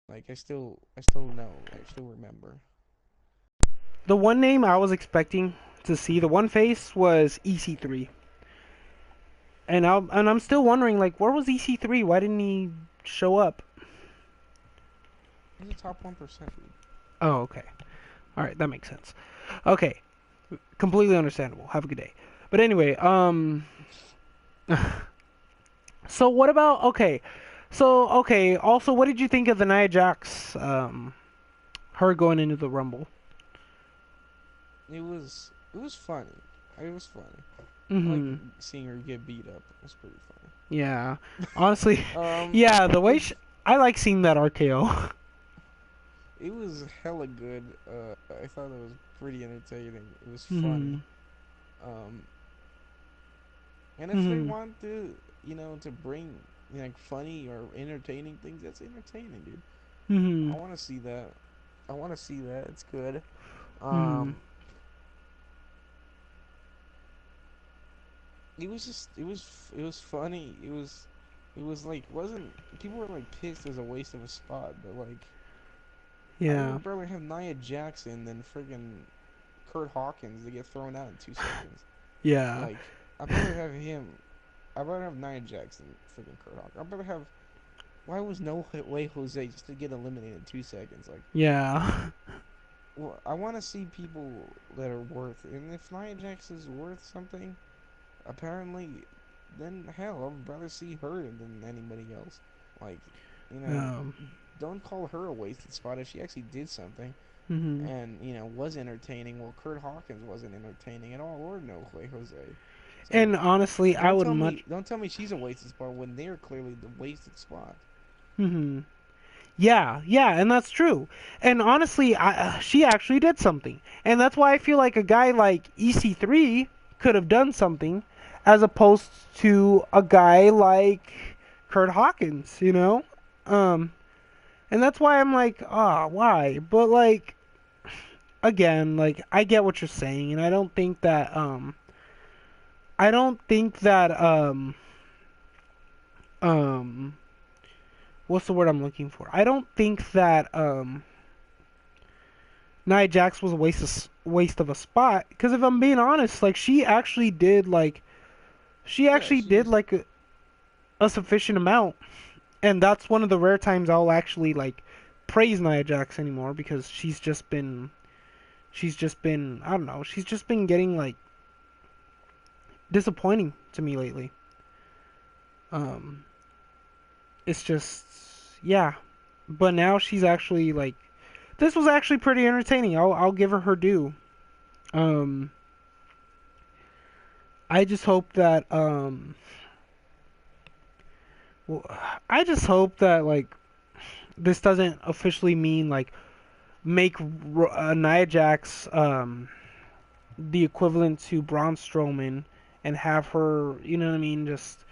Like I still know, I still remember. The one name I was expecting to see, the one face was EC3. And I'm still wondering like where was EC3? Why didn't he show up? He's a top 1%, dude. Oh, okay. All right, that makes sense. Okay, completely understandable. Have a good day. But anyway, so what about okay? So okay, also what did you think of the Nia Jax her going into the Rumble? It was funny. It was funny. I like Mhm. seeing her get beat up. It was pretty Yeah. Honestly, funny. yeah, the way It's I like seeing that RKO. it was hella good. I thought it was pretty entertaining. It was funny. Mhm. Um, and if they Mhm. want to bring like funny or entertaining things, that's entertaining, dude. I Mhm. want to see that. I want to see that. It's good. Mhm. Um, it was funny. It was like wasn't people were like pissed it was a waste of a spot, but like I Yeah. would rather have Nia Jackson than friggin' Kurt Hawkins to get thrown out in 2 seconds. Yeah. Like I'd rather have him. I'd rather have Nia Jackson than friggin' Kurt Hawkins. I'd rather have. Why was no way Jose just to get eliminated in 2 seconds? Like, Yeah. well, I want to see people that are worth it. And if Nia Jackson's worth something, apparently, then hell, I'd rather see her than anybody else. Like, you know, um. don't call her a wasted spot if she actually did something Mhm. and was entertaining. Well, Kurt Hawkins wasn't entertaining at all, or no way Jose. So And honestly, I don't would tell much. me don't tell me she's a wasted spot when they're clearly the wasted spot. Mhm. Yeah, yeah, and that's true. And honestly, she actually did something, and that's why I feel like a guy like EC3 could have done something, as opposed to a guy like Kurt Hawkins. And that's why I'm like, ah, why? But like, again, like I get what you're saying, and I don't think that um what's the word I'm looking for? I don't think that Nia Jax was a waste of a spot, because if I'm being honest, like she Yeah, actually did she's like a sufficient amount, and that's one of the rare times I'll actually like praise Nia Jax anymore, because she's just been I don't know, she's just been getting like disappointing to me lately. Um, it's just yeah, but now she's actually like this was actually pretty entertaining. I'll give her due. Um, I just hope that well, I just hope that like this doesn't officially mean like make Nia Jax the equivalent to Braun Strowman and have her, you know what I mean, just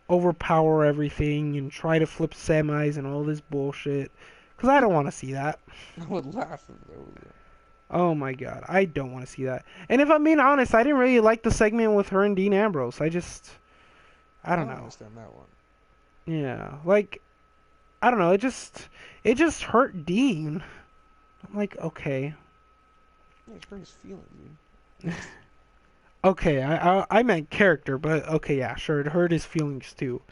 overpower everything and try to flip semis and all this bullshit. Because I don't want to see that. I would laugh if that was it. Oh my god, I don't want to see that. And if I'm being honest, I didn't really like the segment with her and Dean Ambrose. I I don't don't know. understand that one. Yeah, like, I don't know. It just hurt Dean. I'm like, okay. Yeah, it's his feelings, dude. Okay, I meant character, but okay, yeah, sure, it hurt his feelings too.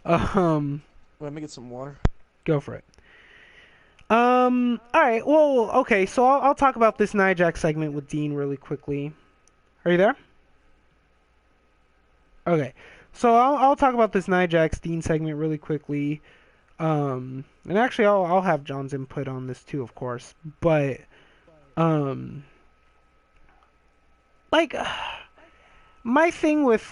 Um, Let me get some water. go for it. All right. Well, okay. So I'll talk about this Nia Jax segment with Dean really quickly. Are you there? Okay. So I'll talk about this Nia Jax Dean segment really quickly. And actually I'll have John's input on this too, of course. But um, like my thing with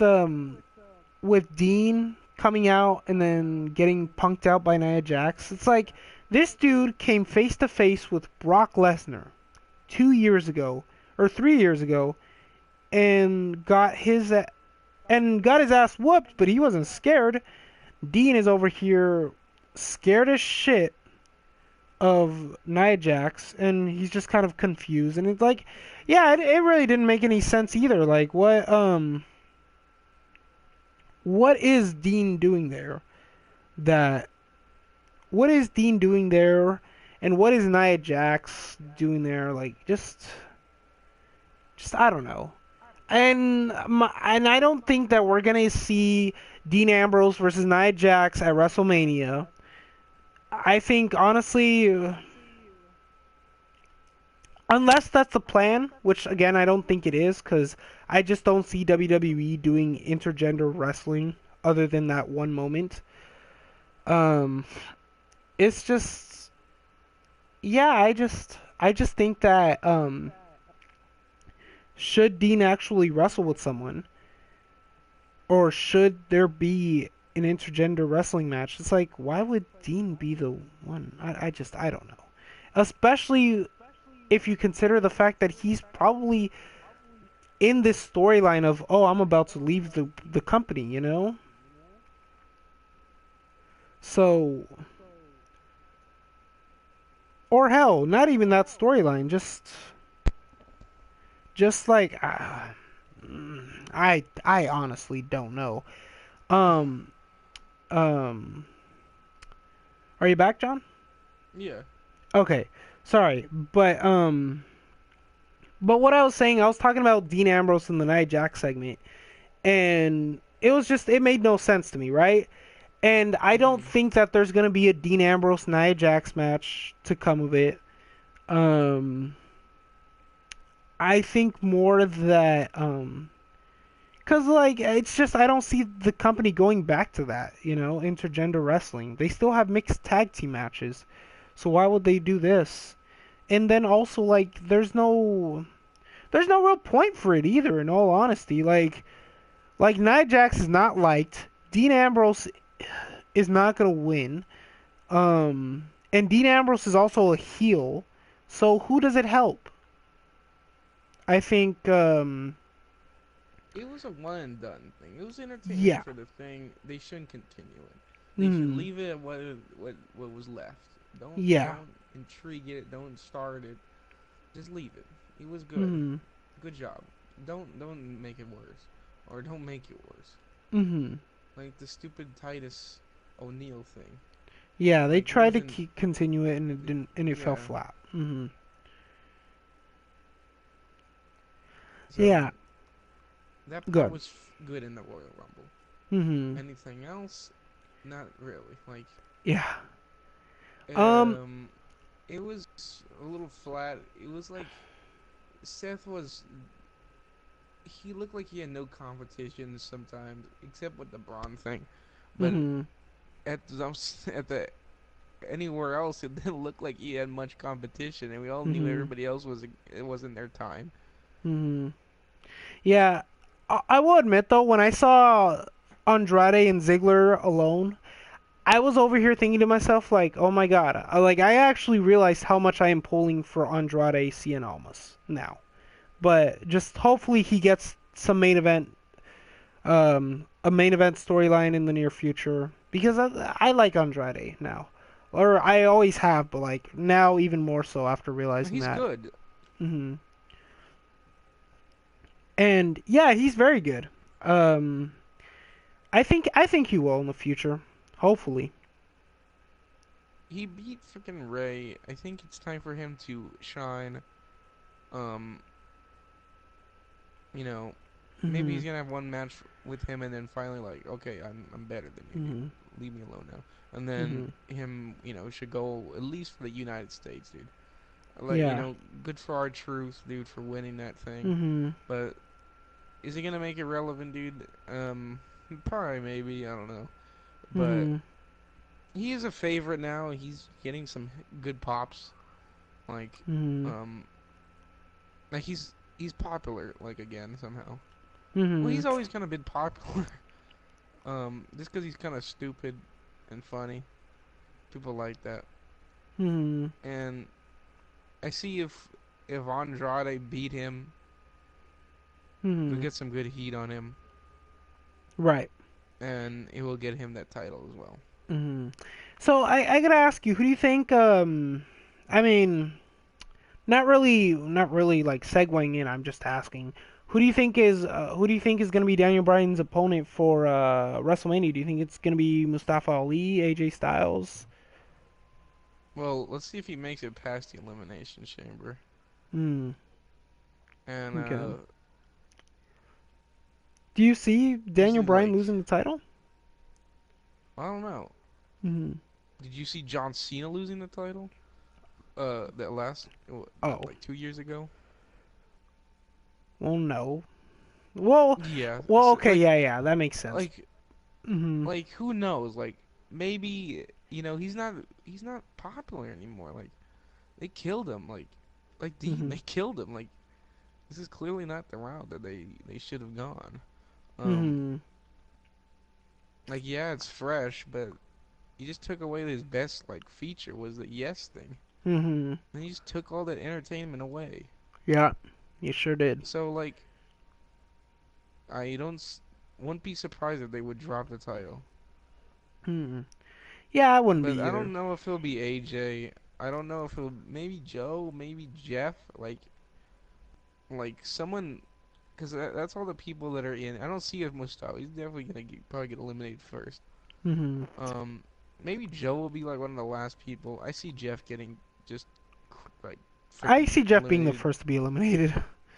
Dean coming out and then getting punked out by Nia Jax, it's like this dude came face to face with Brock Lesnar 2 years ago or 3 years ago and got his ass whooped, but he wasn't scared. Dean is over here scared as shit of Nia Jax, and he's just kind of confused. And it's like, yeah, it really didn't make any sense either. Like, what is Dean doing there? That what is Dean doing there, and what is Nia Jax doing there? Like, just I don't know. And I don't think that we're gonna see Dean Ambrose versus Nia Jax at WrestleMania. I think honestly, unless that's the plan, which again I don't think it is, because I just don't see WWE doing intergender wrestling other than that one moment. Um, it's just yeah, I just think that should Dean actually wrestle with someone, or should there be an intergender wrestling match? It's like, why would Dean be the one? I don't know. Especially if you consider the fact that he's probably in this storyline of, oh, I'm about to leave the company, you know? So, or hell, not even that storyline, just like I honestly don't know. Um um are you back, John? Yeah. Okay. Sorry, but what I was saying, I was talking about Dean Ambrose in the Nia Jax segment, and it made no sense to me, right? And I don't Hmm. think that there's gonna be a Dean Ambrose Nia Jax match to come of it. Um, I think more that cause like it's just I don't see the company going back to that, intergender wrestling. They still have mixed tag team matches, so why would they do this? And then also like there's no real point for it either. In all honesty, like Nia Jax is not liked. Dean Ambrose is not gonna win. And Dean Ambrose is also a heel. So who does it help? I think, It was a one and done thing. It was entertaining yeah. for the thing. They shouldn't continue it. They should Mm, leave it at what was left. Don't yeah. don't intrigue it. Don't start it. Just leave it. He was good. Mhm. Good job. Don't make it worse, or don't make it worse. Mhm. Like the stupid Titus O'Neil thing. Yeah, they Like it tried to wasn't. continue it and it didn't, and it fell Yeah. flat. Mhm. So Yeah. that part Good. was good in the Royal Rumble. Mhm. Anything else? Not really. Like Yeah. Um. um, it was a little flat. It was like Seth was. He looked like he had no competition sometimes, except with the Braun thing. But Mhm. at the anywhere else, it didn't look like he had much competition, and we all knew Mhm. everybody else was it wasn't their time. Mhm. Yeah. I will admit though, when I saw Andrade and Ziggler alone, I was over here thinking to myself like, "Oh my God!" Like I actually realized how much I am pulling for Andrade Cien Almas now. But just hopefully he gets some a main event storyline in the near future because I like Andrade now, or I always have, but like now even more so after realizing He's that. good. hmm And yeah, he's very good. Um, I think he will in the future, hopefully. He beat freaking Ray. I think it's time for him to shine. Um, you know, maybe hmm he's gonna have one match with him, and then finally like, okay, I'm better than you, dude. hmm Leave me alone now. And then hmm him, should go at least for the United States, dude. Like, Yeah. good for our truth, dude, for winning that thing. hmm But is he gonna make it relevant, dude? Probably, maybe. I don't know. But hmm he is a favorite now. He's getting some good pops. Like, hmm um, like he's popular. Like again somehow. Well, hmm he's always kind of been popular. Just because he's kind of stupid and funny. People like that. hmm And I see if Andrade beat him, he'll hmm get some good heat on him, Right. and it will get him that title as well. hmm So I gotta ask you, who do you think? I mean, not really like segueing in. I'm just asking, who do you think is gonna be Daniel Bryan's opponent for WrestleMania? Do you think it's gonna be Mustafa Ali, AJ Styles? Well, let's see if he makes it past the elimination chamber. Hmm. And Okay. Do you see this Daniel is Bryan like, losing the title? I don't know. Hmm. Did you see John Cena losing the title? That last Oh. like 2 years ago. Well, no. Well, Yeah, well. so, Okay. Yeah. That makes sense. like Hmm like who knows? Like maybe he's not popular anymore. Like they killed him. Like Dean, hmm they killed him. Like this is clearly not the route that they should have gone. Um, hmm like yeah, it's fresh, but you just took away his best like feature was the yes thing. hmm And you just took all that entertainment away. Yeah. You sure did. So like I don't s- wouldn't be surprised if they would drop the title. Hmm Yeah, I wouldn't But be I either. don't know if it'll be AJ. I don't know if it'll maybe Joe, maybe Jeff, like someone, because that's all the people that are in. I don't see if Mustafa. He's definitely gonna probably get eliminated first. hmm Um, Maybe Joe will be like one of the last people. I see Jeff getting just like I freaking see Jeff being the eliminated. first to be eliminated.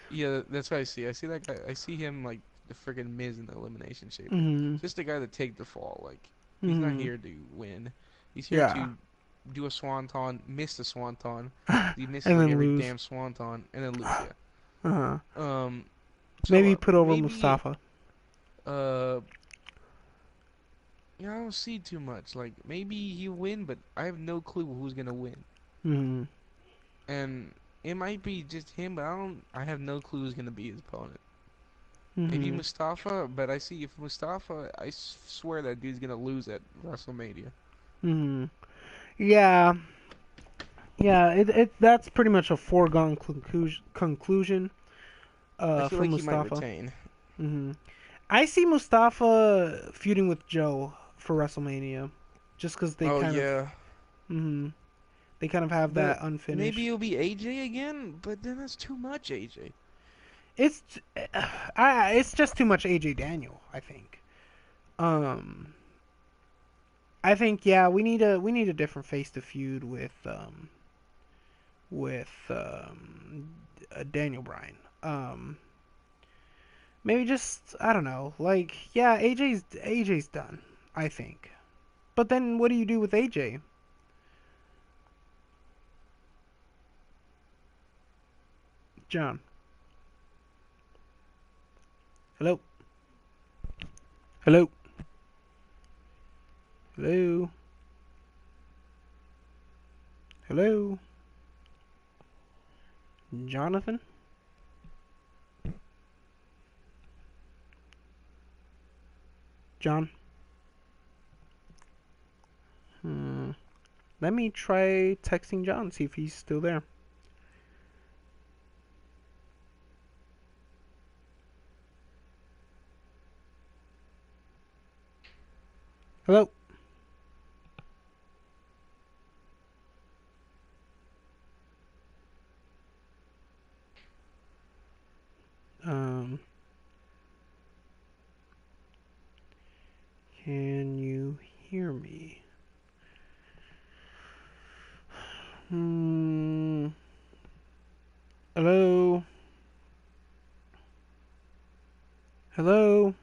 Yeah, that's what I see. I see that guy. I see him like the freaking Miz in the elimination chamber. hmm Just the guy to take the fall. Like he's not hmm here to win. He's here Yeah. to do a swanton, miss the swanton. He misses And like then every lose. damn swanton, and then lose. Yeah. Uh-huh. Um. So Maybe put over maybe Mustafa. uh. Yeah, I don't see too much. Like maybe he win, but I have no clue who's gonna win. hmm And it might be just him, but I don't. I have no clue who's gonna be his opponent. Maybe hmm Mustafa, but I see if Mustafa, swear that dude's gonna lose at WrestleMania. hmm Yeah. Yeah, it that's pretty much a foregone conclusion I feel for like he might Mustafa. retain. hmm I see Mustafa feuding with Joe for WrestleMania, just because they Oh kind of. yeah, hmm They kind of have that But maybe unfinished. it'll be AJ again, but then that's too much AJ. It's it's just too much AJ Daniel, I think. Um, I think yeah, we need a different face to feud with Daniel Bryan. Maybe just I don't know, like yeah, AJ's done, I think. But then what do you do with AJ? John. Hello. Hello. Hello. Hello. Jonathan. John. Hmm. Let me try texting John, see if he's still there. Hello. Um, can you hear me? Hmm. Hello. Hello.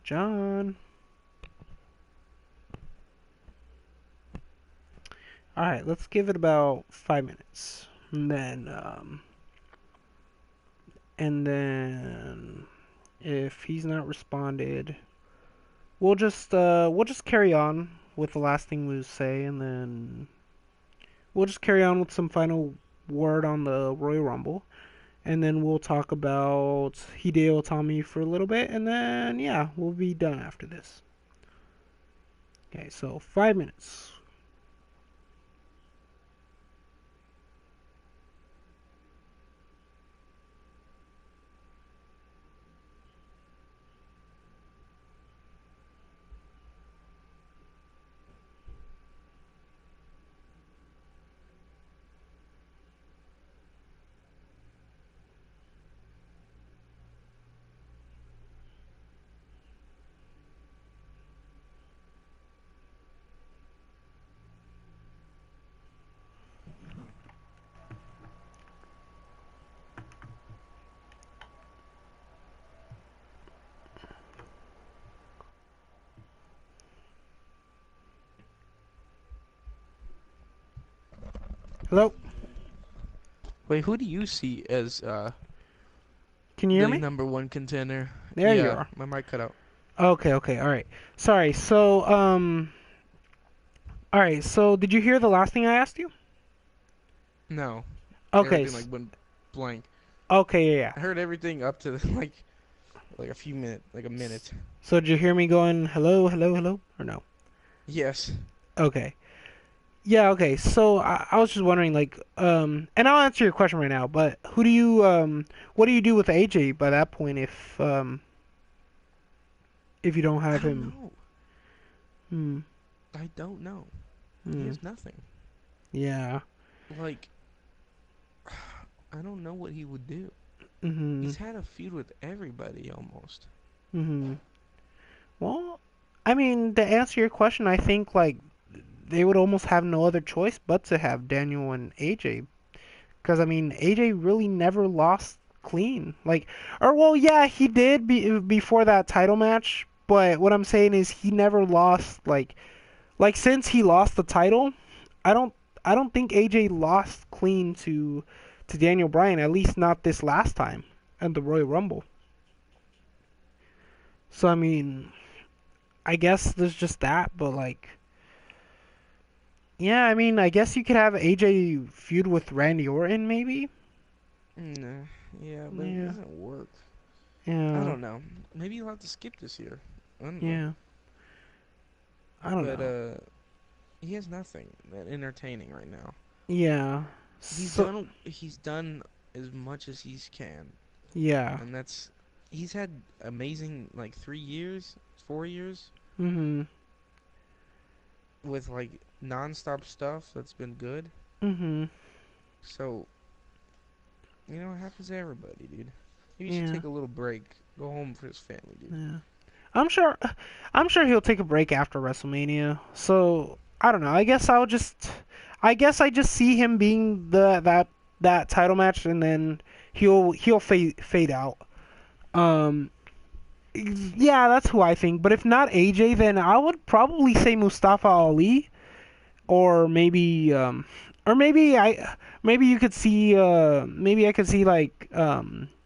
John. All right, let's give it about 5 minutes, and then if he's not responded, we'll just carry on with the last thing we say, and then we'll just carry on with some final word on the Royal Rumble, and then we'll talk about Hideo Itami for a little bit, and then yeah, we'll be done after this. Okay, so 5 minutes. Hello, Wait, who do you see as can you hear the me? number one contender? There you Yeah, are. my mic cut out. Okay, okay, all right. Sorry. All right. So did you hear the last thing I asked you? No, Okay. everything like went blank. Okay, yeah, yeah. I heard everything up to like a few minutes, like a minute. So did you hear me going hello, hello, hello, or no? Yes. Okay. Yeah, okay. So I was just wondering, like, and I'll answer your question right now. But what do you do with AJ by that point if you don't I have don't him? know. Hmm. I don't know. He Hmm. has nothing. Yeah. Like, I don't know what he would do. Hmm. He's had a feud with everybody almost. Hmm. Well, I mean, to answer your question, I think like they would almost have no other choice but to have Daniel and AJ. Because I mean, AJ really never lost clean. Like, or well, yeah, he did before that title match. But what I'm saying is he never lost like since he lost the title. I don't I don't think AJ lost clean to Daniel Bryan. At least not this last time at the Royal Rumble. So I mean, I guess there's just that. But like, yeah, I mean, I guess you could have AJ feud with Randy Orton maybe. Nah, yeah, but it Yeah, doesn't work. I yeah, don't know. Maybe you'll have to skip this year. I don't know. yeah. I don't But know. he has nothing that entertaining right now. Yeah. He's So done as much as he can, yeah. and he's had amazing like 3 years, 4 years Mhm. with like non-stop stuff that's been good. Mhm. So it happens to everybody, dude. Maybe he should Yeah. take a little break, go home for his family, dude. Yeah. I'm sure I'm sure he'll take a break after WrestleMania. So, I don't know. I guess I just see him being that title match and then he'll fade out. Um yeah, that's who I think. But if not AJ, then I would probably say Mustafa Ali or maybe you could see maybe I could see like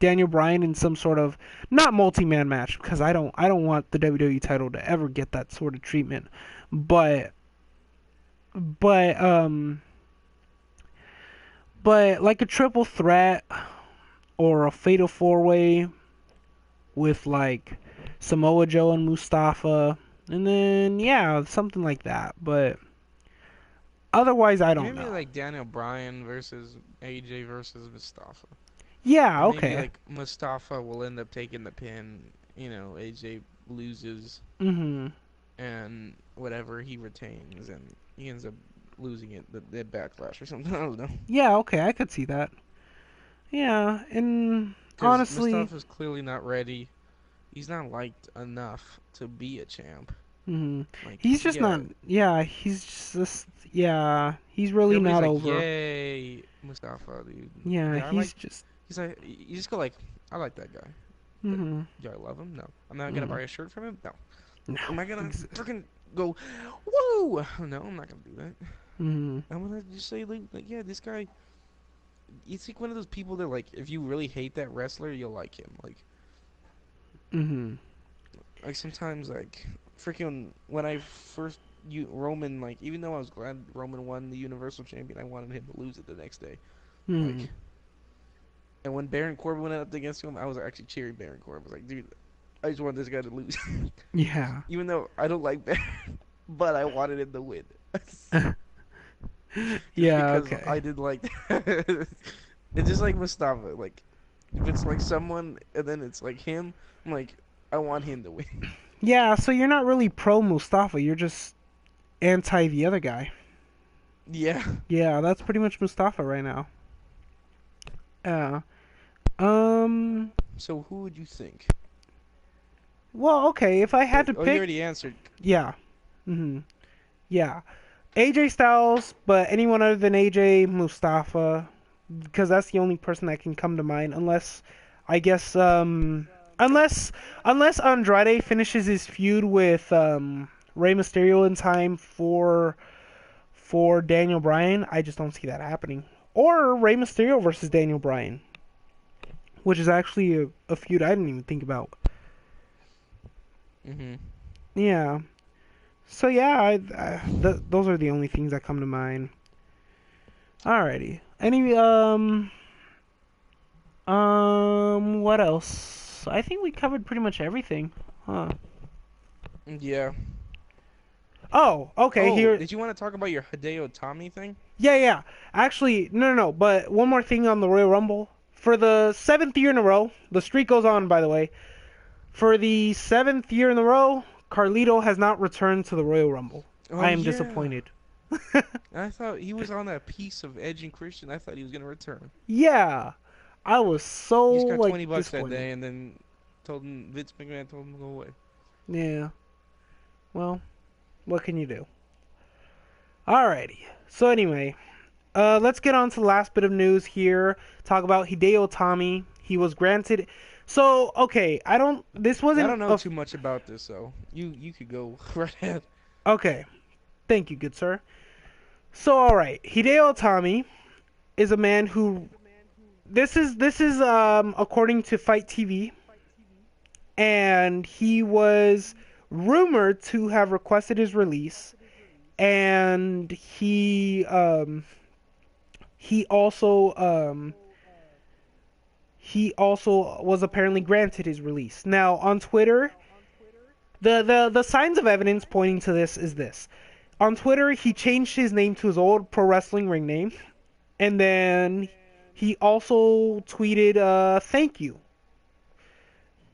Daniel Bryan in some sort of not multi-man match because I don't want the WWE title to ever get that sort of treatment, but but um but like a triple threat or a fatal four-way with like Samoa Joe and Mustafa, and then yeah, something like that. But otherwise I don't Maybe know. like Daniel Bryan versus AJ versus Mustafa. Yeah, And maybe okay. like Mustafa will end up taking the pin. AJ loses Mhm. and whatever he retains, and he ends up losing it the backlash or something. I don't know. Yeah, okay, I could see that. Yeah, and Because honestly, Mustafa's clearly not ready. He's not liked enough to be a champ. mhm. Like, He's just not. yeah, Yeah, yeah, he's really everybody's not like, over. "Yay, Mustafa, dude." Yeah, Yeah, I like. he's just. He's like, you just go like, "I like that guy." But Mhm. do I love him? No. I'm not gonna Mm. buy a shirt from him. No. No. Am I gonna Ex- freaking go, whoa? No, I'm not gonna do that. mhm. I'm gonna just say like, yeah, this guy. He's like one of those people that like, if you really hate that wrestler, you'll like him. Mhm. Like sometimes like, freaking when I first Roman like, even though I was glad Roman won the Universal Champion, I wanted him to lose it the next day. Mhm. Like, and when Baron Corbin went up against him, I was actually cheering Baron Corbin. I was like, dude, I just want this guy to lose, Yeah. even though I don't like Baron, but I wanted him to win. Just Yeah. because Okay. I did like that. It's just like Mustafa. Like, if it's like someone and then it's like him, I'm like, I want him to win. Yeah. So you're not really pro Mustafa. You're just anti the other guy. Yeah. Yeah, that's pretty much Mustafa right now. Yeah. Um. So who would you think? Well, okay. If I had to Oh, you pick, already answered. yeah. Mhm. Yeah. AJ Styles, but anyone other than AJ, Mustafa, because that's the only person that can come to mind. Unless, I guess, unless Andrade finishes his feud with Rey Mysterio in time for Daniel Bryan, I just don't see that happening. Or Rey Mysterio versus Daniel Bryan, which is actually a feud I didn't even think about. Mhm. Yeah. So yeah, those are the only things that come to mind. Alrighty. What else? I think we covered pretty much everything. Huh. Yeah. Oh, okay, Oh, here. did you want to talk about your Hideo Itami thing? Yeah, yeah. Actually, no. But one more thing on the Royal Rumble. For the seventh year in a row, the streak goes on, by the way. For the seventh year in a row, Carlito has not returned to the Royal Rumble. I Oh am yeah. disappointed. I thought he was on that piece of Edge and Christian. I thought he was gonna return. Yeah, I was so He just got like $20 that disappointed. day, and then Vince McMahon told him to go away. Yeah. Well, what can you do? Alrighty. So anyway, let's get on to the last bit of news here. Talk about Hideo Itami. He was granted. So okay, I don't. This I wasn't don't know a. too much about this, so you could go right ahead. Okay, thank you, good sir. So all right, Hideo Itami is a man who. This is according to Fight TV, and he was rumored to have requested his release, and he also he also was apparently granted his release. Now, on Twitter, the signs of evidence pointing to this is this. On Twitter, he changed his name to his old pro wrestling ring name. And then he also tweeted thank you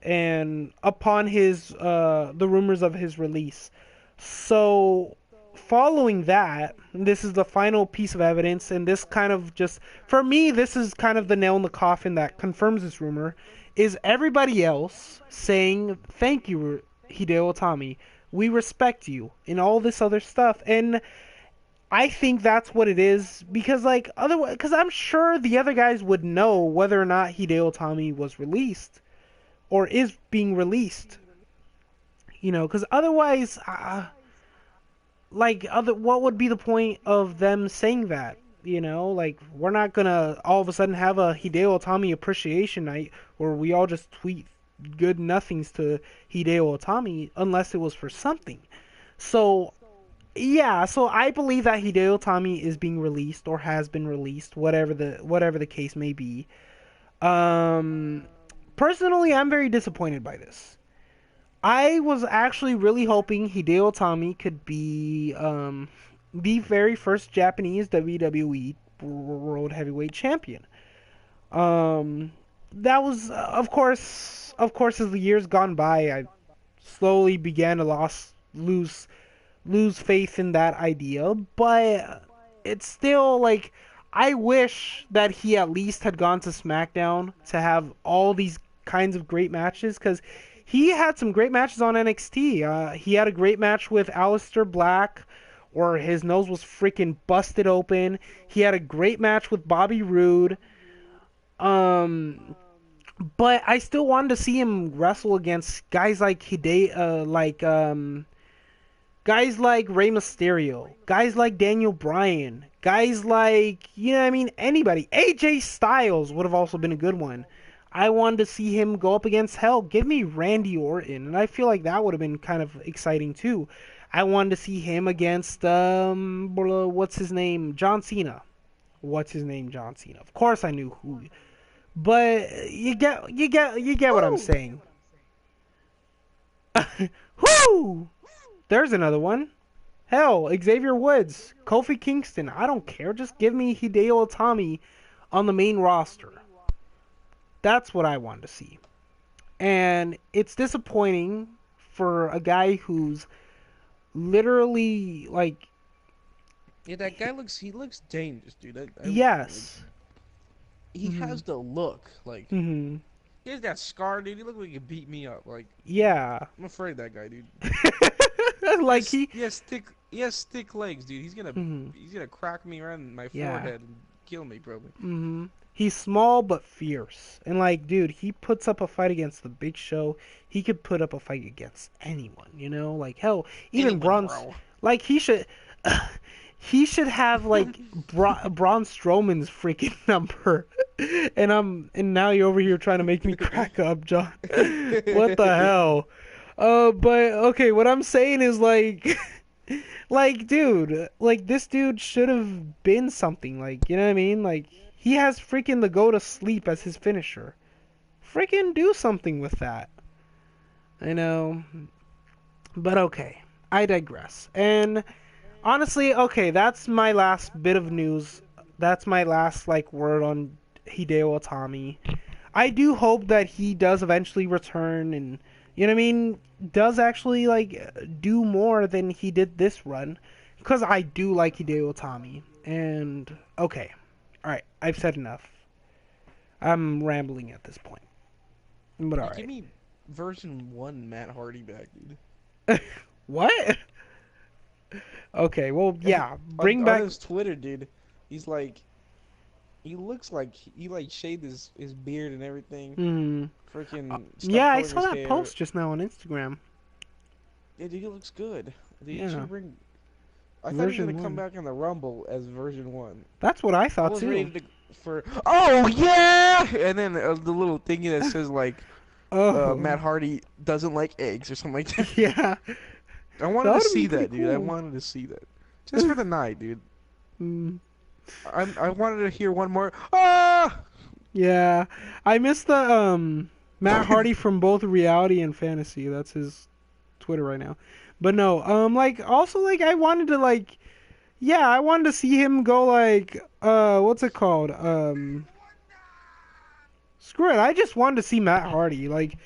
and upon his the rumors of his release. So following that, this is the final piece of evidence, and this kind of just for me, this is kind of the nail in the coffin that confirms this rumor. Is everybody else saying thank you, Hideo Itami? We respect you, and all this other stuff, and I think that's what it is because otherwise, because I'm sure the other guys would know whether or not Hideo Itami was released or is being released. Because otherwise, what would be the point of them saying that? We're not gonna all of a sudden have a Hideo Itami appreciation night where we all just tweet good nothings to Hideo Itami unless it was for something. So yeah, so I believe that Hideo Itami is being released or has been released, whatever the case may be. Um, Personally, I'm very disappointed by this. I was actually really hoping Hideo Itami could be the very first Japanese WWE World Heavyweight Champion. Um, that was, of course, as the years gone by, I slowly began to lose faith in that idea. But it's still I wish that he at least had gone to SmackDown to have all these kinds of great matches because he had some great matches on NXT. He had a great match with Aleister Black, where his nose was freaking busted open. He had a great match with Bobby Roode. Um, but I still wanted to see him wrestle against guys like Rey Mysterio, guys like Daniel Bryan, guys like, what I mean, anybody. AJ Styles would have also been a good one. I wanted to see him go up against hell. Give me Randy Orton, and I feel like that would have been kind of exciting too. I wanted to see him against what's his name, John Cena. What's his name, John Cena? Of course, I knew who, but you get what I'm Woo! saying. Whoo! There's another one. Hell, Xavier Woods, Kofi Kingston. I don't care. Just give me Hideo Itami on the main roster. That's what I wanted to see. And it's disappointing for a guy who's literally Yeah, that guy looks dangerous, dude. yes. He Hmm. has the look. Like Hmm. he has that scar, dude. He looks like he could beat me up. Like Yeah. I'm afraid of that guy, dude. like he. He has thick legs, dude. Hmm. He's gonna crack me around my Yeah. forehead and kill me, probably. Hmm. He's small but fierce, and dude, he puts up a fight against the Big Show. He could put up a fight against anyone, hell, even Anyone, Braun's. bro. He should. He should have Braun Strowman's freaking number, and now you're over here trying to make me crack up, John. What the hell? But okay, what I'm saying is dude, this dude should have been something. You know what I mean? He has freaking the go to sleep as his finisher. Freaking do something with that. I know, but okay, I digress. And honestly, okay, that's my last bit of news. That's my last word on Hideo Itami. I do hope that he does eventually return and what I mean, does actually do more than he did this run because I do like Hideo Itami. And okay. All right, I've said enough. I'm rambling at this point. But all Hey, give right. me version 1 Matt Hardy back, dude. What? Okay, well, yeah, bring On back. his Twitter, dude, he's like he looks like he shaved his beard and everything. Hmm. Freaking Yeah, stuff I coloring saw his that hair. post just now on Instagram. Yeah, dude, he looks good. Dude, you Yeah, should bring. I thought he was version gonna come one. back in the Rumble as version 1. That's what I I thought was ready too. to for. Oh yeah! And then the little thingy that says like Oh, Matt Hardy doesn't like eggs or something like that. yeah, I wanted that to would have see been pretty that, dude. I cool. wanted to see that just for the night, dude. Mm, I wanted to hear one more. Ah! yeah, I missed the Matt Hardy from both reality and fantasy. That's his Twitter right now. But no, also I wanted to Yeah, I wanted to see him go like what's it called? Screw it. I just wanted to see Matt Hardy. Like,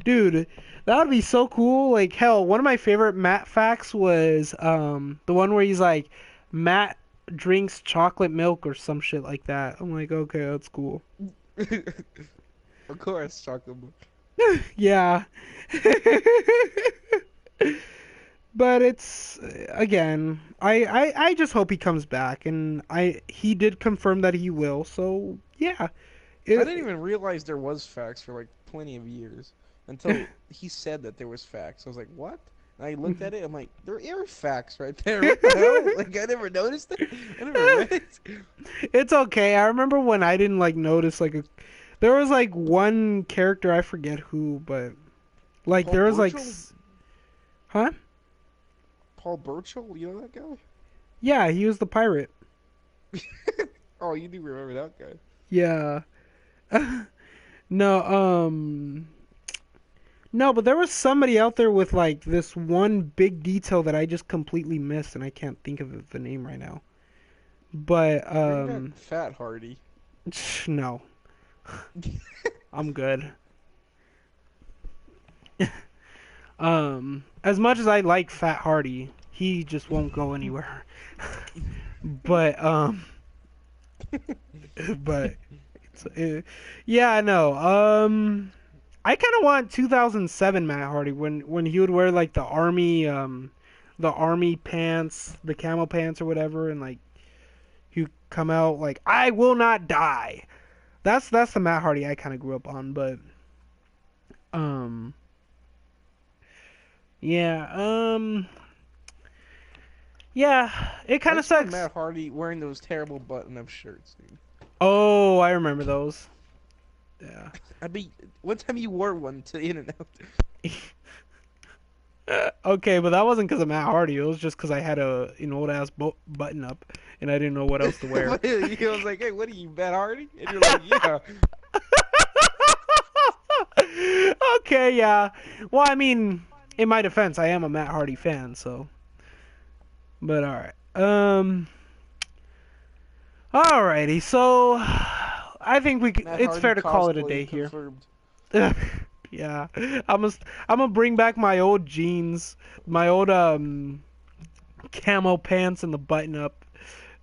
dude, that would be so cool. Like, hell, one of my favorite Matt facts was the one where he's like, Matt drinks chocolate milk or some shit like that. I'm like, okay, that's cool. Of course, chocolate. Yeah. But it's again, I just hope he comes back, and he did confirm that he will. So yeah, I didn't it, even realize there was facts for like plenty of years until he said that there was facts. I was like, what? And I looked at it. I'm like, there are facts right there. What the hell? Like I never noticed it. I never read it. it's okay. I remember when I didn't like notice there was like one character, I forget who, but like Paul there was like Burchill. huh? Paul Burchill. You know that guy? Yeah, he was the pirate. Oh, you do remember that guy? Yeah. No, no, but there was somebody out there with like this one big detail that I just completely missed, and I can't think of the name right now. But Bring back Fat Hardy. no, I'm good. As much as I like Fat Hardy, he just won't go anywhere. But but yeah, I know. I kind of want 2007 Matt Hardy when he would wear like the army pants, the camo pants or whatever, and like he would come out like I will not die. That's the Matt Hardy I kind of grew up on, but um yeah, yeah, it I kind of just want sucks. Matt Hardy wearing those terrible button-up shirts, dude. Oh, I remember those. Yeah. I mean, one time you wore one to In and Out. Okay, but that wasn't because of Matt Hardy. It was just because I had an old ass button up and I didn't know what else to wear. He was like, "Hey, what are you, Matt Hardy?" And you're like, "Yeah." Okay, yeah. Well, I mean, in my defense, I am a Matt Hardy fan, so. But all right. Alrighty. So, I think Matt it's Hardy fair to call it a cosplay day here. confirmed. Yeah, I'm gonna bring back my old jeans, my old camo pants, and the button up.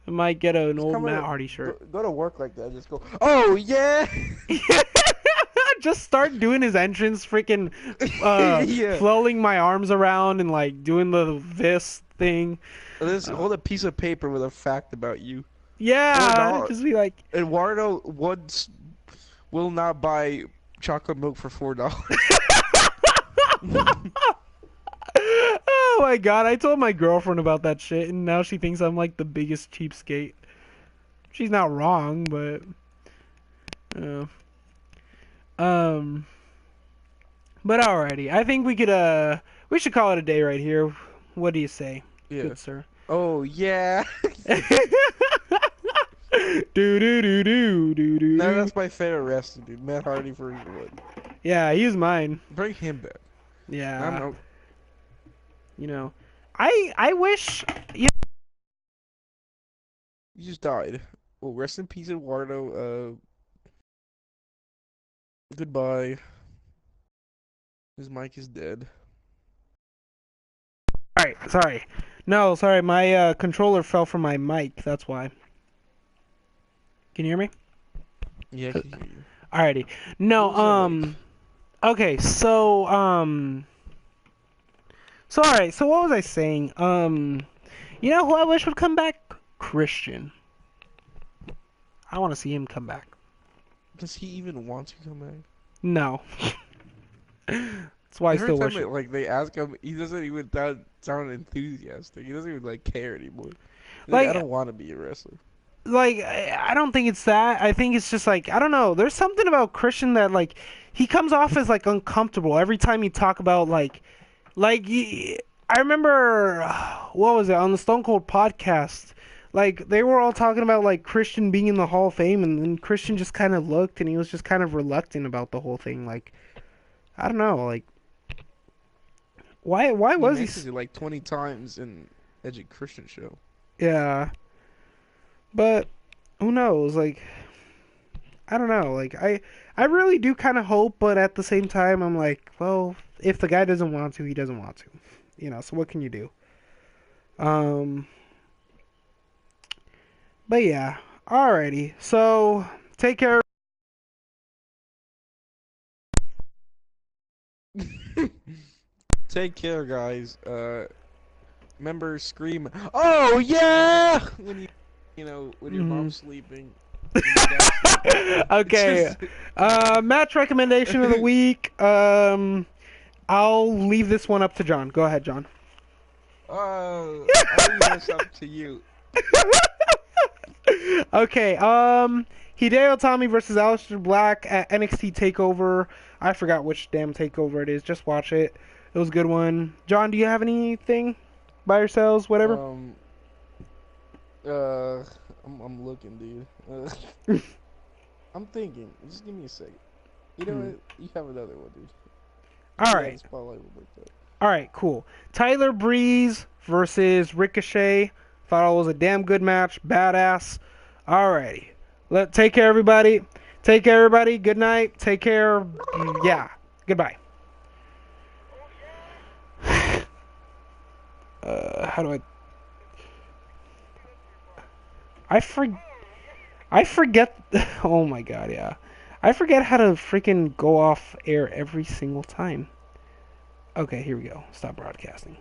I might get an Just old come Matt in, Hardy shirt. go to work like that. Just go. Oh yeah, Just start doing his entrance, freaking yeah. flailing my arms around and like doing the this thing. Let's Uh, hold a piece of paper with a fact about you. yeah, $4. just be like, Eduardo once will not buy chocolate milk for $4. oh my god, I told my girlfriend about that shit, and now she thinks I'm like the biggest cheapskate. She's not wrong, but uh, um, but alrighty, I think we should call it a day right here. What do you say, Yeah. good sir? Oh yeah. Do do do do do do No, do. that's my favorite wrestler, dude. Matt Hardy for what? Yeah, he's mine. Bring him back. I don't Yeah, know. you know, I wish. Yeah, He just died. Well, rest in peace, Eduardo. Goodbye. His mic is dead. sorry. No, sorry, my controller fell from my mic. That's why. Can you hear me? Yeah, I can hear you. Alrighty. What No, was that like? okay, so alright, so what was I saying? You know who I wish would come back? Christian. I want to see him come back. Does he even want to come back? No. That's why I Every still time wish it. they ask him, he doesn't even sound enthusiastic. He doesn't even like care anymore. He's like, I Like, don't want to be a wrestler. I don't think it's that. I think it's just like I don't know. There's something about Christian that like he comes off as like uncomfortable every time you talk about I remember what was it on the Stone Cold podcast. Like they were all talking about like Christian being in the Hall of Fame, and then Christian just kind of looked and he was just kind of reluctant about the whole thing. Like I don't know. Like why He was he? mentions it like 20 times in Edgy Christian show. Yeah, but who knows? Like, I don't know. Like, I really do kind of hope, but at the same time, I'm like, well, if the guy doesn't want to, he doesn't want to. So what can you do? Um, but yeah, alrighty. So take care. Take care, guys. Remember scream, "Oh yeah!" when when your Mhm. mom's sleeping and your dad's sleeping. Okay. Just Match recommendation of the week. I'll leave this one up to John. Go ahead, John. I'll leave this up to you. Okay. Hideo Itami versus Aleister Black at NXT Takeover. I forgot which damn takeover it is. Just watch it. It was a good one. John, do you have anything by yourselves? Whatever. Um, uh, I'm looking, dude. I'm thinking. Just give me a second. You know Hmm. what? You have another one, dude. All Get out of right. the spotlight real quick, though. All right. Cool. Tyler Breeze versus Ricochet. Thought it was a damn good match. Badass. Alrighty. Take care, everybody. Take care, everybody. Good night. Take care. Yeah. Goodbye. How do I for I forget. Oh my god, yeah. I forget how to freaking go off air every single time. Okay, here we go. Stop broadcasting.